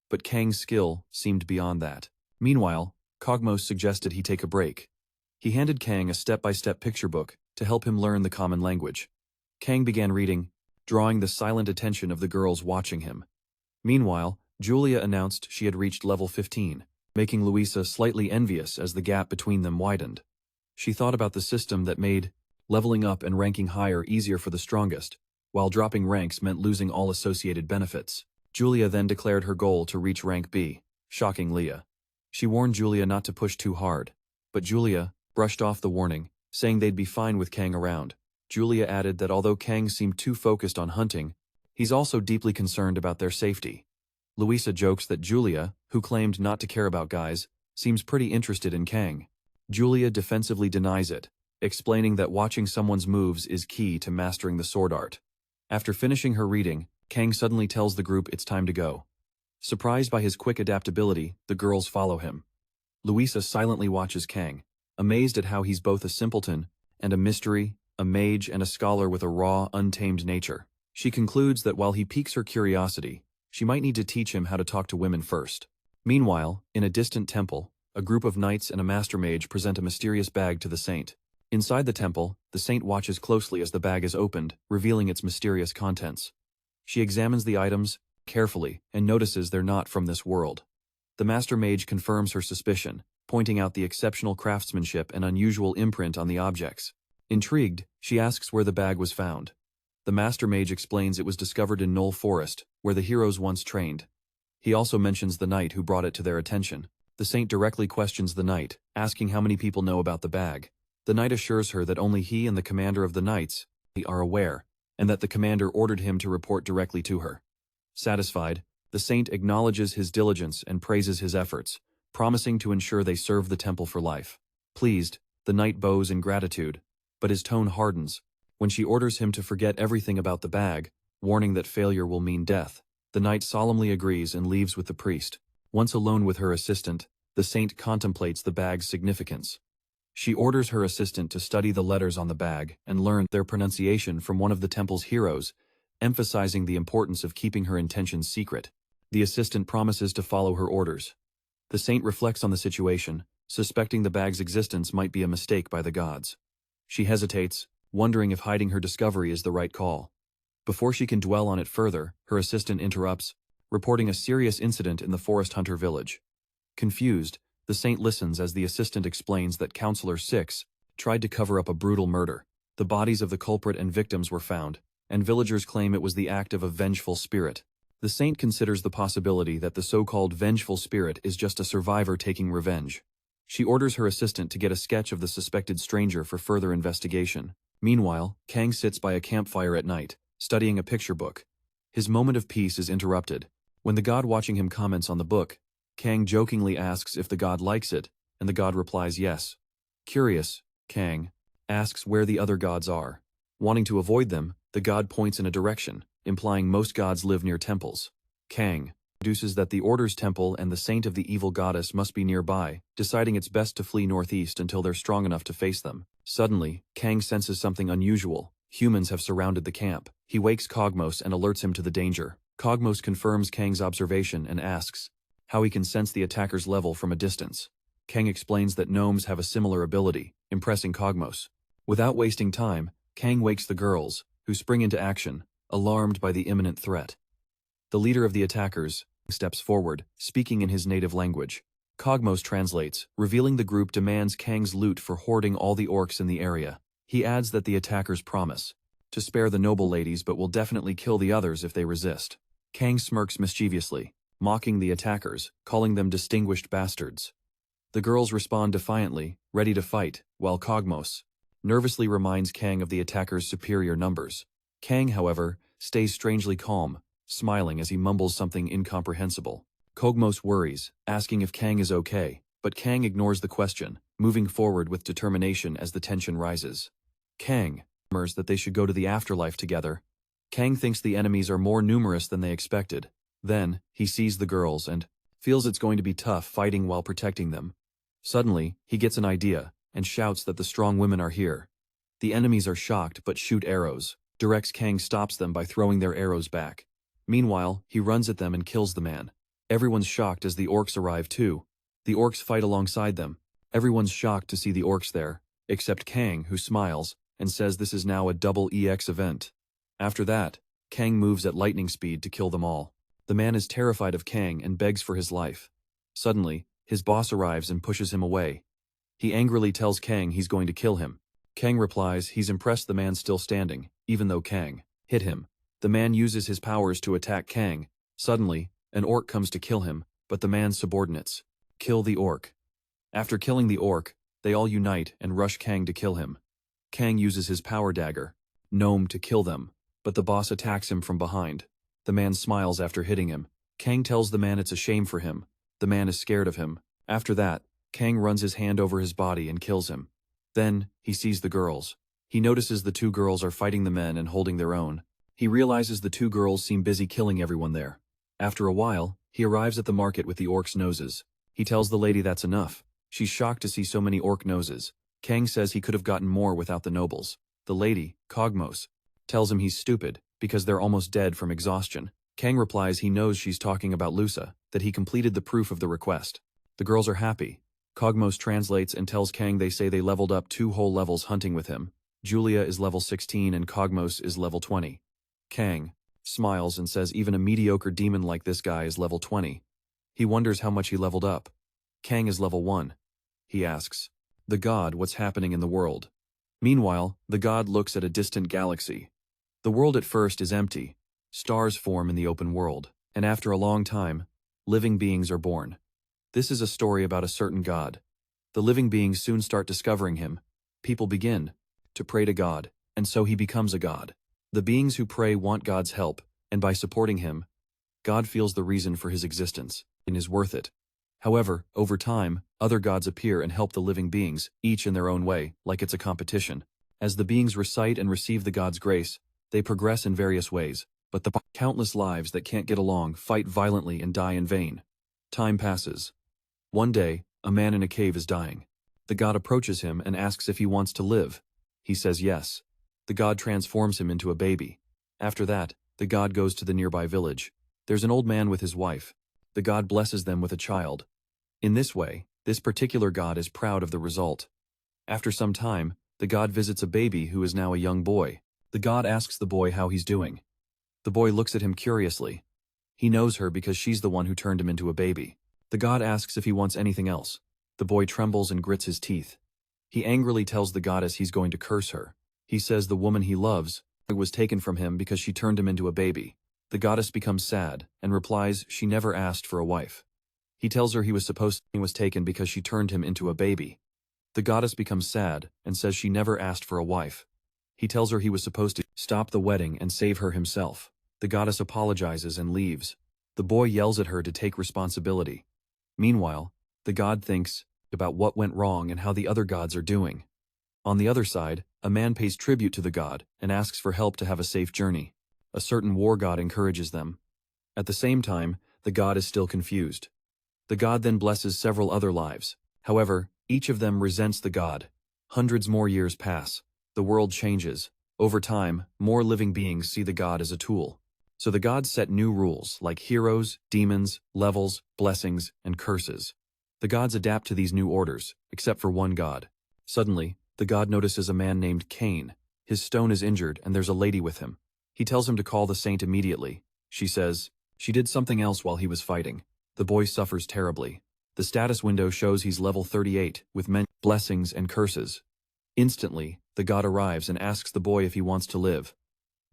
But Kang's skill seemed beyond that. Meanwhile, Kogmos suggested he take a break. He handed Kang a step-by-step picture book to help him learn the common language. Kang began reading, drawing the silent attention of the girls watching him. Meanwhile, Julia announced she had reached level 15, making Luisa slightly envious as the gap between them widened. She thought about the system that made leveling up and ranking higher easier for the strongest, while dropping ranks meant losing all associated benefits. Julia then declared her goal to reach rank B, shocking Leah. She warned Julia not to push too hard, but Julia brushed off the warning, saying they'd be fine with Kang around. Julia added that although Kang seemed too focused on hunting, he's also deeply concerned about their safety. Luisa jokes that Julia, who claimed not to care about guys, seems pretty interested in Kang. Julia defensively denies it, explaining that watching someone's moves is key to mastering the sword art. After finishing her reading, Kang suddenly tells the group it's time to go. Surprised by his quick adaptability, the girls follow him. Luisa silently watches Kang, amazed at how he's both a simpleton and a mystery, a mage and a scholar with a raw, untamed nature. She concludes that while he piques her curiosity, she might need to teach him how to talk to women first. Meanwhile, in a distant temple, a group of knights and a master mage present a mysterious bag to the saint. Inside the temple, the saint watches closely as the bag is opened, revealing its mysterious contents. She examines the items carefully and notices they're not from this world. The master mage confirms her suspicion, pointing out the exceptional craftsmanship and unusual imprint on the objects. Intrigued, she asks where the bag was found. The master mage explains it was discovered in Knoll Forest, where the heroes once trained. He also mentions the knight who brought it to their attention. The saint directly questions the knight, asking how many people know about the bag. The knight assures her that only he and the commander of the knights are aware, and that the commander ordered him to report directly to her. Satisfied, the saint acknowledges his diligence and praises his efforts, promising to ensure they serve the temple for life. Pleased, the knight bows in gratitude, but his tone hardens when she orders him to forget everything about the bag, warning that failure will mean death. The knight solemnly agrees and leaves with the priest. Once alone with her assistant, the saint contemplates the bag's significance. She orders her assistant to study the letters on the bag and learn their pronunciation from one of the temple's heroes, emphasizing the importance of keeping her intentions secret. The assistant promises to follow her orders. The saint reflects on the situation, suspecting the bag's existence might be a mistake by the gods. She hesitates, wondering if hiding her discovery is the right call. Before she can dwell on it further, her assistant interrupts, reporting a serious incident in the forest hunter village. Confused, the saint listens as the assistant explains that Counselor 6 tried to cover up a brutal murder. The bodies of the culprit and victims were found, and villagers claim it was the act of a vengeful spirit. The saint considers the possibility that the so-called vengeful spirit is just a survivor taking revenge. She orders her assistant to get a sketch of the suspected stranger for further investigation. Meanwhile, Kang sits by a campfire at night, studying a picture book. His moment of peace is interrupted. When the god watching him comments on the book, Kang jokingly asks if the god likes it, and the god replies yes. Curious, Kang asks where the other gods are. Wanting to avoid them, the god points in a direction, implying most gods live near temples. Kang deduces that the Order's temple and the saint of the evil goddess must be nearby, deciding it's best to flee northeast until they're strong enough to face them. Suddenly, Kang senses something unusual. Humans have surrounded the camp. He wakes Cogmos and alerts him to the danger. Cogmos confirms Kang's observation and asks how he can sense the attacker's level from a distance. Kang explains that gnomes have a similar ability, impressing Cogmos. Without wasting time, Kang wakes the girls, who spring into action, alarmed by the imminent threat. The leader of the attackers steps forward, speaking in his native language. Cogmos translates, revealing the group demands Kang's loot for hoarding all the orcs in the area. He adds that the attackers promise to spare the noble ladies but will definitely kill the others if they resist. Kang smirks mischievously, mocking the attackers, calling them distinguished bastards. The girls respond defiantly, ready to fight, while Cogmos nervously reminds Kang of the attackers' superior numbers. Kang, however, stays strangely calm, smiling as he mumbles something incomprehensible. Cogmos worries, asking if Kang is okay, but Kang ignores the question, moving forward with determination as the tension rises. Kang murmurs that they should go to the afterlife together. Kang thinks the enemies are more numerous than they expected. Then, he sees the girls and feels it's going to be tough fighting while protecting them. Suddenly, he gets an idea and shouts that the strong women are here. The enemies are shocked but shoot arrows. Directs Kang stops them by throwing their arrows back. Meanwhile, he runs at them and kills the man. Everyone's shocked as the orcs arrive too. The orcs fight alongside them. Everyone's shocked to see the orcs there, except Kang, who smiles and says this is now a double EX event. After that, Kang moves at lightning speed to kill them all. The man is terrified of Kang and begs for his life. Suddenly, his boss arrives and pushes him away. He angrily tells Kang he's going to kill him. Kang replies he's impressed the man's still standing, even though Kang hit him. The man uses his powers to attack Kang. Suddenly, an orc comes to kill him, but the man's subordinates kill the orc. After killing the orc, they all unite and rush Kang to kill him. Kang uses his power dagger, Gnome, to kill them, but the boss attacks him from behind. The man smiles after hitting him. Kang tells the man it's a shame for him. The man is scared of him. After that, Kang runs his hand over his body and kills him. Then, he sees the girls. He notices the two girls are fighting the men and holding their own. He realizes the two girls seem busy killing everyone there. After a while, he arrives at the market with the orcs' noses. He tells the lady that's enough. She's shocked to see so many orc noses. Kang says he could have gotten more without the nobles. The lady, Cogmos, tells him he's stupid because they're almost dead from exhaustion. Kang replies he knows she's talking about Lusa. that he completed the proof of the request. The girls are happy. Cogmos translates and tells Kang they say they leveled up 2 whole levels hunting with him. Julia is level 16 and Cogmos is level 20. Kang smiles and says even a mediocre demon like this guy is level 20. He wonders how much he leveled up. Kang is level 1. He asks the god what's happening in the world. Meanwhile, the god looks at a distant galaxy. The world at first is empty. Stars form in the open world, and after a long time, living beings are born. This is a story about a certain god. The living beings soon start discovering him. People begin to pray to God, and so he becomes a god. The beings who pray want God's help, and by supporting him, God feels the reason for his existence and is worth it. However, over time, other gods appear and help the living beings, each in their own way, like it's a competition. As the beings recite and receive the god's grace, they progress in various ways, but the countless lives that can't get along fight violently and die in vain. Time passes. One day, a man in a cave is dying. The god approaches him and asks if he wants to live. He says yes. The god transforms him into a baby. After that, the god goes to the nearby village. There's an old man with his wife. The god blesses them with a child. In this way, this particular god is proud of the result. After some time, the god visits a baby who is now a young boy. The god asks the boy how he's doing. The boy looks at him curiously. He knows her because she's the one who turned him into a baby. The god asks if he wants anything else. The boy trembles and grits his teeth. He angrily tells the goddess he's going to curse her. He says the woman he loves was taken from him because she turned him into a baby. The goddess becomes sad and replies she never asked for a wife. He tells her he was taken because she turned him into a baby. The goddess becomes sad and says she never asked for a wife. He tells her he was supposed to stop the wedding and save her himself. The goddess apologizes and leaves. The boy yells at her to take responsibility. Meanwhile, the god thinks about what went wrong and how the other gods are doing. On the other side, a man pays tribute to the god and asks for help to have a safe journey. A certain war god encourages them. At the same time, the god is still confused. The god then blesses several other lives. However, each of them resents the god. Hundreds more years pass. The world changes. Over time, more living beings see the god as a tool. So the gods set new rules like heroes, demons, levels, blessings, and curses. The gods adapt to these new orders, except for one god. Suddenly, the god notices a man named Cain. His stone is injured and there's a lady with him. He tells him to call the saint immediately. She says she did something else while he was fighting. The boy suffers terribly. The status window shows he's level 38, with blessings and curses. Instantly, the god arrives and asks the boy if he wants to live.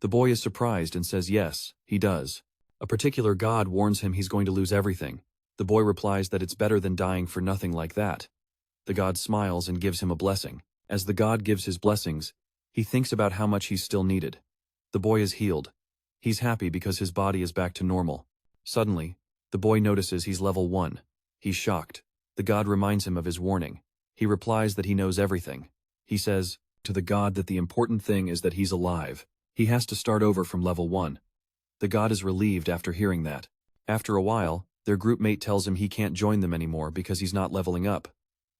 The boy is surprised and says yes, he does. A particular god warns him he's going to lose everything. The boy replies that it's better than dying for nothing like that. The god smiles and gives him a blessing. As the god gives his blessings, he thinks about how much he's still needed. The boy is healed. He's happy because his body is back to normal. Suddenly, the boy notices he's level 1. He's shocked. The god reminds him of his warning. He replies that he knows everything. He says to the god that the important thing is that he's alive. He has to start over from level 1. The god is relieved after hearing that. After a while, their group mate tells him he can't join them anymore because he's not leveling up.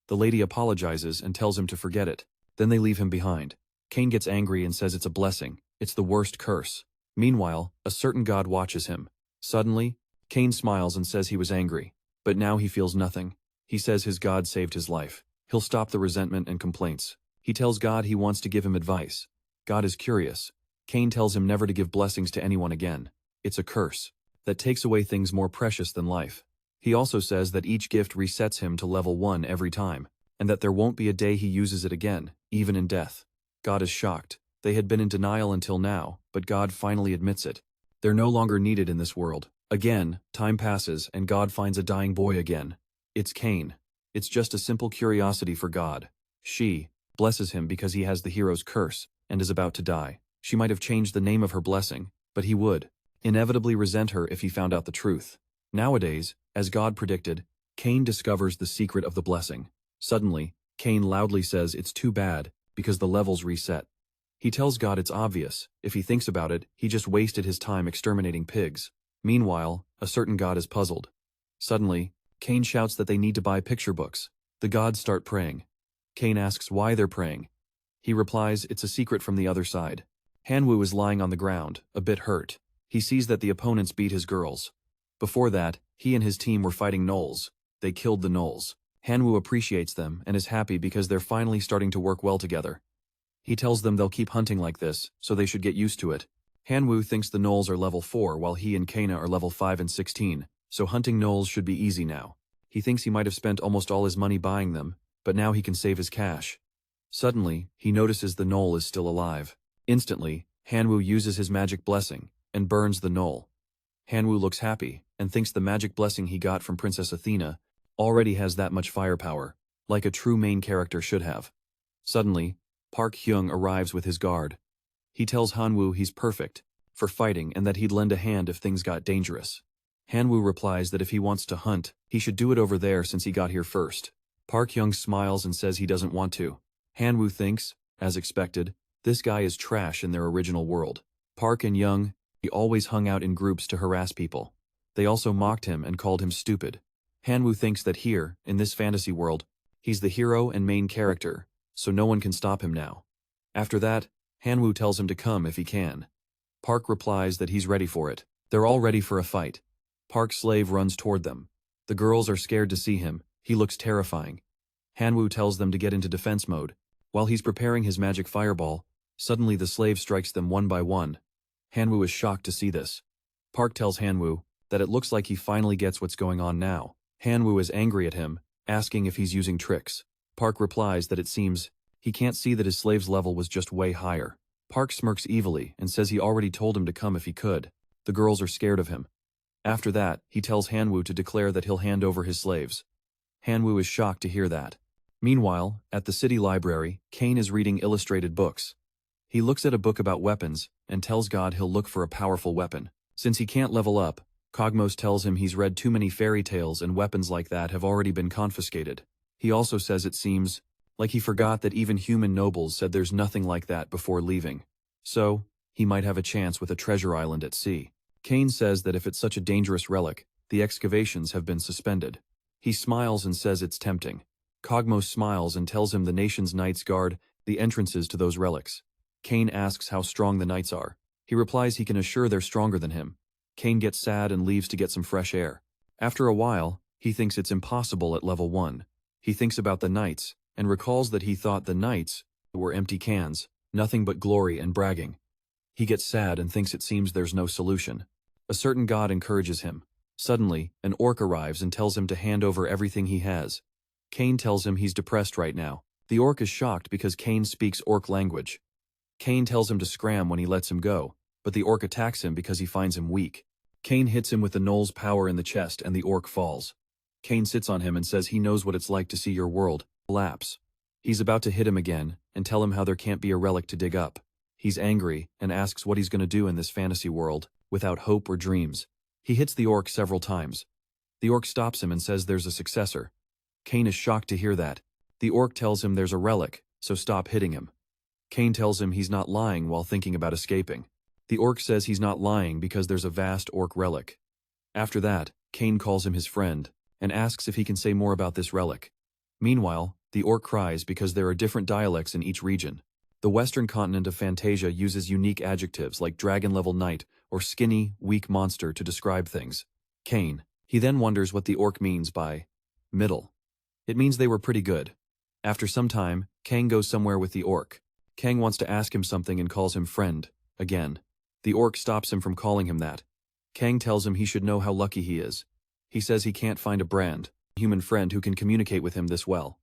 The lady apologizes and tells him to forget it. Then they leave him behind. Cain gets angry and says it's a blessing. It's the worst curse. Meanwhile, a certain god watches him. Suddenly, Cain smiles and says he was angry. But now he feels nothing. He says his god saved his life. He'll stop the resentment and complaints. He tells God he wants to give him advice. God is curious. Cain tells him never to give blessings to anyone again. It's a curse that takes away things more precious than life. He also says that each gift resets him to level 1 every time, and that there won't be a day he uses it again, even in death. God is shocked. They had been in denial until now, but God finally admits it. They're no longer needed in this world. Again, time passes and God finds a dying boy again. It's Cain. It's just a simple curiosity for God. She blesses him because he has the hero's curse and is about to die. She might have changed the name of her blessing, but he would inevitably resent her if he found out the truth. Nowadays, as God predicted, Cain discovers the secret of the blessing. Suddenly, Cain loudly says it's too bad because the levels reset. He tells God it's obvious. If he thinks about it, he just wasted his time exterminating pigs. Meanwhile, a certain god is puzzled. Suddenly, Cain shouts that they need to buy picture books. The gods start praying. Cain asks why they're praying. He replies it's a secret from the other side. Han-woo is lying on the ground, a bit hurt. He sees that the opponents beat his girls. Before that, he and his team were fighting gnolls. They killed the gnolls. Han-woo appreciates them and is happy because they're finally starting to work well together. He tells them they'll keep hunting like this, so they should get used to it. Han-woo thinks the gnolls are level 4 while he and Kana are level 5 and 16, so hunting gnolls should be easy now. He thinks he might have spent almost all his money buying them, but now he can save his cash. Suddenly, he notices the gnoll is still alive. Instantly, Han-woo uses his magic blessing and burns the gnoll. Han-woo looks happy and thinks the magic blessing he got from Princess Athena already has that much firepower, like a true main character should have. Suddenly, Park Hyung arrives with his guard. He tells Han-woo he's perfect for fighting and that he'd lend a hand if things got dangerous. Han-woo replies that if he wants to hunt, he should do it over there since he got here first. Park Hyung smiles and says he doesn't want to. Han-woo thinks, as expected, this guy is trash in their original world. Park and Young, he always hung out in groups to harass people. They also mocked him and called him stupid. Han-woo thinks that here, in this fantasy world, he's the hero and main character, so no one can stop him now. After that, Han-woo tells him to come if he can. Park replies that he's ready for it. They're all ready for a fight. Park's slave runs toward them. The girls are scared to see him. He looks terrifying. Han-woo tells them to get into defense mode. While he's preparing his magic fireball, suddenly the slave strikes them one by one. Han-woo is shocked to see this. Park tells Han-woo that it looks like he finally gets what's going on now. Han-woo is angry at him, asking if he's using tricks. Park replies that it seems he can't see that his slave's level was just way higher. Park smirks evilly and says he already told him to come if he could. The girls are scared of him. After that, he tells Han-woo to declare that he'll hand over his slaves. Han-woo is shocked to hear that. Meanwhile, at the city library, Kane is reading illustrated books. He looks at a book about weapons and tells God he'll look for a powerful weapon. Since he can't level up, Cogmos tells him he's read too many fairy tales and weapons like that have already been confiscated. He also says it seems like he forgot that even human nobles said there's nothing like that before leaving. So, he might have a chance with a treasure island at sea. Kane says that if it's such a dangerous relic, the excavations have been suspended. He smiles and says it's tempting. Cogmos smiles and tells him the nation's knights guard the entrances to those relics. Kane asks how strong the knights are. He replies he can assure they're stronger than him. Kane gets sad and leaves to get some fresh air. After a while, he thinks it's impossible at level 1. He thinks about the knights, and recalls that he thought the knights were empty cans, nothing but glory and bragging. He gets sad and thinks it seems there's no solution. A certain god encourages him. Suddenly, an orc arrives and tells him to hand over everything he has. Kane tells him he's depressed right now. The orc is shocked because Kane speaks orc language. Kane tells him to scram when he lets him go, but the orc attacks him because he finds him weak. Kane hits him with the gnoll's power in the chest and the orc falls. Kane sits on him and says he knows what it's like to see your world collapse. He's about to hit him again and tell him how there can't be a relic to dig up. He's angry and asks what he's going to do in this fantasy world without hope or dreams. He hits the orc several times. The orc stops him and says there's a successor. Kane is shocked to hear that. The orc tells him there's a relic, so stop hitting him. Kane tells him he's not lying while thinking about escaping. The orc says he's not lying because there's a vast orc relic. After that, Kane calls him his friend and asks if he can say more about this relic. Meanwhile, the orc cries because there are different dialects in each region. The western continent of Fantasia uses unique adjectives like dragon-level knight or skinny, weak monster to describe things. Kane. He then wonders what the orc means by middle. It means they were pretty good. After some time, Kang goes somewhere with the orc. Kang wants to ask him something and calls him friend, again. The orc stops him from calling him that. Kang tells him he should know how lucky he is. He says he can't find a human friend who can communicate with him this well.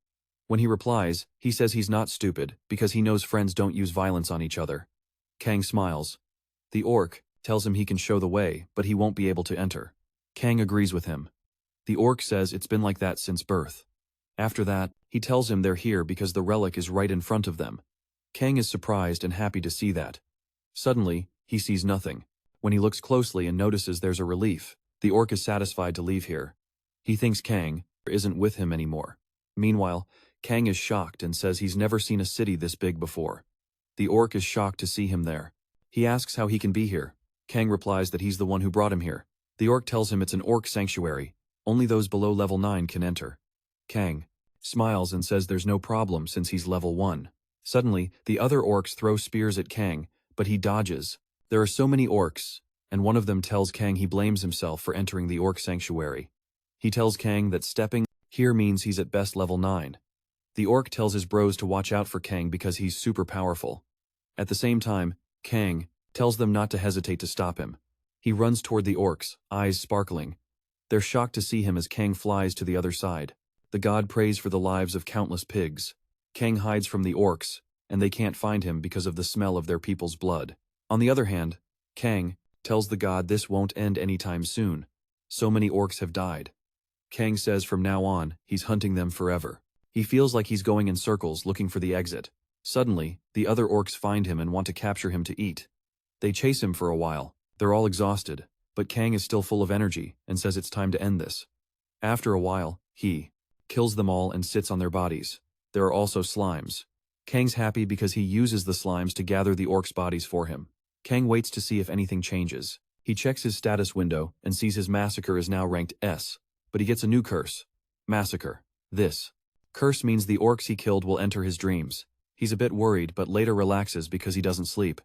When he replies, he says he's not stupid because he knows friends don't use violence on each other. Kang smiles. The orc tells him he can show the way, but he won't be able to enter. Kang agrees with him. The orc says it's been like that since birth. After that, he tells him they're here because the relic is right in front of them. Kang is surprised and happy to see that. Suddenly, he sees nothing. When he looks closely and notices there's a relief, the orc is satisfied to leave here. He thinks Kang isn't with him anymore. Meanwhile, Kang is shocked and says he's never seen a city this big before. The orc is shocked to see him there. He asks how he can be here. Kang replies that he's the one who brought him here. The orc tells him it's an orc sanctuary. Only those below level 9 can enter. Kang smiles and says there's no problem since he's level 1. Suddenly, the other orcs throw spears at Kang, but he dodges. There are so many orcs and one of them tells Kang he blames himself for entering the orc sanctuary. He tells Kang that stepping here means he's at best level 9. The orc tells his bros to watch out for Kang because he's super powerful. At the same time, Kang tells them not to hesitate to stop him. He runs toward the orcs, eyes sparkling. They're shocked to see him as Kang flies to the other side. The god prays for the lives of countless pigs. Kang hides from the orcs, and they can't find him because of the smell of their people's blood. On the other hand, Kang tells the god this won't end anytime soon. So many orcs have died. Kang says from now on, he's hunting them forever. He feels like he's going in circles looking for the exit. Suddenly, the other orcs find him and want to capture him to eat. They chase him for a while. They're all exhausted, but Kang is still full of energy and says it's time to end this. After a while, he kills them all and sits on their bodies. There are also slimes. Kang's happy because he uses the slimes to gather the orcs' bodies for him. Kang waits to see if anything changes. He checks his status window and sees his massacre is now ranked S, but he gets a new curse. Massacre. This curse means the orcs he killed will enter his dreams. He's a bit worried but later relaxes because he doesn't sleep.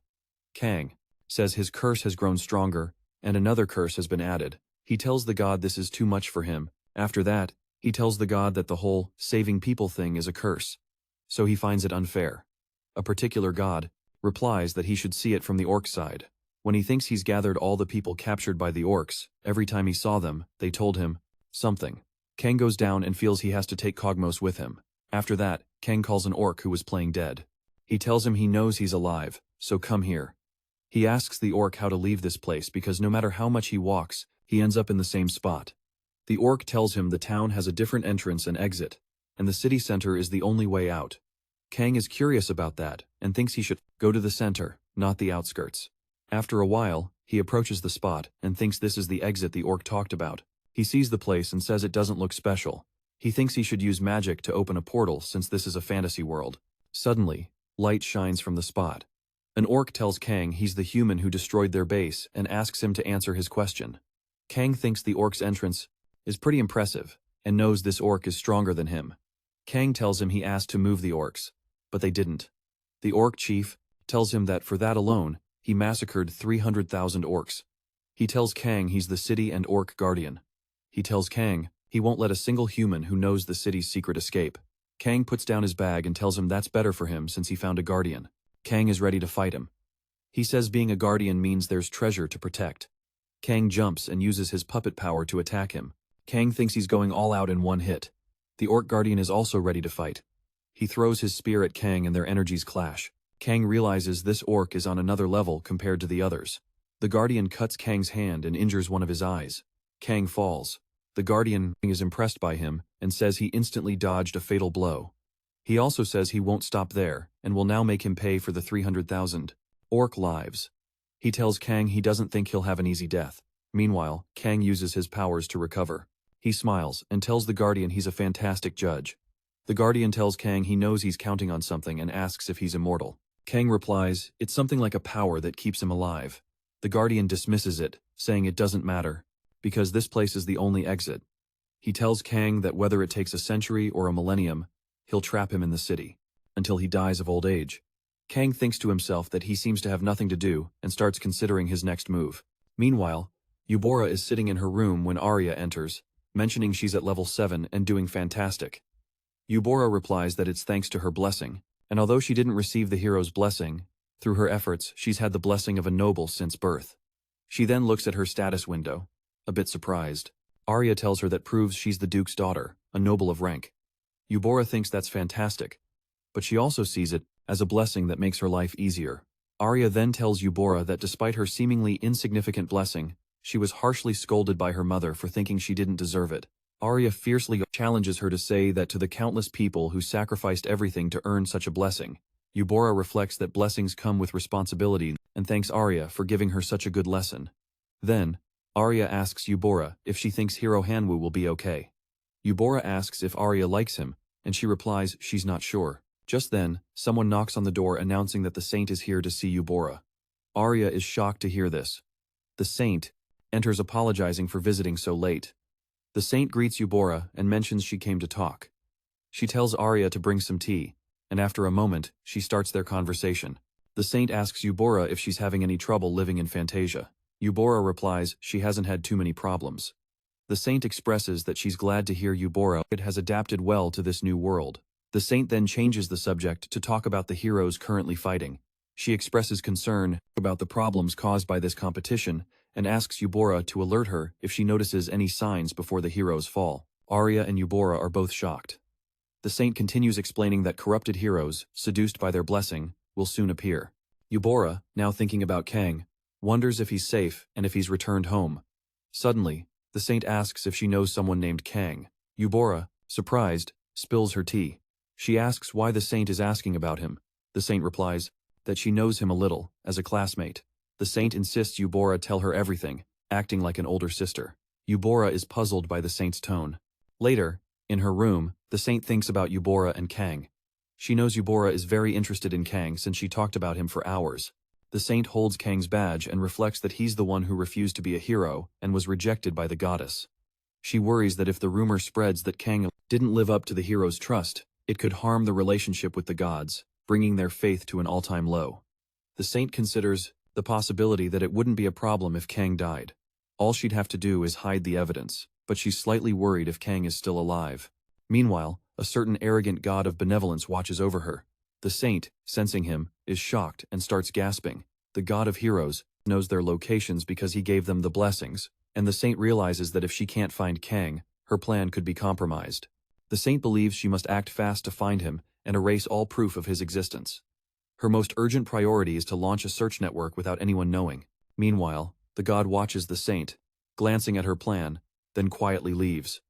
Kang says his curse has grown stronger, and another curse has been added. He tells the god this is too much for him. After that, he tells the god that the whole saving people thing is a curse. So he finds it unfair. A particular god replies that he should see it from the orc side. When he thinks he's gathered all the people captured by the orcs, every time he saw them, they told him something. Kang goes down and feels he has to take Kogmos with him. After that, Kang calls an orc who was playing dead. He tells him he knows he's alive, so come here. He asks the orc how to leave this place because no matter how much he walks, he ends up in the same spot. The orc tells him the town has a different entrance and exit, and the city center is the only way out. Kang is curious about that, and thinks he should go to the center, not the outskirts. After a while, he approaches the spot, and thinks this is the exit the orc talked about. He sees the place and says it doesn't look special. He thinks he should use magic to open a portal since this is a fantasy world. Suddenly, light shines from the spot. An orc tells Kang he's the human who destroyed their base and asks him to answer his question. Kang thinks the orc's entrance is pretty impressive, and knows this orc is stronger than him. Kang tells him he asked to move the orcs, but they didn't. The orc chief tells him that for that alone, he massacred 300,000 orcs. He tells Kang he's the city and orc guardian. He tells Kang he won't let a single human who knows the city's secret escape. Kang puts down his bag and tells him that's better for him since he found a guardian. Kang is ready to fight him. He says being a guardian means there's treasure to protect. Kang jumps and uses his puppet power to attack him. Kang thinks he's going all out in one hit. The orc guardian is also ready to fight. He throws his spear at Kang and their energies clash. Kang realizes this orc is on another level compared to the others. The guardian cuts Kang's hand and injures one of his eyes. Kang falls. The guardian is impressed by him and says he instantly dodged a fatal blow. He also says he won't stop there and will now make him pay for the 300,000 orc lives. He tells Kang he doesn't think he'll have an easy death. Meanwhile, Kang uses his powers to recover. He smiles and tells the guardian he's a fantastic judge. The guardian tells Kang he knows he's counting on something and asks if he's immortal. Kang replies, it's something like a power that keeps him alive. The guardian dismisses it, saying it doesn't matter, because this place is the only exit. He tells Kang that whether it takes a century or a millennium, he'll trap him in the city, until he dies of old age. Kang thinks to himself that he seems to have nothing to do and starts considering his next move. Meanwhile, Eubora is sitting in her room when Arya enters, mentioning she's at level 7 and doing fantastic. Eubora replies that it's thanks to her blessing, and although she didn't receive the hero's blessing, through her efforts she's had the blessing of a noble since birth. She then looks at her status window, a bit surprised. Arya tells her that proves she's the Duke's daughter, a noble of rank. Eubora thinks that's fantastic, but she also sees it as a blessing that makes her life easier. Arya then tells Eubora that despite her seemingly insignificant blessing, she was harshly scolded by her mother for thinking she didn't deserve it. Arya fiercely challenges her to say that to the countless people who sacrificed everything to earn such a blessing. Eubora reflects that blessings come with responsibility and thanks Arya for giving her such a good lesson. Then, Arya asks Eubora if she thinks Hero Hanwoo will be okay. Eubora asks if Arya likes him, and she replies she's not sure. Just then, someone knocks on the door announcing that the saint is here to see Eubora. Arya is shocked to hear this. The saint enters apologizing for visiting so late. The saint greets Eubora and mentions she came to talk. She tells Arya to bring some tea, and after a moment, she starts their conversation. The saint asks Eubora if she's having any trouble living in Fantasia. Eubora replies she hasn't had too many problems. The saint expresses that she's glad to hear Eubora has adapted well to this new world. The saint then changes the subject to talk about the heroes currently fighting. She expresses concern about the problems caused by this competition and asks Eubora to alert her if she notices any signs before the heroes fall. Arya and Eubora are both shocked. The saint continues explaining that corrupted heroes, seduced by their blessing, will soon appear. Eubora, now thinking about Kang, wonders if he's safe and if he's returned home. Suddenly, the saint asks if she knows someone named Kang. Eubora, surprised, spills her tea. She asks why the saint is asking about him. The saint replies that she knows him a little, as a classmate. The saint insists Eubora tell her everything, acting like an older sister. Eubora is puzzled by the saint's tone. Later, in her room, the saint thinks about Eubora and Kang. She knows Eubora is very interested in Kang since she talked about him for hours. The saint holds Kang's badge and reflects that he's the one who refused to be a hero and was rejected by the goddess. She worries that if the rumor spreads that Kang didn't live up to the hero's trust, it could harm the relationship with the gods, bringing their faith to an all-time low. The saint considers the possibility that it wouldn't be a problem if Kang died. All she'd have to do is hide the evidence, but she's slightly worried if Kang is still alive. Meanwhile, a certain arrogant god of benevolence watches over her. The saint, sensing him, is shocked and starts gasping. The god of heroes knows their locations because he gave them the blessings, and the saint realizes that if she can't find Kang, her plan could be compromised. The saint believes she must act fast to find him and erase all proof of his existence. Her most urgent priority is to launch a search network without anyone knowing. Meanwhile, the god watches the saint, glancing at her plan, then quietly leaves.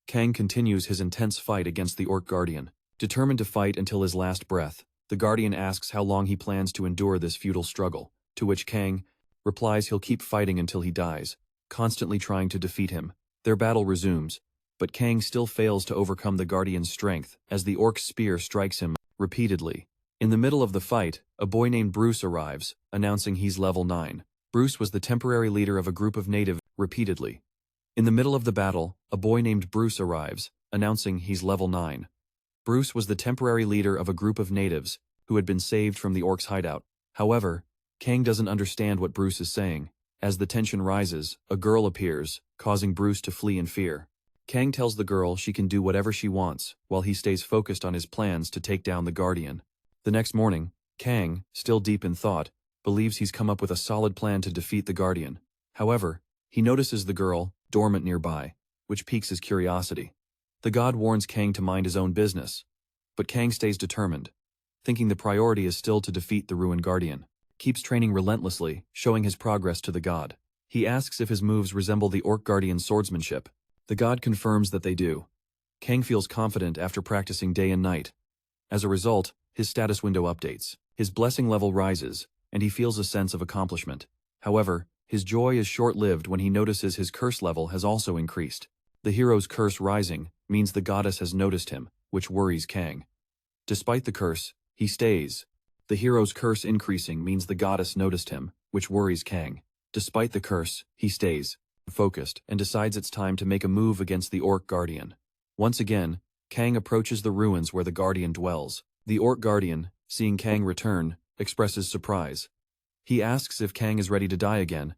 Kang continues his intense fight against the Orc Guardian. Determined to fight until his last breath, the Guardian asks how long he plans to endure this futile struggle, to which Kang replies he'll keep fighting until he dies, constantly trying to defeat him. Their battle resumes, but Kang still fails to overcome the Guardian's strength as the Orc's spear strikes him repeatedly. In the middle of the fight, a boy named Bruce arrives, announcing he's level 9. Bruce was the temporary leader of a group of natives repeatedly. In the middle of the battle, a boy named Bruce arrives, announcing he's level 9. Bruce was the temporary leader of a group of natives who had been saved from the Orcs' hideout. However, Kang doesn't understand what Bruce is saying. As the tension rises, a girl appears, causing Bruce to flee in fear. Kang tells the girl she can do whatever she wants, while he stays focused on his plans to take down the Guardian. The next morning, Kang, still deep in thought, believes he's come up with a solid plan to defeat the Guardian. However, he notices the girl, dormant nearby, which piques his curiosity. The god warns Kang to mind his own business, but Kang stays determined, thinking the priority is still to defeat the ruined Guardian. Keeps training relentlessly, showing his progress to the god. He asks if his moves resemble the Orc Guardian's swordsmanship. The god confirms that they do. Kang feels confident after practicing day and night. As a result, his status window updates. His blessing level rises, and he feels a sense of accomplishment. However, his joy is short-lived when he notices his curse level has also increased. The hero's curse rising means the goddess has noticed him, which worries Kang. Despite the curse, he stays. The hero's curse increasing means the goddess noticed him, which worries Kang. Despite the curse, he stays focused and decides it's time to make a move against the Orc Guardian. Once again, Kang approaches the ruins where the Guardian dwells. The Orc Guardian, seeing Kang return, expresses surprise. He asks if Kang is ready to die again,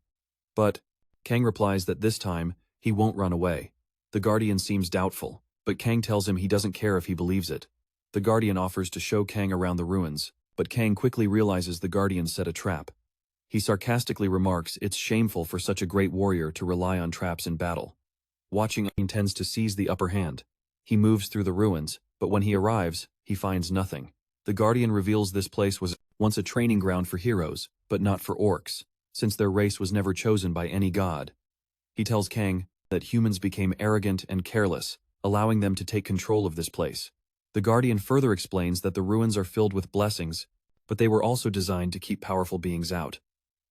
but Kang replies that this time, he won't run away. The Guardian seems doubtful, but Kang tells him he doesn't care if he believes it. The Guardian offers to show Kang around the ruins, but Kang quickly realizes the Guardian set a trap. He sarcastically remarks it's shameful for such a great warrior to rely on traps in battle. Watching intends to seize the upper hand. He moves through the ruins, but when he arrives, he finds nothing. The Guardian reveals this place was once a training ground for heroes, but not for orcs, since their race was never chosen by any god. He tells Kang that humans became arrogant and careless, allowing them to take control of this place. The Guardian further explains that the ruins are filled with blessings, but they were also designed to keep powerful beings out.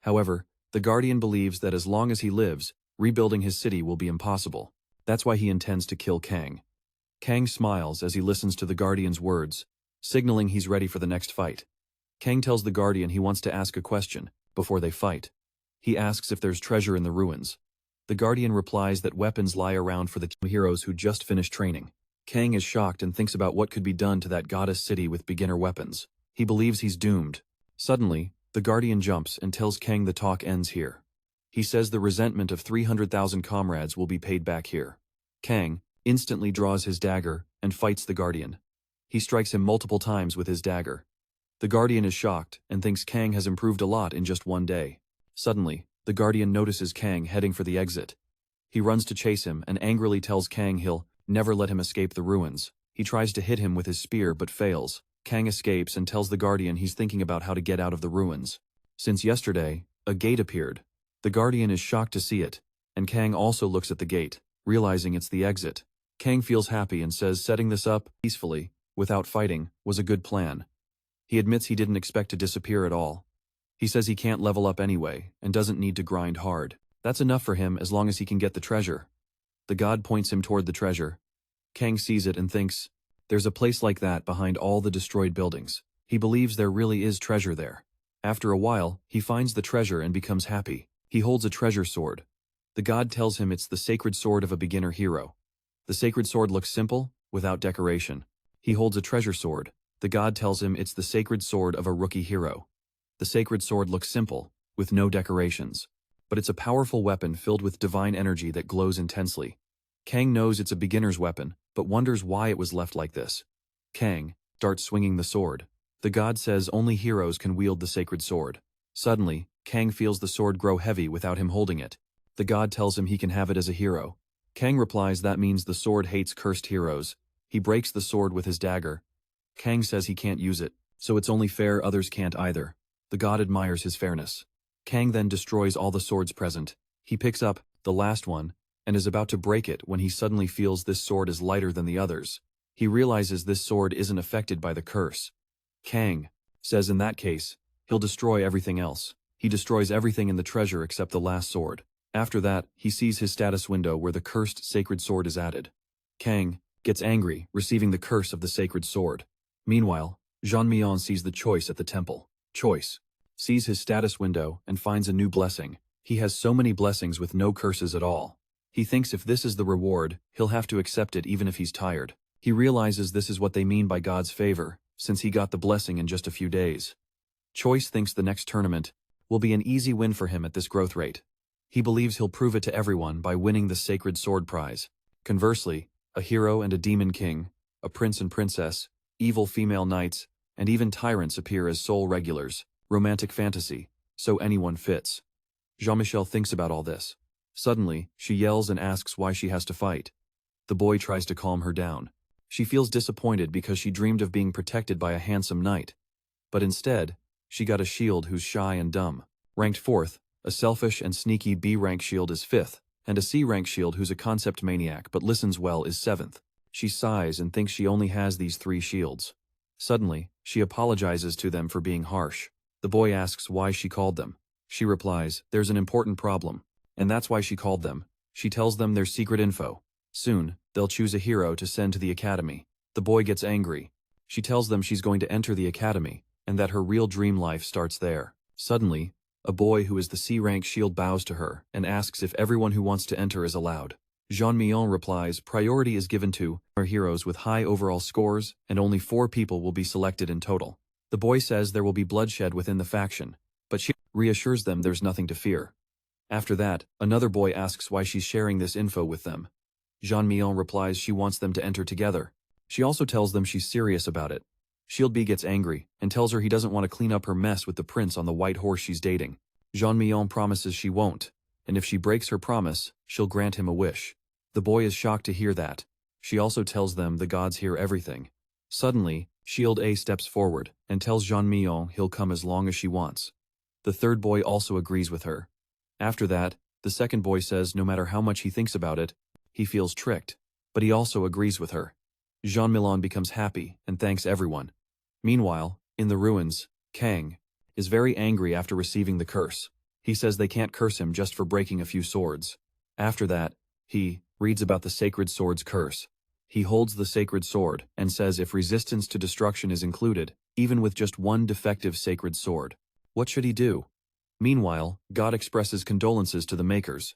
However, the Guardian believes that as long as he lives, rebuilding his city will be impossible. That's why he intends to kill Kang. Kang smiles as he listens to the Guardian's words, signaling he's ready for the next fight. Kang tells the Guardian he wants to ask a question before they fight. He asks if there's treasure in the ruins. The Guardian replies that weapons lie around for the two heroes who just finished training. Kang is shocked and thinks about what could be done to that goddess city with beginner weapons. He believes he's doomed. Suddenly, the Guardian jumps and tells Kang the talk ends here. He says the resentment of 300,000 comrades will be paid back here. Kang instantly draws his dagger and fights the Guardian. He strikes him multiple times with his dagger. The Guardian is shocked and thinks Kang has improved a lot in just one day. Suddenly, the Guardian notices Kang heading for the exit. He runs to chase him and angrily tells Kang he'll never let him escape the ruins. He tries to hit him with his spear but fails. Kang escapes and tells the Guardian he's thinking about how to get out of the ruins. Since yesterday, a gate appeared. The Guardian is shocked to see it, and Kang also looks at the gate, realizing it's the exit. Kang feels happy and says setting this up peacefully, without fighting, was a good plan. He admits he didn't expect to disappear at all. He says he can't level up anyway, and doesn't need to grind hard. That's enough for him as long as he can get the treasure. The god points him toward the treasure. Kang sees it and thinks, there's a place like that behind all the destroyed buildings. He believes there really is treasure there. After a while, he finds the treasure and becomes happy. He holds a treasure sword. The god tells him it's the sacred sword of a beginner hero. The sacred sword looks simple, without decoration. He holds a treasure sword. The god tells him it's the sacred sword of a rookie hero. The sacred sword looks simple, with no decorations. But it's a powerful weapon filled with divine energy that glows intensely. Kang knows it's a beginner's weapon, but wonders why it was left like this. Kang starts swinging the sword. The god says only heroes can wield the sacred sword. Suddenly, Kang feels the sword grow heavy without him holding it. The god tells him he can have it as a hero. Kang replies that means the sword hates cursed heroes. He breaks the sword with his dagger. Kang says he can't use it, so it's only fair others can't either. The god admires his fairness. Kang then destroys all the swords present. He picks up the last one and is about to break it when he suddenly feels this sword is lighter than the others. He realizes this sword isn't affected by the curse. Kang says in that case, he'll destroy everything else. He destroys everything in the treasure except the last sword. After that, he sees his status window where the cursed sacred sword is added. Kang gets angry, receiving the curse of the sacred sword. Meanwhile, Jean-Mi sees the choice at the temple. Choice sees his status window and finds a new blessing. He has so many blessings with no curses at all. He thinks if this is the reward, he'll have to accept it even if he's tired. He realizes this is what they mean by God's favor, since he got the blessing in just a few days. Choice thinks the next tournament will be an easy win for him at this growth rate. He believes he'll prove it to everyone by winning the sacred sword prize. Conversely, a hero and a demon king, a prince and princess, evil female knights, and even tyrants appear as sole regulars. Romantic fantasy, so anyone fits. Jean-Michel thinks about all this. Suddenly, she yells and asks why she has to fight. The boy tries to calm her down. She feels disappointed because she dreamed of being protected by a handsome knight. But instead, she got a shield who's shy and dumb. Ranked 4th, a selfish and sneaky B-rank shield is 5th, and a C-rank shield who's a concept maniac but listens well is 7th. She sighs and thinks she only has these 3 shields. Suddenly, she apologizes to them for being harsh. The boy asks why she called them. She replies, there's an important problem, and that's why she called them. She tells them their secret info. Soon, they'll choose a hero to send to the academy. The boy gets angry. She tells them she's going to enter the academy, and that her real dream life starts there. Suddenly, a boy who is the C-rank shield bows to her and asks if everyone who wants to enter is allowed. Jean-Mi replies priority is given to our heroes with high overall scores, and only 4 people will be selected in total. The boy says there will be bloodshed within the faction, but she reassures them there's nothing to fear. After that, another boy asks why she's sharing this info with them. Jean-Mi replies she wants them to enter together. She also tells them she's serious about it. Shield B gets angry and tells her he doesn't want to clean up her mess with the prince on the white horse she's dating. Jean-Mi promises she won't, and if she breaks her promise, she'll grant him a wish. The boy is shocked to hear that. She also tells them the gods hear everything. Suddenly, Shield A steps forward and tells Jean-Mi he'll come as long as she wants. The third boy also agrees with her. After that, the second boy says no matter how much he thinks about it, he feels tricked, but he also agrees with her. Jean-Mi becomes happy and thanks everyone. Meanwhile, in the ruins, Kang is very angry after receiving the curse. He says they can't curse him just for breaking a few swords. After that, he reads about the sacred sword's curse. He holds the sacred sword and says if resistance to destruction is included, even with just one defective sacred sword, what should he do? Meanwhile, God expresses condolences to the makers.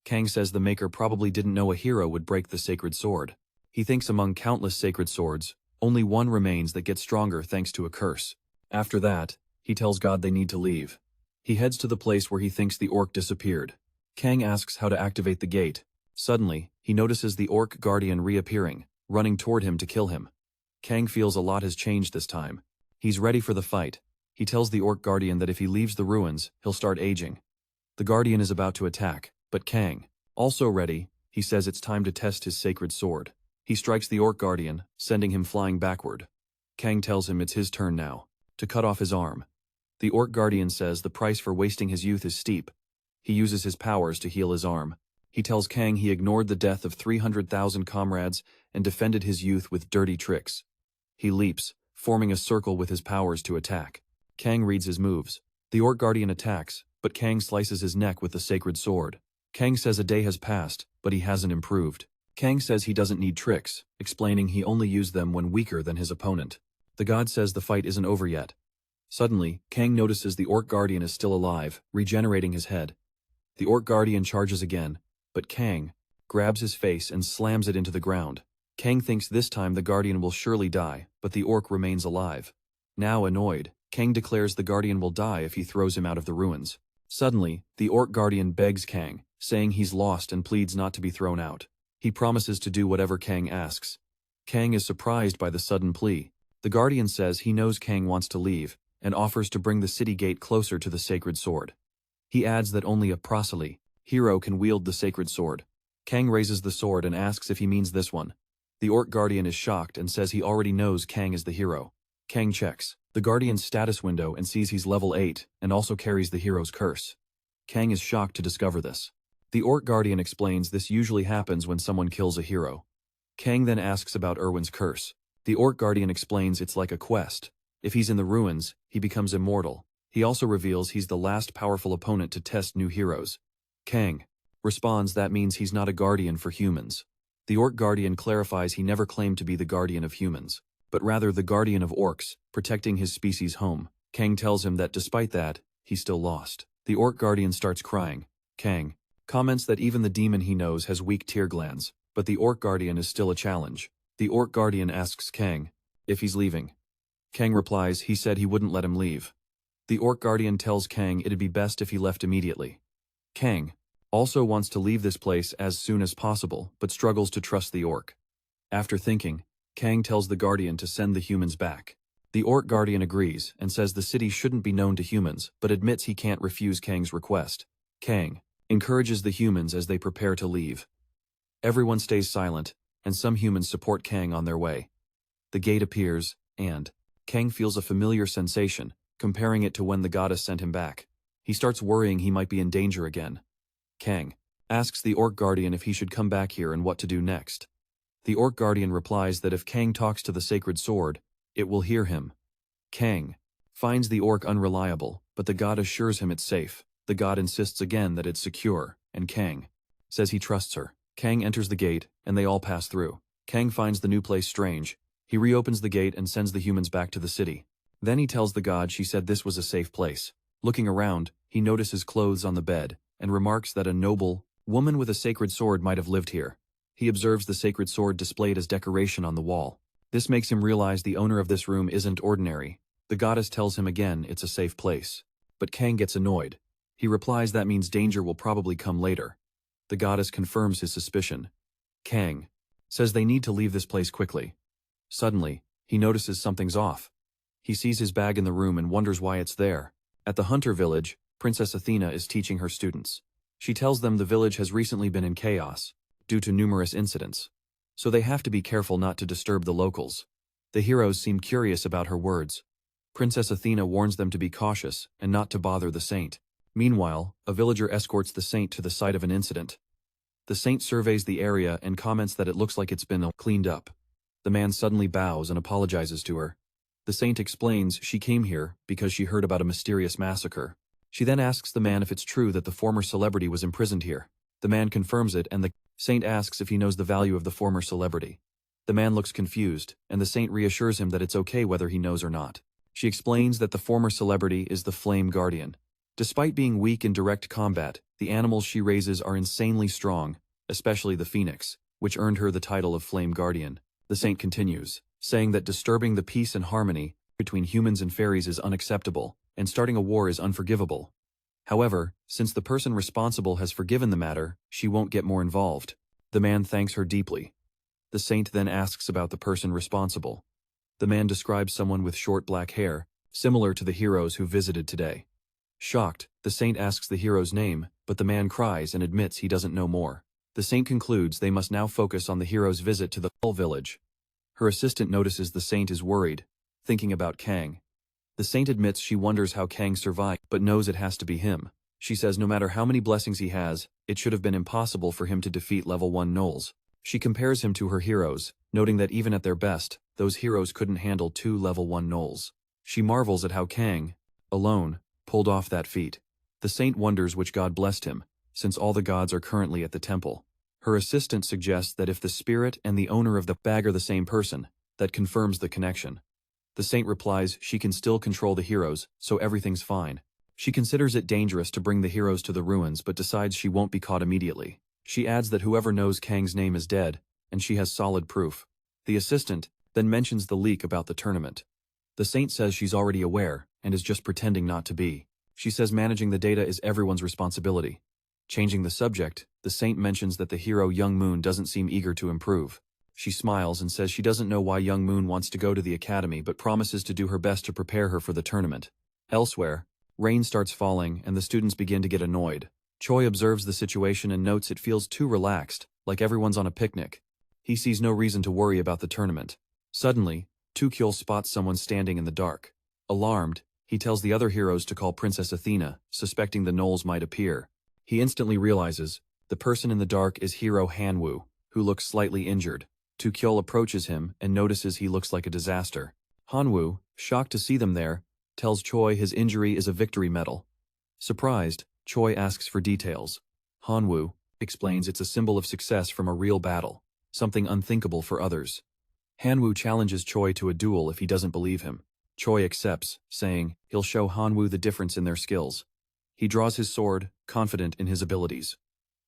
Kang says the maker probably didn't know a hero would break the sacred sword. He thinks among countless sacred swords, only one remains that gets stronger thanks to a curse. After that, he tells God they need to leave. He heads to the place where he thinks the orc disappeared. Kang asks how to activate the gate. Suddenly, he notices the orc guardian reappearing, running toward him to kill him. Kang feels a lot has changed this time. He's ready for the fight. He tells the orc guardian that if he leaves the ruins, he'll start aging. The guardian is about to attack, but Kang, also ready, he says it's time to test his sacred sword. He strikes the orc guardian, sending him flying backward. Kang tells him it's his turn now, to cut off his arm. The orc guardian says the price for wasting his youth is steep. He uses his powers to heal his arm. He tells Kang he ignored the death of 300,000 comrades and defended his youth with dirty tricks. He leaps, forming a circle with his powers to attack. Kang reads his moves. The orc guardian attacks, but Kang slices his neck with the sacred sword. Kang says a day has passed, but he hasn't improved. Kang says he doesn't need tricks, explaining he only used them when weaker than his opponent. The god says the fight isn't over yet. Suddenly, Kang notices the orc guardian is still alive, regenerating his head. The orc guardian charges again, but Kang grabs his face and slams it into the ground. Kang thinks this time the guardian will surely die, but the orc remains alive. Now annoyed, Kang declares the guardian will die if he throws him out of the ruins. Suddenly, the orc guardian begs Kang, saying he's lost and pleads not to be thrown out. He promises to do whatever Kang asks. Kang is surprised by the sudden plea. The guardian says he knows Kang wants to leave, and offers to bring the city gate closer to the sacred sword. He adds that only a proselyte hero can wield the sacred sword. Kang raises the sword and asks if he means this one. The orc guardian is shocked and says he already knows Kang is the hero. Kang checks the guardian's status window and sees he's level 8 and also carries the hero's curse. Kang is shocked to discover this. The orc guardian explains this usually happens when someone kills a hero. Kang then asks about Erwin's curse. The orc guardian explains it's like a quest. If he's in the ruins, he becomes immortal. He also reveals he's the last powerful opponent to test new heroes. Kang responds that means he's not a guardian for humans. The orc guardian clarifies he never claimed to be the guardian of humans, but rather the guardian of orcs, protecting his species' home. Kang tells him that despite that, he's still lost. The orc guardian starts crying. Kang comments that even the demon he knows has weak tear glands, but the orc guardian is still a challenge. The orc guardian asks Kang if he's leaving. Kang replies he said he wouldn't let him leave. The orc guardian tells Kang it'd be best if he left immediately. Kang also wants to leave this place as soon as possible, but struggles to trust the orc. After thinking, Kang tells the guardian to send the humans back. The orc guardian agrees and says the city shouldn't be known to humans, but admits he can't refuse Kang's request. Kang encourages the humans as they prepare to leave. Everyone stays silent, and some humans support Kang on their way. The gate appears, and Kang feels a familiar sensation, comparing it to when the goddess sent him back. He starts worrying he might be in danger again. Kang asks the orc guardian if he should come back here and what to do next. The orc guardian replies that if Kang talks to the sacred sword, it will hear him. Kang finds the orc unreliable, but the god assures him it's safe. The god insists again that it's secure, and Kang says he trusts her. Kang enters the gate, and they all pass through. Kang finds the new place strange. He reopens the gate and sends the humans back to the city. Then he tells the god she said this was a safe place. Looking around, he notices clothes on the bed, and remarks that a noble woman with a sacred sword might have lived here. He observes the sacred sword displayed as decoration on the wall. This makes him realize the owner of this room isn't ordinary. The goddess tells him again it's a safe place. But Kang gets annoyed. He replies that means danger will probably come later. The goddess confirms his suspicion. Kang says they need to leave this place quickly. Suddenly, he notices something's off. He sees his bag in the room and wonders why it's there. At the hunter village, Princess Athena is teaching her students. She tells them the village has recently been in chaos, due to numerous incidents. So they have to be careful not to disturb the locals. The heroes seem curious about her words. Princess Athena warns them to be cautious and not to bother the saint. Meanwhile, a villager escorts the saint to the site of an incident. The saint surveys the area and comments that it looks like it's been cleaned up. The man suddenly bows and apologizes to her. The saint explains she came here because she heard about a mysterious massacre. She then asks the man if it's true that the former celebrity was imprisoned here. The man confirms it and the saint asks if he knows the value of the former celebrity. The man looks confused, and the saint reassures him that it's okay whether he knows or not. She explains that the former celebrity is the Flame Guardian. Despite being weak in direct combat, the animals she raises are insanely strong, especially the phoenix, which earned her the title of Flame Guardian. The saint continues, saying that disturbing the peace and harmony between humans and fairies is unacceptable, and starting a war is unforgivable. However, since the person responsible has forgiven the matter, she won't get more involved. The man thanks her deeply. The saint then asks about the person responsible. The man describes someone with short black hair, similar to the heroes who visited today. Shocked, the saint asks the hero's name, but the man cries and admits he doesn't know more. The saint concludes they must now focus on the hero's visit to the village. Her assistant notices the saint is worried, thinking about Kang. The saint admits she wonders how Kang survived, but knows it has to be him. She says no matter how many blessings he has, it should have been impossible for him to defeat level 1 gnolls. She compares him to her heroes, noting that even at their best, those heroes couldn't handle 2 level 1 gnolls. She marvels at how Kang, alone, pulled off that feat. The saint wonders which god blessed him, since all the gods are currently at the temple. Her assistant suggests that if the spirit and the owner of the bag are the same person, that confirms the connection. The saint replies she can still control the heroes, so everything's fine. She considers it dangerous to bring the heroes to the ruins but decides she won't be caught immediately. She adds that whoever knows Kang's name is dead, and she has solid proof. The assistant then mentions the leak about the tournament. The saint says she's already aware, and is just pretending not to be. She says managing the data is everyone's responsibility. Changing the subject, the saint mentions that the hero Young Moon doesn't seem eager to improve. She smiles and says she doesn't know why Young Moon wants to go to the academy but promises to do her best to prepare her for the tournament. Elsewhere, rain starts falling and the students begin to get annoyed. Choi observes the situation and notes it feels too relaxed, like everyone's on a picnic. He sees no reason to worry about the tournament. Suddenly, Tukyul spots someone standing in the dark. Alarmed, he tells the other heroes to call Princess Athena, suspecting the gnolls might appear. He instantly realizes the person in the dark is hero Han-woo, who looks slightly injured. Tukyul approaches him and notices he looks like a disaster. Han-woo, shocked to see them there, tells Choi his injury is a victory medal. Surprised, Choi asks for details. Han-woo explains it's a symbol of success from a real battle, something unthinkable for others. Han-woo challenges Choi to a duel if he doesn't believe him. Choi accepts, saying he'll show Han-woo the difference in their skills. He draws his sword, confident in his abilities.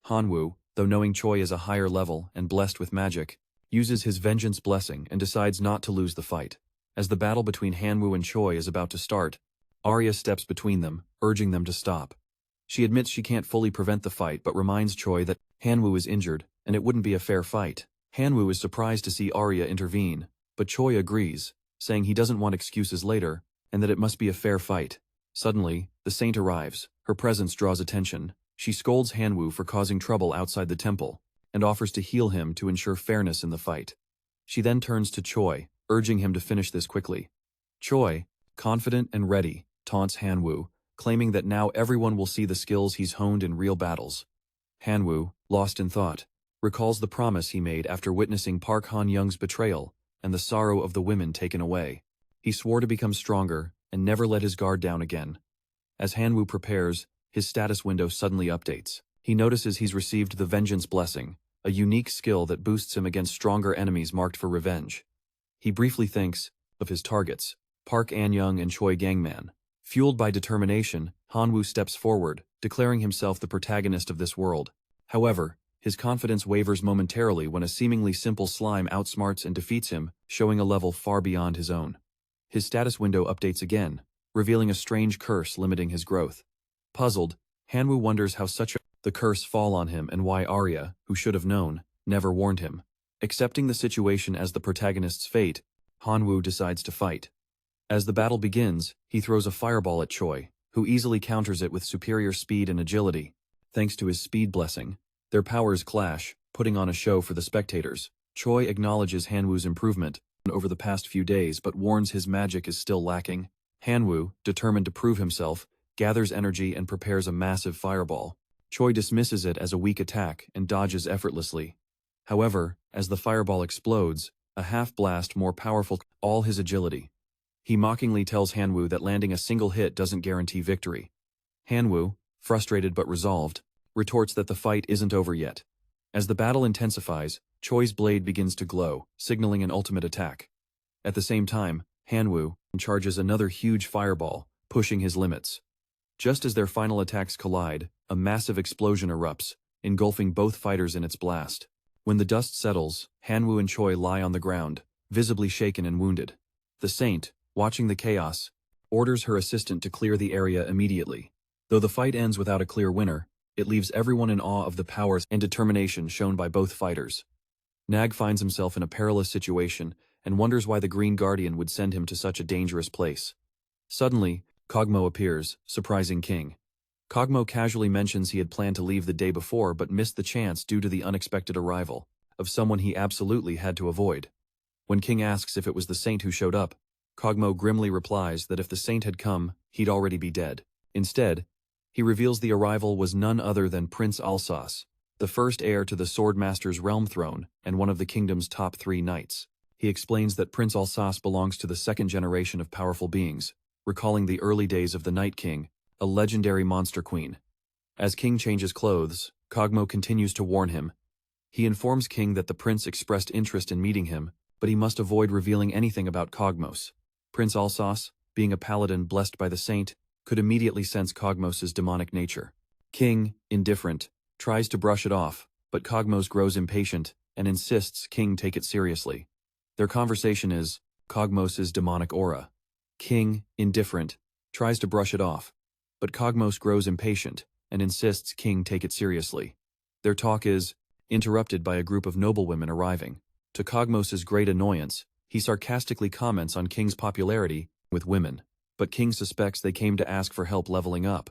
Han-woo, though knowing Choi is a higher level and blessed with magic, uses his vengeance blessing and decides not to lose the fight. As the battle between Han-woo and Choi is about to start, Arya steps between them, urging them to stop. She admits she can't fully prevent the fight but reminds Choi that Han-woo is injured and it wouldn't be a fair fight. Han-woo is surprised to see Arya intervene, but Choi agrees, saying he doesn't want excuses later and that it must be a fair fight. Suddenly, the saint arrives. Her presence draws attention. She scolds Han-woo for causing trouble outside the temple and offers to heal him to ensure fairness in the fight. She then turns to Choi, urging him to finish this quickly. Choi, confident and ready, taunts Han-woo, claiming that now everyone will see the skills he's honed in real battles. Han-woo, lost in thought, recalls the promise he made after witnessing Park Han-young's betrayal and the sorrow of the women taken away. He swore to become stronger and never let his guard down again. As Han-woo prepares, his status window suddenly updates. He notices he's received the Vengeance Blessing, a unique skill that boosts him against stronger enemies marked for revenge. He briefly thinks of his targets, Park An-young and Choi Gangman. Fueled by determination, Han-woo steps forward, declaring himself the protagonist of this world. However, his confidence wavers momentarily when a seemingly simple slime outsmarts and defeats him, showing a level far beyond his own. His status window updates again, revealing a strange curse limiting his growth. Puzzled, Han-woo wonders how the curse fall on him and why Arya, who should have known, never warned him. Accepting the situation as the protagonist's fate, Han-woo decides to fight. As the battle begins, he throws a fireball at Choi, who easily counters it with superior speed and agility. Thanks to his speed blessing, their powers clash, putting on a show for the spectators. Choi acknowledges Han-woo's improvement over the past few days but warns his magic is still lacking. Han-woo, determined to prove himself, gathers energy and prepares a massive fireball. Choi dismisses it as a weak attack and dodges effortlessly. However, as the fireball explodes, a half-blast more powerful all his agility. He mockingly tells Han-woo that landing a single hit doesn't guarantee victory. Han-woo, frustrated but resolved, retorts that the fight isn't over yet. As the battle intensifies, Choi's blade begins to glow, signaling an ultimate attack. At the same time, Han-woo charges another huge fireball, pushing his limits. Just as their final attacks collide, a massive explosion erupts, engulfing both fighters in its blast. When the dust settles, Han-woo and Choi lie on the ground, visibly shaken and wounded. The saint, watching the chaos, orders her assistant to clear the area immediately. Though the fight ends without a clear winner, it leaves everyone in awe of the power and determination shown by both fighters. Nag finds himself in a perilous situation and wonders why the Green Guardian would send him to such a dangerous place. Suddenly, Kog'Maw appears, surprising King. Kog'Maw casually mentions he had planned to leave the day before but missed the chance due to the unexpected arrival of someone he absolutely had to avoid. When King asks if it was the saint who showed up, Kog'Maw grimly replies that if the saint had come, he'd already be dead. Instead, he reveals the arrival was none other than Prince Alsace, the first heir to the Swordmaster's realm throne and one of the kingdom's top 3 knights. He explains that Prince Alsace belongs to the second generation of powerful beings, recalling the early days of the Night King, a legendary monster queen. As King changes clothes, Kog'Maw continues to warn him. He informs King that the prince expressed interest in meeting him, but he must avoid revealing anything about Kog'Maw's. Prince Alsace, being a paladin blessed by the saint, could immediately sense Kog'Maw's demonic nature. King, indifferent, tries to brush it off, but Kog'Maw's grows impatient and insists King take it seriously. Their conversation is Kog'Maw's demonic aura. King, indifferent, tries to brush it off, but Kog'Maw grows impatient and insists King take it seriously. Their talk is interrupted by a group of noblewomen arriving. To Kog'Maw's great annoyance, he sarcastically comments on King's popularity with women, but King suspects they came to ask for help leveling up.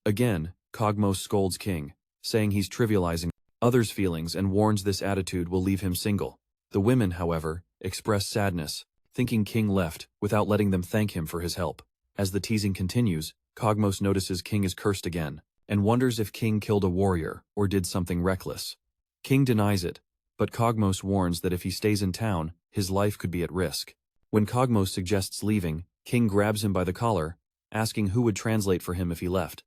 Again, Kog'Maw scolds King, saying he's trivializing others' feelings and warns this attitude will leave him single. The women, however, express sadness, thinking King left without letting them thank him for his help. As the teasing continues, Kog'Maw notices King is cursed again, and wonders if King killed a warrior or did something reckless. King denies it, but Kog'Maw warns that if he stays in town, his life could be at risk. When Kog'Maw suggests leaving, King grabs him by the collar, asking who would translate for him if he left.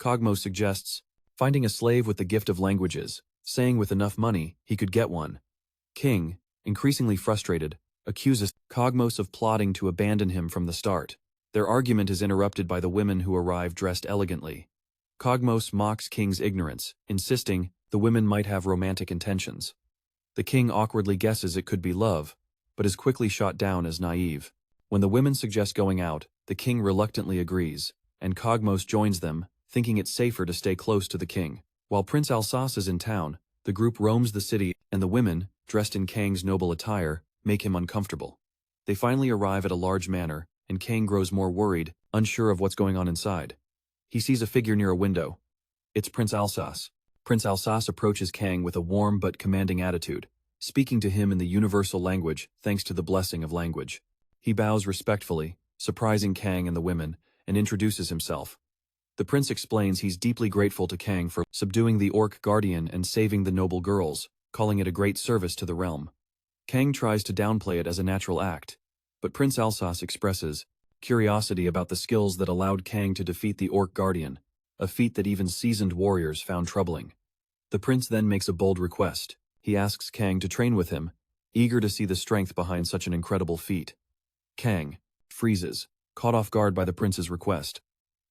Kog'Maw suggests finding a slave with the gift of languages, saying with enough money, he could get one. King, increasingly frustrated, accuses Kog'Maw of plotting to abandon him from the start. Their argument is interrupted by the women who arrive dressed elegantly. Kog'Maw mocks King's ignorance, insisting the women might have romantic intentions. The King awkwardly guesses it could be love, but is quickly shot down as naive. When the women suggest going out, the King reluctantly agrees, and Kog'Maw joins them, thinking it safer to stay close to the King. While Prince Alsace is in town, the group roams the city, and the women, dressed in Kang's noble attire, make him uncomfortable. They finally arrive at a large manor, and Kang grows more worried, unsure of what's going on inside. He sees a figure near a window. It's Prince Alsace. Prince Alsace approaches Kang with a warm but commanding attitude, speaking to him in the universal language thanks to the blessing of language. He bows respectfully, surprising Kang and the women, and introduces himself. The prince explains he's deeply grateful to Kang for subduing the Orc Guardian and saving the noble girls, calling it a great service to the realm. Kang tries to downplay it as a natural act, but Prince Alsace expresses curiosity about the skills that allowed Kang to defeat the Orc Guardian, a feat that even seasoned warriors found troubling. The prince then makes a bold request. He asks Kang to train with him, eager to see the strength behind such an incredible feat. Kang freezes, caught off guard by the prince's request.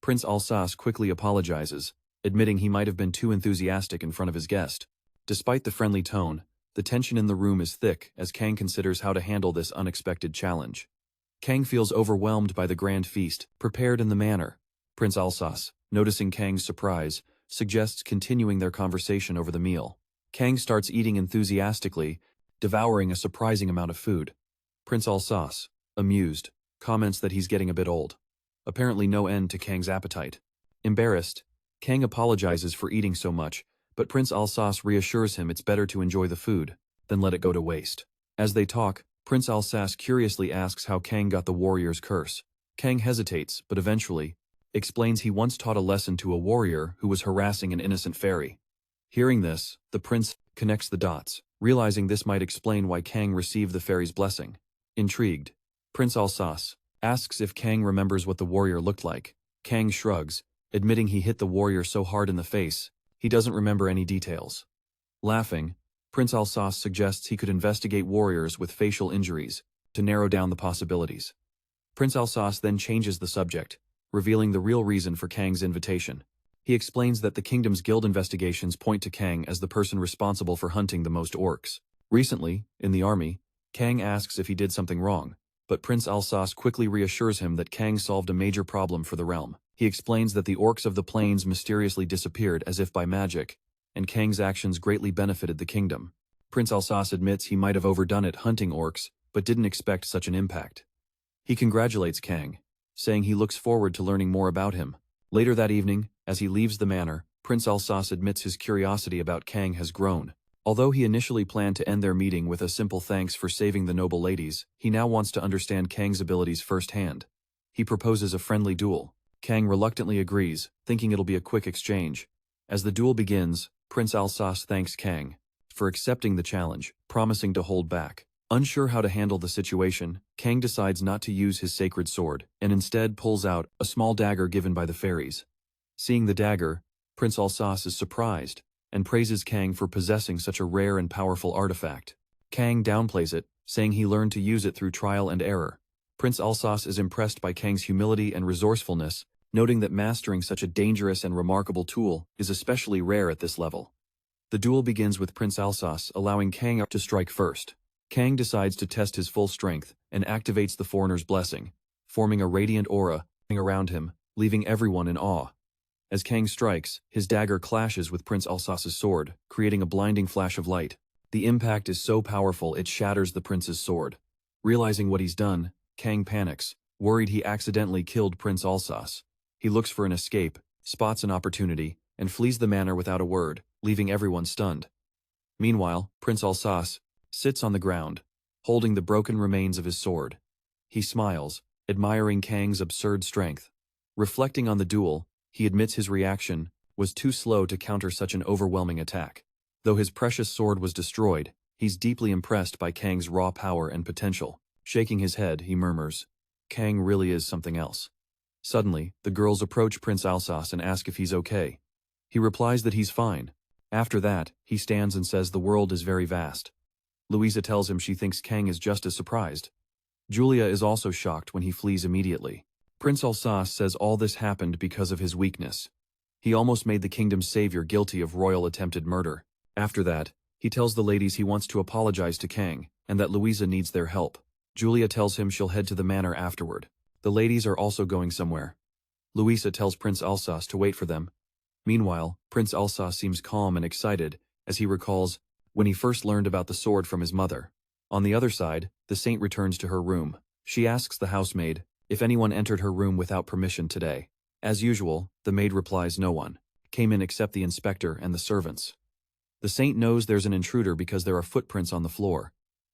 Prince Alsace quickly apologizes, admitting he might have been too enthusiastic in front of his guest. Despite the friendly tone, the tension in the room is thick as Kang considers how to handle this unexpected challenge. Kang feels overwhelmed by the grand feast, prepared in the manner. Prince Alsace, noticing Kang's surprise, suggests continuing their conversation over the meal. Kang starts eating enthusiastically, devouring a surprising amount of food. Prince Alsace, amused, comments that he's getting a bit old. Apparently no end to Kang's appetite. Embarrassed, Kang apologizes for eating so much, but Prince Alsace reassures him it's better to enjoy the food than let it go to waste. As they talk, Prince Alsace curiously asks how Kang got the warrior's curse. Kang hesitates, but eventually explains he once taught a lesson to a warrior who was harassing an innocent fairy. Hearing this, the prince connects the dots, realizing this might explain why Kang received the fairy's blessing. Intrigued, Prince Alsace asks if Kang remembers what the warrior looked like. Kang shrugs, admitting he hit the warrior so hard in the face, he doesn't remember any details. Laughing, Prince Alsace suggests he could investigate warriors with facial injuries to narrow down the possibilities. Prince Alsace then changes the subject, revealing the real reason for Kang's invitation. He explains that the kingdom's guild investigations point to Kang as the person responsible for hunting the most orcs. Recently, in the army, Kang asks if he did something wrong, but Prince Alsace quickly reassures him that Kang solved a major problem for the realm. He explains that the orcs of the plains mysteriously disappeared as if by magic, and Kang's actions greatly benefited the kingdom. Prince Alsace admits he might have overdone it hunting orcs, but didn't expect such an impact. He congratulates Kang, saying he looks forward to learning more about him. Later that evening, as he leaves the manor, Prince Alsace admits his curiosity about Kang has grown. Although he initially planned to end their meeting with a simple thanks for saving the noble ladies, he now wants to understand Kang's abilities firsthand. He proposes a friendly duel. Kang reluctantly agrees, thinking it'll be a quick exchange. As the duel begins, Prince Alsace thanks Kang for accepting the challenge, promising to hold back. Unsure how to handle the situation, Kang decides not to use his sacred sword, and instead pulls out a small dagger given by the fairies. Seeing the dagger, Prince Alsace is surprised, and praises Kang for possessing such a rare and powerful artifact. Kang downplays it, saying he learned to use it through trial and error. Prince Alsace is impressed by Kang's humility and resourcefulness, noting that mastering such a dangerous and remarkable tool is especially rare at this level. The duel begins with Prince Alsace allowing Kang to strike first. Kang decides to test his full strength and activates the foreigner's blessing, forming a radiant aura around him, leaving everyone in awe. As Kang strikes, his dagger clashes with Prince Alsace's sword, creating a blinding flash of light. The impact is so powerful it shatters the prince's sword. Realizing what he's done, Kang panics, worried he accidentally killed Prince Alsace. He looks for an escape, spots an opportunity, and flees the manor without a word, leaving everyone stunned. Meanwhile, Prince Alsace sits on the ground, holding the broken remains of his sword. He smiles, admiring Kang's absurd strength. Reflecting on the duel, he admits his reaction was too slow to counter such an overwhelming attack. Though his precious sword was destroyed, he's deeply impressed by Kang's raw power and potential. Shaking his head, he murmurs, "Kang really is something else." Suddenly, the girls approach Prince Alsace and ask if he's okay. He replies that he's fine. After that, he stands and says the world is very vast. Louisa tells him she thinks Kang is just as surprised. Julia is also shocked when he flees immediately. Prince Alsace says all this happened because of his weakness. He almost made the kingdom's savior guilty of royal attempted murder. After that, he tells the ladies he wants to apologize to Kang, and that Louisa needs their help. Julia tells him she'll head to the manor afterward. The ladies are also going somewhere. Louisa tells Prince Alsace to wait for them. Meanwhile, Prince Alsace seems calm and excited, as he recalls when he first learned about the sword from his mother. On the other side, the saint returns to her room. She asks the housemaid if anyone entered her room without permission today. As usual, the maid replies no one came in except the inspector and the servants. The saint knows there's an intruder because there are footprints on the floor.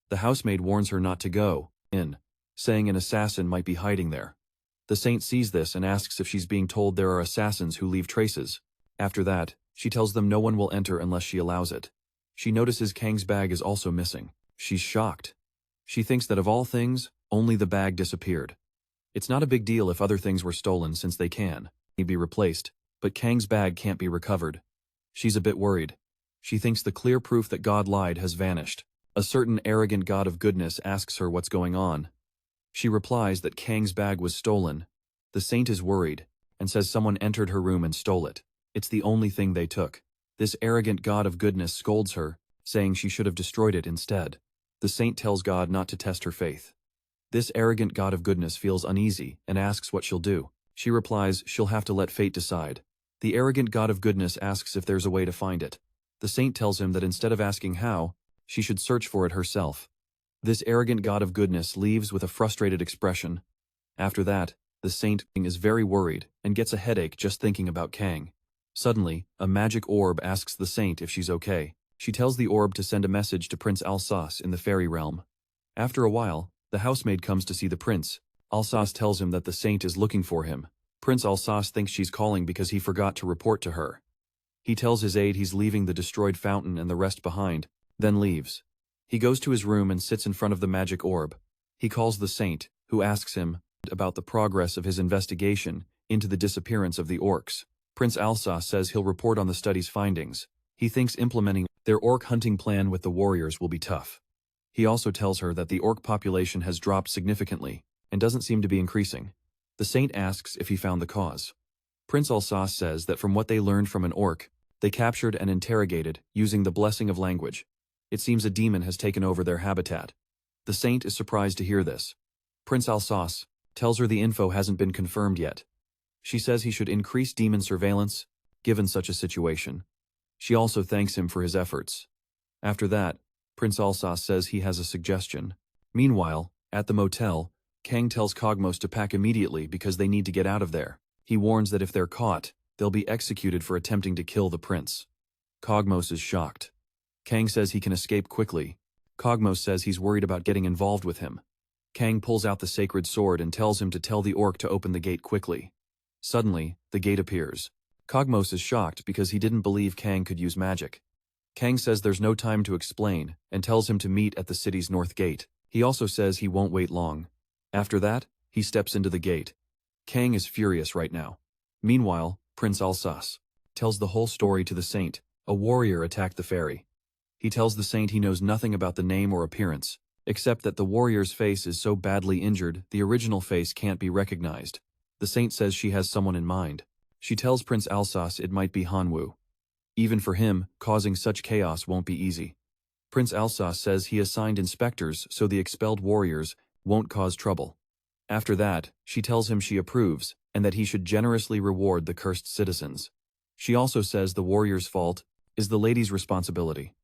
The housemaid warns her not to go in, saying an assassin might be hiding there. The saint sees this and asks if she's being told there are assassins who leave traces. After that, she tells them no one will enter unless she allows it. She notices Kang's bag is also missing. She's shocked. She thinks that of all things, only the bag disappeared. It's not a big deal if other things were stolen since they can be replaced, but Kang's bag can't be recovered. She's a bit worried. She thinks the clear proof that God lied has vanished. A certain arrogant god of goodness asks her what's going on. She replies that Kang's bag was stolen. The saint is worried, and says someone entered her room and stole it. It's the only thing they took. This arrogant god of goodness scolds her, saying she should have destroyed it instead. The saint tells God not to test her faith. This arrogant god of goodness feels uneasy and asks what she'll do. She replies she'll have to let fate decide. The arrogant god of goodness asks if there's a way to find it. The saint tells him that instead of asking how, she should search for it herself. This arrogant god of goodness leaves with a frustrated expression. After that, the saint is very worried and gets a headache just thinking about Kang. Suddenly, a magic orb asks the saint if she's okay. She tells the orb to send a message to Prince Alsace in the fairy realm. After a while, the housemaid comes to see the prince. Alsace tells him that the saint is looking for him. Prince Alsace thinks she's calling because he forgot to report to her. He tells his aide he's leaving the destroyed fountain and the rest behind, then leaves. He goes to his room and sits in front of the magic orb. He calls the saint, who asks him about the progress of his investigation into the disappearance of the orcs. Prince Alsace says he'll report on the study's findings. He thinks implementing their orc hunting plan with the warriors will be tough. He also tells her that the orc population has dropped significantly and doesn't seem to be increasing. The saint asks if he found the cause. Prince Alsace says that from what they learned from an orc, they captured and interrogated using the blessing of language. It seems a demon has taken over their habitat. The saint is surprised to hear this. Prince Alsace tells her the info hasn't been confirmed yet. She says he should increase demon surveillance, given such a situation. She also thanks him for his efforts. After that, Prince Alsace says he has a suggestion. Meanwhile, at the motel, Kang tells Cogmos to pack immediately because they need to get out of there. He warns that if they're caught, they'll be executed for attempting to kill the prince. Cogmos is shocked. Kang says he can escape quickly. Cogmos says he's worried about getting involved with him. Kang pulls out the sacred sword and tells him to tell the orc to open the gate quickly. Suddenly, the gate appears. Cogmos is shocked because he didn't believe Kang could use magic. Kang says there's no time to explain and tells him to meet at the city's north gate. He also says he won't wait long. After that, he steps into the gate. Kang is furious right now. Meanwhile, Prince Alsace tells the whole story to the saint. A warrior attacked the ferry. He tells the saint he knows nothing about the name or appearance, except that the warrior's face is so badly injured the original face can't be recognized. The saint says she has someone in mind. She tells Prince Alsace it might be Han-woo. Even for him, causing such chaos won't be easy. Prince Alsace says he assigned inspectors so the expelled warriors won't cause trouble. After that, she tells him she approves and that he should generously reward the cursed citizens. She also says the warrior's fault is the lady's responsibility.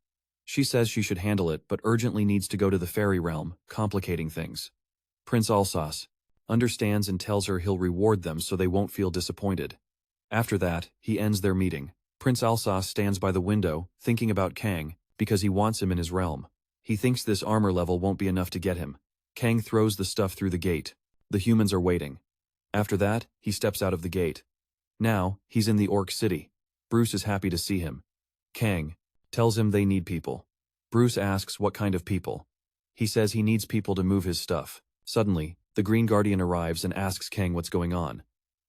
She says she should handle it but urgently needs to go to the fairy realm, complicating things. Prince Alsace understands and tells her he'll reward them so they won't feel disappointed. After that, he ends their meeting. Prince Alsace stands by the window, thinking about Kang, because he wants him in his realm. He thinks this armor level won't be enough to get him. Kang throws the stuff through the gate. The humans are waiting. After that, he steps out of the gate. Now, he's in the Orc City. Bruce is happy to see him. Kang tells him they need people. Bruce asks what kind of people. He says he needs people to move his stuff. Suddenly, the Green Guardian arrives and asks Kang what's going on.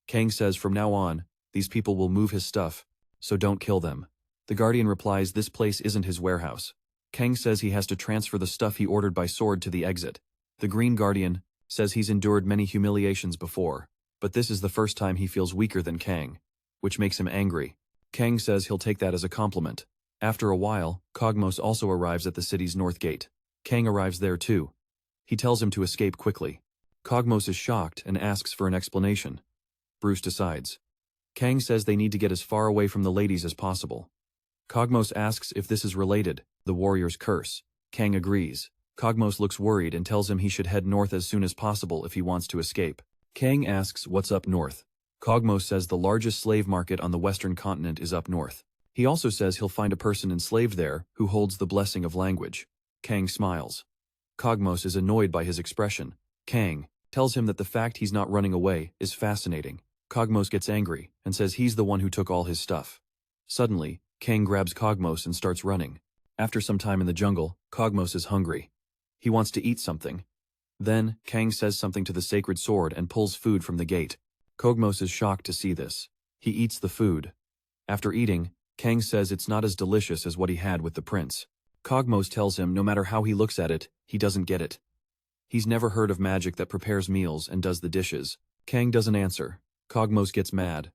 Kang says from now on, these people will move his stuff, so don't kill them. The Guardian replies this place isn't his warehouse. Kang says he has to transfer the stuff he ordered by sword to the exit. The Green Guardian says he's endured many humiliations before, but this is the first time he feels weaker than Kang, which makes him angry. Kang says he'll take that as a compliment. After a while, Cogmos also arrives at the city's north gate. Kang arrives there too. He tells him to escape quickly. Cogmos is shocked and asks for an explanation. Bruce decides. Kang says they need to get as far away from the ladies as possible. Cogmos asks if this is related, the warrior's curse. Kang agrees. Cogmos looks worried and tells him he should head north as soon as possible if he wants to escape. Kang asks what's up north. Cogmos says the largest slave market on the western continent is up north. He also says he'll find a person enslaved there who holds the blessing of language. Kang smiles. Cogmos is annoyed by his expression. Kang tells him that the fact he's not running away is fascinating. Cogmos gets angry and says he's the one who took all his stuff. Suddenly, Kang grabs Cogmos and starts running. After some time in the jungle, Cogmos is hungry. He wants to eat something. Then, Kang says something to the sacred sword and pulls food from the gate. Cogmos is shocked to see this. He eats the food. After eating, Kang says it's not as delicious as what he had with the prince. Cogmos tells him no matter how he looks at it, he doesn't get it. He's never heard of magic that prepares meals and does the dishes. Kang doesn't answer. Cogmos gets mad.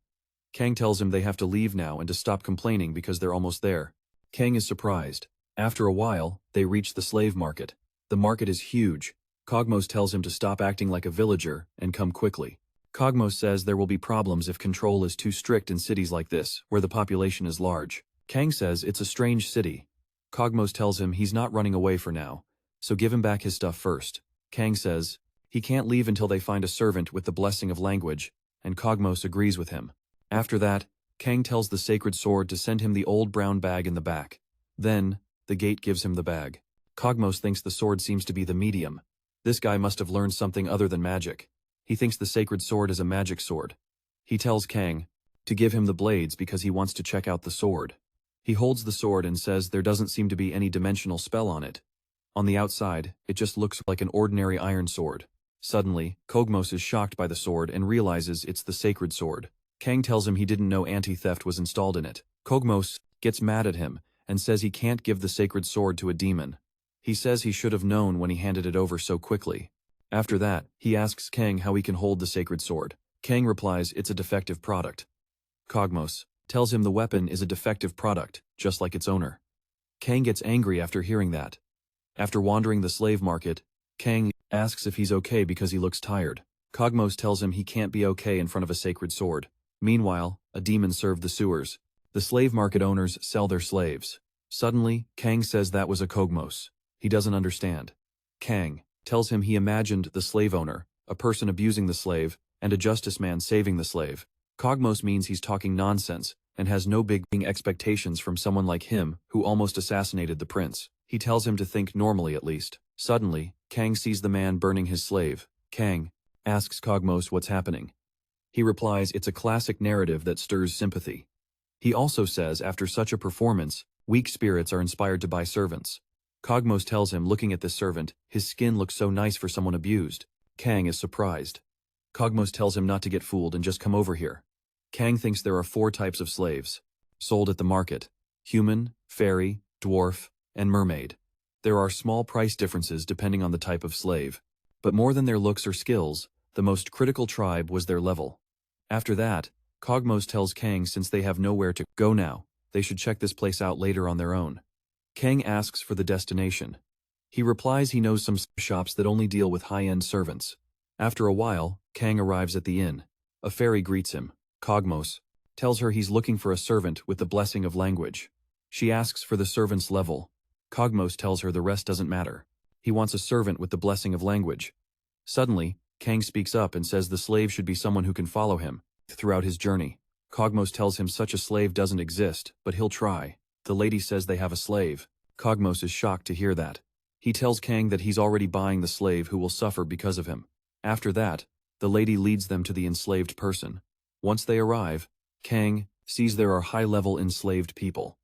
Kang tells him they have to leave now and to stop complaining because they're almost there. Kang is surprised. After a while, they reach the slave market. The market is huge. Cogmos tells him to stop acting like a villager and come quickly. Cogmos says there will be problems if control is too strict in cities like this, where the population is large. Kang says it's a strange city. Cogmos tells him he's not running away for now, so give him back his stuff first. Kang says he can't leave until they find a servant with the blessing of language, and Cogmos agrees with him. After that, Kang tells the sacred sword to send him the old brown bag in the back. Then, the gate gives him the bag. Cogmos thinks the sword seems to be the medium. This guy must have learned something other than magic. He thinks the sacred sword is a magic sword. He tells Kang to give him the blades because he wants to check out the sword. He holds the sword and says there doesn't seem to be any dimensional spell on it. On the outside, it just looks like an ordinary iron sword. Suddenly, Cogmos is shocked by the sword and realizes it's the sacred sword. Kang tells him he didn't know anti-theft was installed in it. Cogmos gets mad at him and says he can't give the sacred sword to a demon. He says he should have known when he handed it over so quickly. After that, he asks Kang how he can hold the sacred sword. Kang replies it's a defective product. Cogmos tells him the weapon is a defective product, just like its owner. Kang gets angry after hearing that. After wandering the slave market, Kang asks if he's okay because he looks tired. Kogmos tells him he can't be okay in front of a sacred sword. Meanwhile, a demon served the sewers. The slave market owners sell their slaves. Suddenly, Kang says that was a Kogmos. He doesn't understand. Kang tells him he imagined the slave owner, a person abusing the slave, and a justice man saving the slave. Kogmos means he's talking nonsense, and has no big expectations from someone like him who almost assassinated the prince. He tells him to think normally at least. Suddenly, Kang sees the man burning his slave. Kang asks Kogmos what's happening. He replies it's a classic narrative that stirs sympathy. He also says after such a performance, weak spirits are inspired to buy servants. Kogmos tells him looking at this servant, his skin looks so nice for someone abused. Kang is surprised. Kogmos tells him not to get fooled and just come over here. Kang thinks there are 4 types of slaves sold at the market: human, fairy, dwarf, and mermaid. There are small price differences depending on the type of slave. But more than their looks or skills, the most critical tribe was their level. After that, Kogmos tells Kang since they have nowhere to go now, they should check this place out later on their own. Kang asks for the destination. He replies he knows some shops that only deal with high-end servants. After a while, Kang arrives at the inn. A fairy greets him. Kogmos tells her he's looking for a servant with the blessing of language. She asks for the servant's level. Kogmos tells her the rest doesn't matter. He wants a servant with the blessing of language. Suddenly, Kang speaks up and says the slave should be someone who can follow him throughout his journey. Kogmos tells him such a slave doesn't exist, but he'll try. The lady says they have a slave. Kogmos is shocked to hear that. He tells Kang that he's already buying the slave who will suffer because of him. After that, the lady leads them to the enslaved person. Once they arrive, Kang sees there are high-level enslaved people.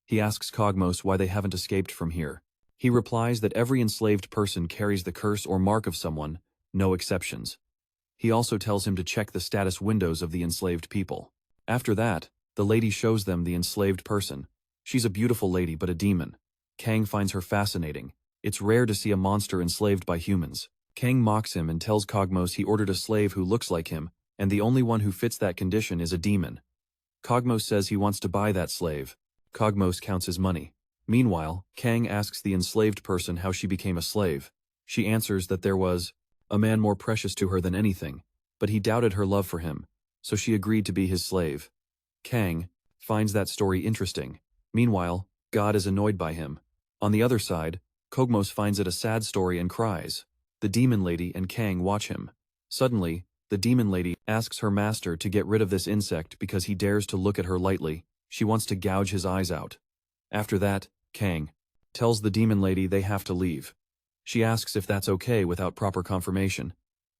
He asks Kogmos why they haven't escaped from here. He replies that every enslaved person carries the curse or mark of someone, no exceptions. He also tells him to check the status windows of the enslaved people. After that, the lady shows them the enslaved person. She's a beautiful lady but a demon. Kang finds her fascinating. It's rare to see a monster enslaved by humans. Kang mocks him and tells Kogmos he ordered a slave who looks like him, and the only one who fits that condition is a demon. Kogmos says he wants to buy that slave. Kogmos counts his money. Meanwhile, Kang asks the enslaved person how she became a slave. She answers that there was a man more precious to her than anything, but he doubted her love for him, so she agreed to be his slave. Kang finds that story interesting. Meanwhile, God is annoyed by him. On the other side, Kogmos finds it a sad story and cries. The demon lady and Kang watch him. Suddenly, the demon lady asks her master to get rid of this insect because he dares to look at her lightly. She wants to gouge his eyes out. After that, Kang tells the demon lady they have to leave. She asks if that's okay without proper confirmation.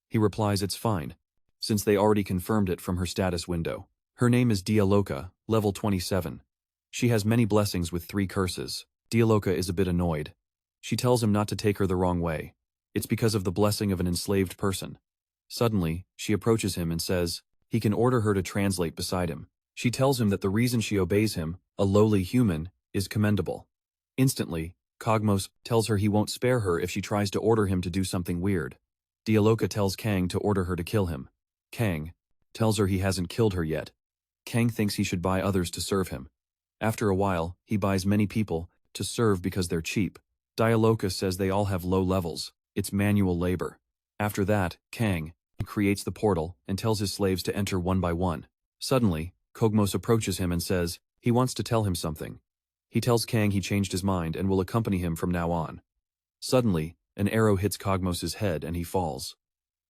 He replies it's fine, since they already confirmed it from her status window. Her name is Dialoka, level 27. She has many blessings with 3 curses. Dialoka is a bit annoyed. She tells him not to take her the wrong way. It's because of the blessing of an enslaved person. Suddenly, she approaches him and says he can order her to translate beside him. She tells him that the reason she obeys him, a lowly human, is commendable. Instantly, Kogmos tells her he won't spare her if she tries to order him to do something weird. Dialoka tells Kang to order her to kill him. Kang tells her he hasn't killed her yet. Kang thinks he should buy others to serve him. After a while, he buys many people to serve because they're cheap. Dialoka says they all have low levels. It's manual labor. After that, Kang creates the portal and tells his slaves to enter one by one. Suddenly, Kogmos approaches him and says he wants to tell him something. He tells Kang he changed his mind and will accompany him from now on. Suddenly, an arrow hits Kogmos' head and he falls.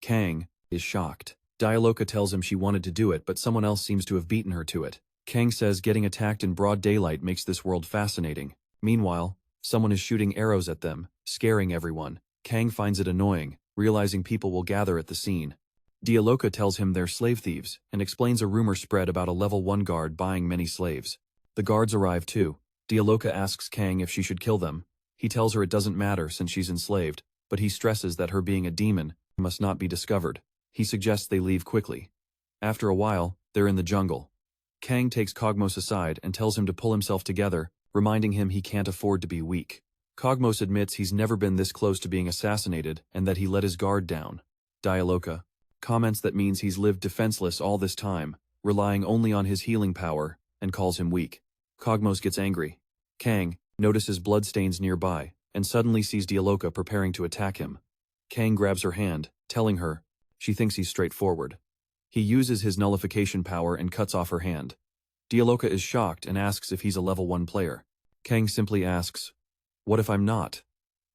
Kang is shocked. Dialoka tells him she wanted to do it but someone else seems to have beaten her to it. Kang says getting attacked in broad daylight makes this world fascinating. Meanwhile, someone is shooting arrows at them, scaring everyone. Kang finds it annoying, realizing people will gather at the scene. Dialoka tells him they're slave thieves and explains a rumor spread about a level 1 guard buying many slaves. The guards arrive too. Dialoka asks Kang if she should kill them. He tells her it doesn't matter since she's enslaved, but he stresses that her being a demon must not be discovered. He suggests they leave quickly. After a while, they're in the jungle. Kang takes Kogmos aside and tells him to pull himself together, reminding him he can't afford to be weak. Kogmos admits he's never been this close to being assassinated and that he let his guard down. Dialoka comments that means he's lived defenseless all this time, relying only on his healing power, and calls him weak. Kogmos gets angry. Kang notices bloodstains nearby and suddenly sees Dialoka preparing to attack him. Kang grabs her hand, telling her. She thinks he's straightforward. He uses his nullification power and cuts off her hand. Dialoka is shocked and asks if he's a level 1 player. Kang simply asks, "What if I'm not?"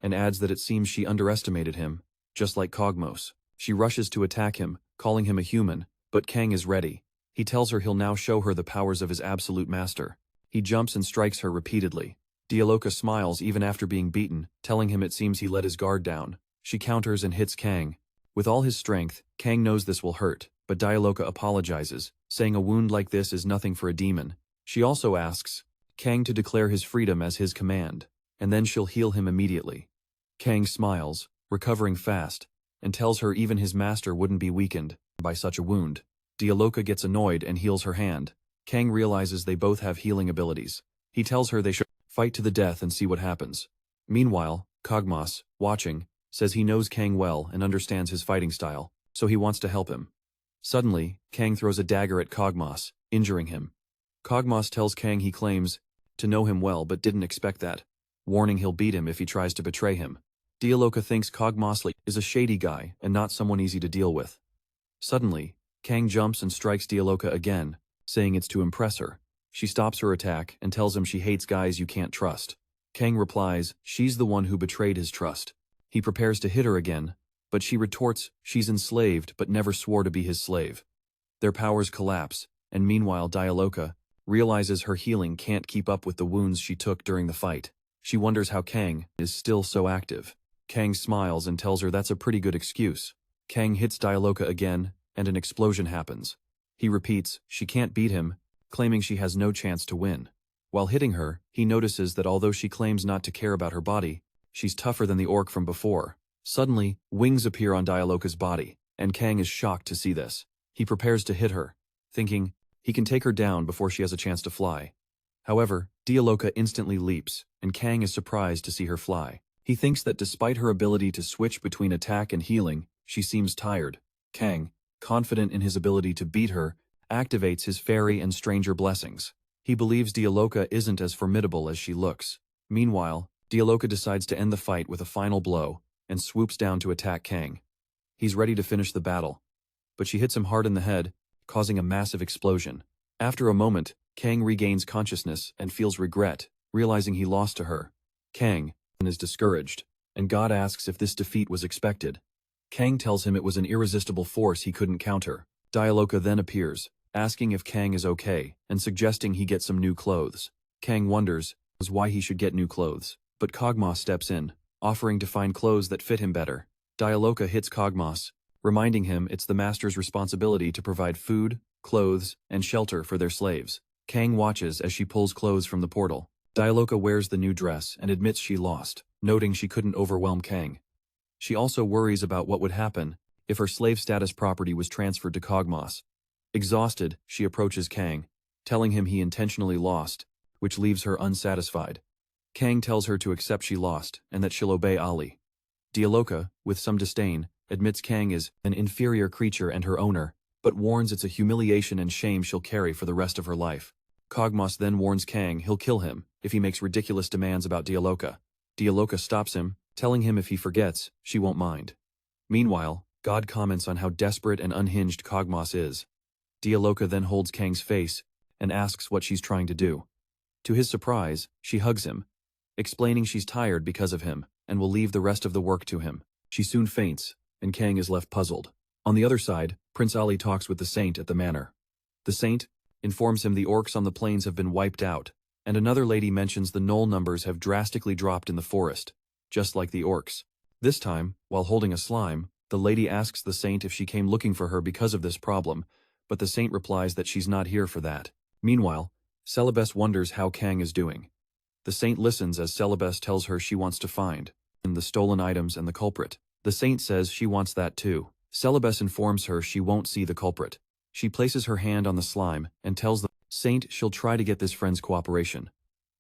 and adds that it seems she underestimated him, just like Cogmos. She rushes to attack him, calling him a human, but Kang is ready. He tells her he'll now show her the powers of his absolute master. He jumps and strikes her repeatedly. Dialoka smiles even after being beaten, telling him it seems he let his guard down. She counters and hits Kang. With all his strength, Kang knows this will hurt, but Dialoka apologizes, saying a wound like this is nothing for a demon. She also asks Kang to declare his freedom as his command, and then she'll heal him immediately. Kang smiles, recovering fast, and tells her even his master wouldn't be weakened by such a wound. Dialoka gets annoyed and heals her hand. Kang realizes they both have healing abilities. He tells her they should fight to the death and see what happens. Meanwhile, Cogmos, watching, says he knows Kang well and understands his fighting style, so he wants to help him. Suddenly, Kang throws a dagger at Cogmos, injuring him. Cogmos tells Kang he claims to know him well but didn't expect that, warning he'll beat him if he tries to betray him. Dialoka thinks Cogmos is a shady guy and not someone easy to deal with. Suddenly, Kang jumps and strikes Dialoka again, saying it's to impress her. She stops her attack and tells him she hates guys you can't trust. Kang replies she's the one who betrayed his trust. He prepares to hit her again, but she retorts she's enslaved but never swore to be his slave. Their powers collapse, and meanwhile Dialoka realizes her healing can't keep up with the wounds she took during the fight. She wonders how Kang is still so active. Kang smiles and tells her that's a pretty good excuse. Kang hits Dialoka again, and an explosion happens. He repeats she can't beat him, claiming she has no chance to win. While hitting her, he notices that although she claims not to care about her body, she's tougher than the orc from before. Suddenly, wings appear on Dialoka's body, and Kang is shocked to see this. He prepares to hit her, thinking he can take her down before she has a chance to fly. However, Dialoka instantly leaps, and Kang is surprised to see her fly. He thinks that despite her ability to switch between attack and healing, she seems tired. Kang, confident in his ability to beat her, activates his fairy and stranger blessings. He believes Dialoka isn't as formidable as she looks. Meanwhile, Dialoka decides to end the fight with a final blow, and swoops down to attack Kang. He's ready to finish the battle, but she hits him hard in the head, causing a massive explosion. After a moment, Kang regains consciousness and feels regret, realizing he lost to her. Kang is discouraged, and God asks if this defeat was expected. Kang tells him it was an irresistible force he couldn't counter. Dialoka then appears, asking if Kang is okay, and suggesting he get some new clothes. Kang wonders why he should get new clothes, but Cogmos steps in, offering to find clothes that fit him better. Dialoka hits Cogmos, reminding him it's the master's responsibility to provide food, clothes, and shelter for their slaves. Kang watches as she pulls clothes from the portal. Dialoka wears the new dress and admits she lost, noting she couldn't overwhelm Kang. She also worries about what would happen if her slave status property was transferred to Cogmos. Exhausted, she approaches Kang, telling him he intentionally lost, which leaves her unsatisfied. Kang tells her to accept she lost and that she'll obey Ali. Dialoka, with some disdain, admits Kang is an inferior creature and her owner, but warns it's a humiliation and shame she'll carry for the rest of her life. Cogmos then warns Kang he'll kill him if he makes ridiculous demands about Dialoka. Dialoka stops him, telling him if he forgets, she won't mind. Meanwhile, God comments on how desperate and unhinged Cogmos is. Dialoka then holds Kang's face and asks what she's trying to do. To his surprise, she hugs him, explaining she's tired because of him and will leave the rest of the work to him. She soon faints, and Kang is left puzzled. On the other side, Prince Ali talks with the Saint at the manor. The Saint informs him the orcs on the plains have been wiped out, and another lady mentions the gnoll numbers have drastically dropped in the forest, just like the orcs. This time, while holding a slime, the lady asks the Saint if she came looking for her because of this problem, but the Saint replies that she's not here for that. Meanwhile, Celebes wonders how Kang is doing. The Saint listens as Celebes tells her she wants to find the stolen items and the culprit. The Saint says she wants that too. Celebes informs her she won't see the culprit. She places her hand on the slime and tells the Saint she'll try to get this friend's cooperation.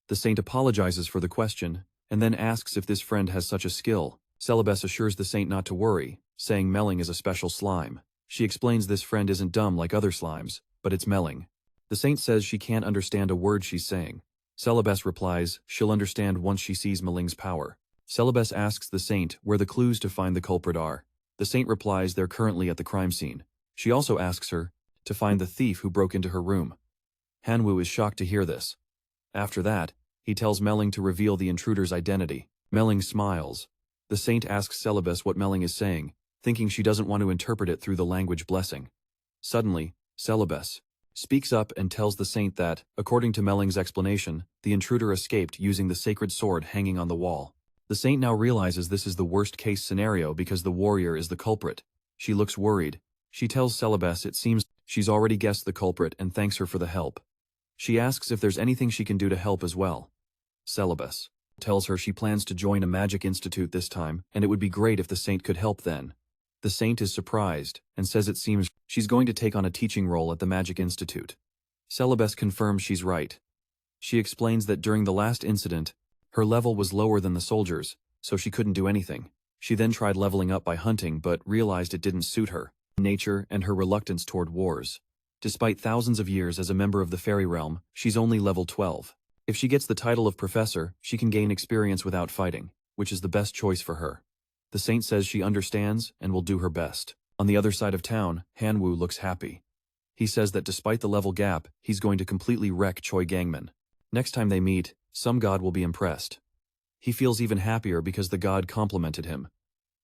The Saint apologizes for the question and then asks if this friend has such a skill. Celebes assures the Saint not to worry, saying Melling is a special slime. She explains this friend isn't dumb like other slimes, but it's Melling. The Saint says she can't understand a word she's saying. Celebes replies she'll understand once she sees Melling's power. Celebes asks the saint where the clues to find the culprit are. The saint replies they're currently at the crime scene. She also asks her to find the thief who broke into her room. Han-woo is shocked to hear this. After that, he tells Melling to reveal the intruder's identity. Melling smiles. The saint asks Celebes what Melling is saying, thinking she doesn't want to interpret it through the language blessing. Suddenly, Celebes speaks up and tells the saint that, according to Melling's explanation, the intruder escaped using the sacred sword hanging on the wall. The saint now realizes this is the worst-case scenario because the warrior is the culprit. She looks worried. She tells Celebes it seems she's already guessed the culprit and thanks her for the help. She asks if there's anything she can do to help as well. Celebes tells her she plans to join a magic institute this time, and it would be great if the saint could help then. The saint is surprised, and says it seems she's going to take on a teaching role at the magic institute. Celebes confirms she's right. She explains that during the last incident, her level was lower than the soldiers, so she couldn't do anything. She then tried leveling up by hunting but realized it didn't suit her, nature and her reluctance toward wars. Despite thousands of years as a member of the fairy realm, she's only level 12. If she gets the title of professor, she can gain experience without fighting, which is the best choice for her. The saint says she understands and will do her best. On the other side of town, Han-woo looks happy. He says that despite the level gap, he's going to completely wreck Choi Gangmin. Next time they meet, some god will be impressed. He feels even happier because the god complimented him.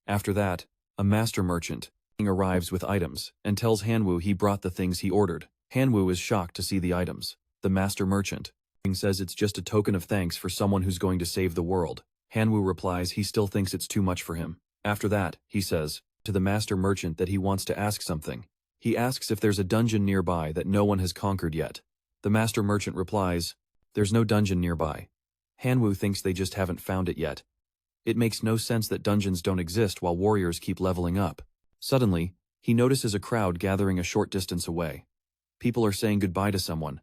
After that, a master merchant arrives with items and tells Han-woo he brought the things he ordered. Han-woo is shocked to see the items. The master merchant says it's just a token of thanks for someone who's going to save the world. Han-woo replies he still thinks it's too much for him. After that, he says to the master merchant that he wants to ask something. He asks if there's a dungeon nearby that no one has conquered yet. The master merchant replies, "There's no dungeon nearby." Han-woo thinks they just haven't found it yet. It makes no sense that dungeons don't exist while warriors keep leveling up. Suddenly, he notices a crowd gathering a short distance away. People are saying goodbye to someone.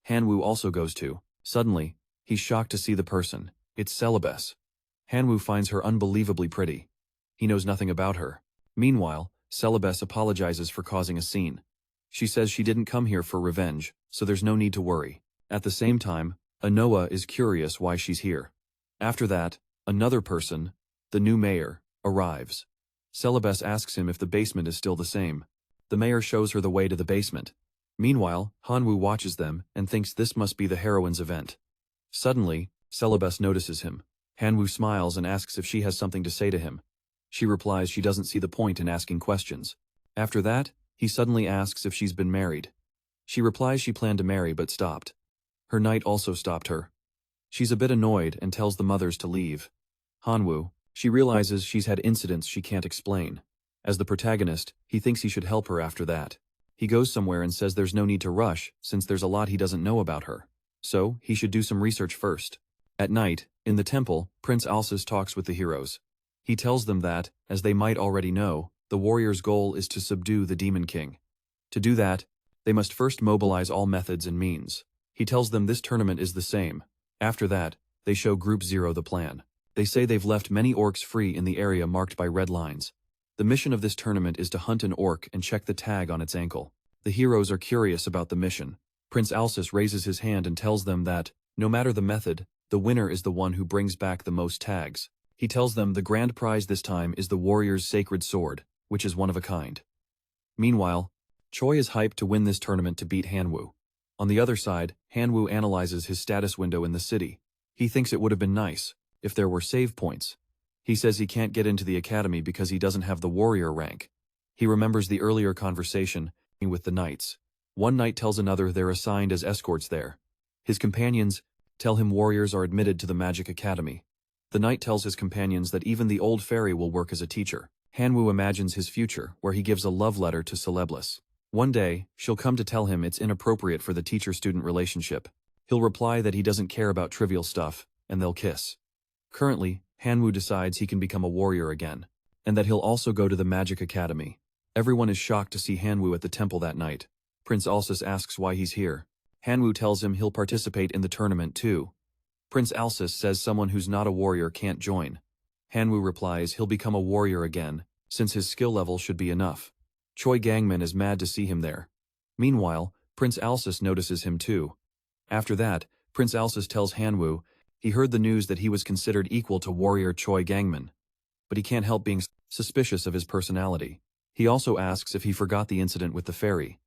Han-woo also goes too. Suddenly, he's shocked to see the person. It's Celebes. Han-woo finds her unbelievably pretty. He knows nothing about her. Meanwhile, Celebes apologizes for causing a scene. She says she didn't come here for revenge, so there's no need to worry. At the same time, Anoa is curious why she's here. After that, another person, the new mayor, arrives. Celebes asks him if the basement is still the same. The mayor shows her the way to the basement. Meanwhile, Han-woo watches them and thinks this must be the heroine's event. Suddenly, Celebes notices him. Han-woo smiles and asks if she has something to say to him. She replies she doesn't see the point in asking questions. After that, he suddenly asks if she's been married. She replies she planned to marry but stopped. Her knight also stopped her. She's a bit annoyed and tells the mothers to leave. Han-woo, she realizes she's had incidents she can't explain. As the protagonist, he thinks he should help her after that. He goes somewhere and says there's no need to rush since there's a lot he doesn't know about her. So, he should do some research first. At night, in the temple, Prince Alsus talks with the heroes. He tells them that, as they might already know, the warrior's goal is to subdue the Demon King. To do that, they must first mobilize all methods and means. He tells them this tournament is the same. After that, they show Group Zero the plan. They say they've left many orcs free in the area marked by red lines. The mission of this tournament is to hunt an orc and check the tag on its ankle. The heroes are curious about the mission. Prince Alsus raises his hand and tells them that, no matter the method, the winner is the one who brings back the most tags. He tells them the grand prize this time is the warrior's sacred sword, which is one of a kind. Meanwhile, Choi is hyped to win this tournament to beat Han-woo. On the other side, Han-woo analyzes his status window in the city. He thinks it would have been nice if there were save points. He says he can't get into the academy because he doesn't have the warrior rank. He remembers the earlier conversation with the knights. One knight tells another they're assigned as escorts there. His companions tell him warriors are admitted to the magic academy. The knight tells his companions that even the old fairy will work as a teacher. Han-woo imagines his future, where he gives a love letter to Celebes. One day, she'll come to tell him it's inappropriate for the teacher-student relationship. He'll reply that he doesn't care about trivial stuff, and they'll kiss. Currently, Han-woo decides he can become a warrior again, and that he'll also go to the magic academy. Everyone is shocked to see Han-woo at the temple that night. Prince Alsus asks why he's here. Han-woo tells him he'll participate in the tournament too. Prince Alsus says someone who's not a warrior can't join. Han-woo replies he'll become a warrior again, since his skill level should be enough. Choi Gangmin is mad to see him there. Meanwhile, Prince Alsus notices him too. After that, Prince Alsus tells Han-woo He heard the news that he was considered equal to warrior Choi Gangman, but he can't help being suspicious of his personality. He also asks if he forgot the incident with the fairy.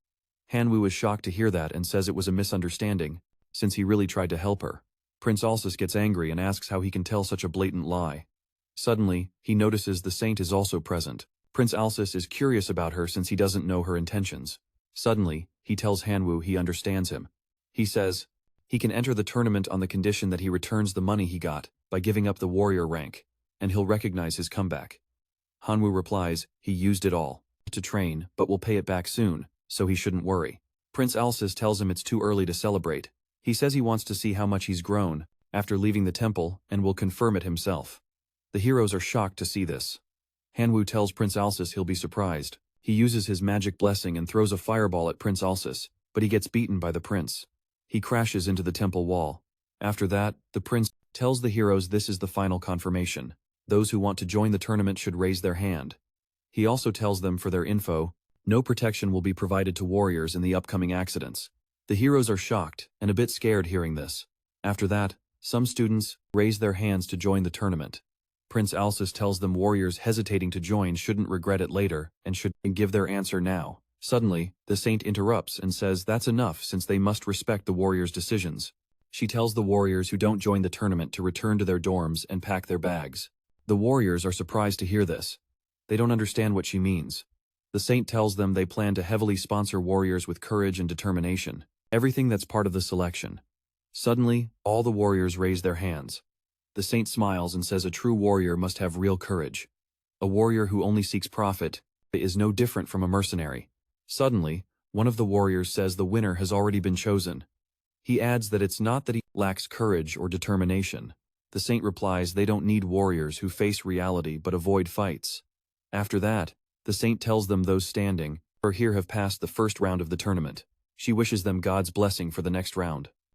Han-woo is shocked to hear that and says it was a misunderstanding, since he really tried to help her. Prince Alsus gets angry and asks how he can tell such a blatant lie. Suddenly, he notices the saint is also present. Prince Alsus is curious about her since he doesn't know her intentions. Suddenly, he tells Han-woo he understands him. He says he can enter the tournament on the condition that he returns the money he got by giving up the warrior rank, and he'll recognize his comeback. Han-woo replies he used it all to train but will pay it back soon, so he shouldn't worry. Prince Alsus tells him it's too early to celebrate. He says he wants to see how much he's grown after leaving the temple and will confirm it himself. The heroes are shocked to see this. Han-woo tells Prince Alsus he'll be surprised. He uses his magic blessing and throws a fireball at Prince Alsus, but he gets beaten by the prince. He crashes into the temple wall. After that, the prince tells the heroes this is the final confirmation. Those who want to join the tournament should raise their hand. He also tells them for their info, no protection will be provided to warriors in the upcoming accidents. The heroes are shocked and a bit scared hearing this. After that, some students raise their hands to join the tournament. Prince Alsus tells them warriors hesitating to join shouldn't regret it later and should give their answer now. Suddenly, the saint interrupts and says that's enough since they must respect the warriors' decisions. She tells the warriors who don't join the tournament to return to their dorms and pack their bags. The warriors are surprised to hear this. They don't understand what she means. The saint tells them they plan to heavily sponsor warriors with courage and determination. Everything that's part of the selection. Suddenly, all the warriors raise their hands. The saint smiles and says a true warrior must have real courage. A warrior who only seeks profit is no different from a mercenary. Suddenly, one of the warriors says the winner has already been chosen. He adds that it's not that he lacks courage or determination. The saint replies they don't need warriors who face reality but avoid fights. After that, the saint tells them those standing or here have passed the first round of the tournament. She wishes them God's blessing for the next round.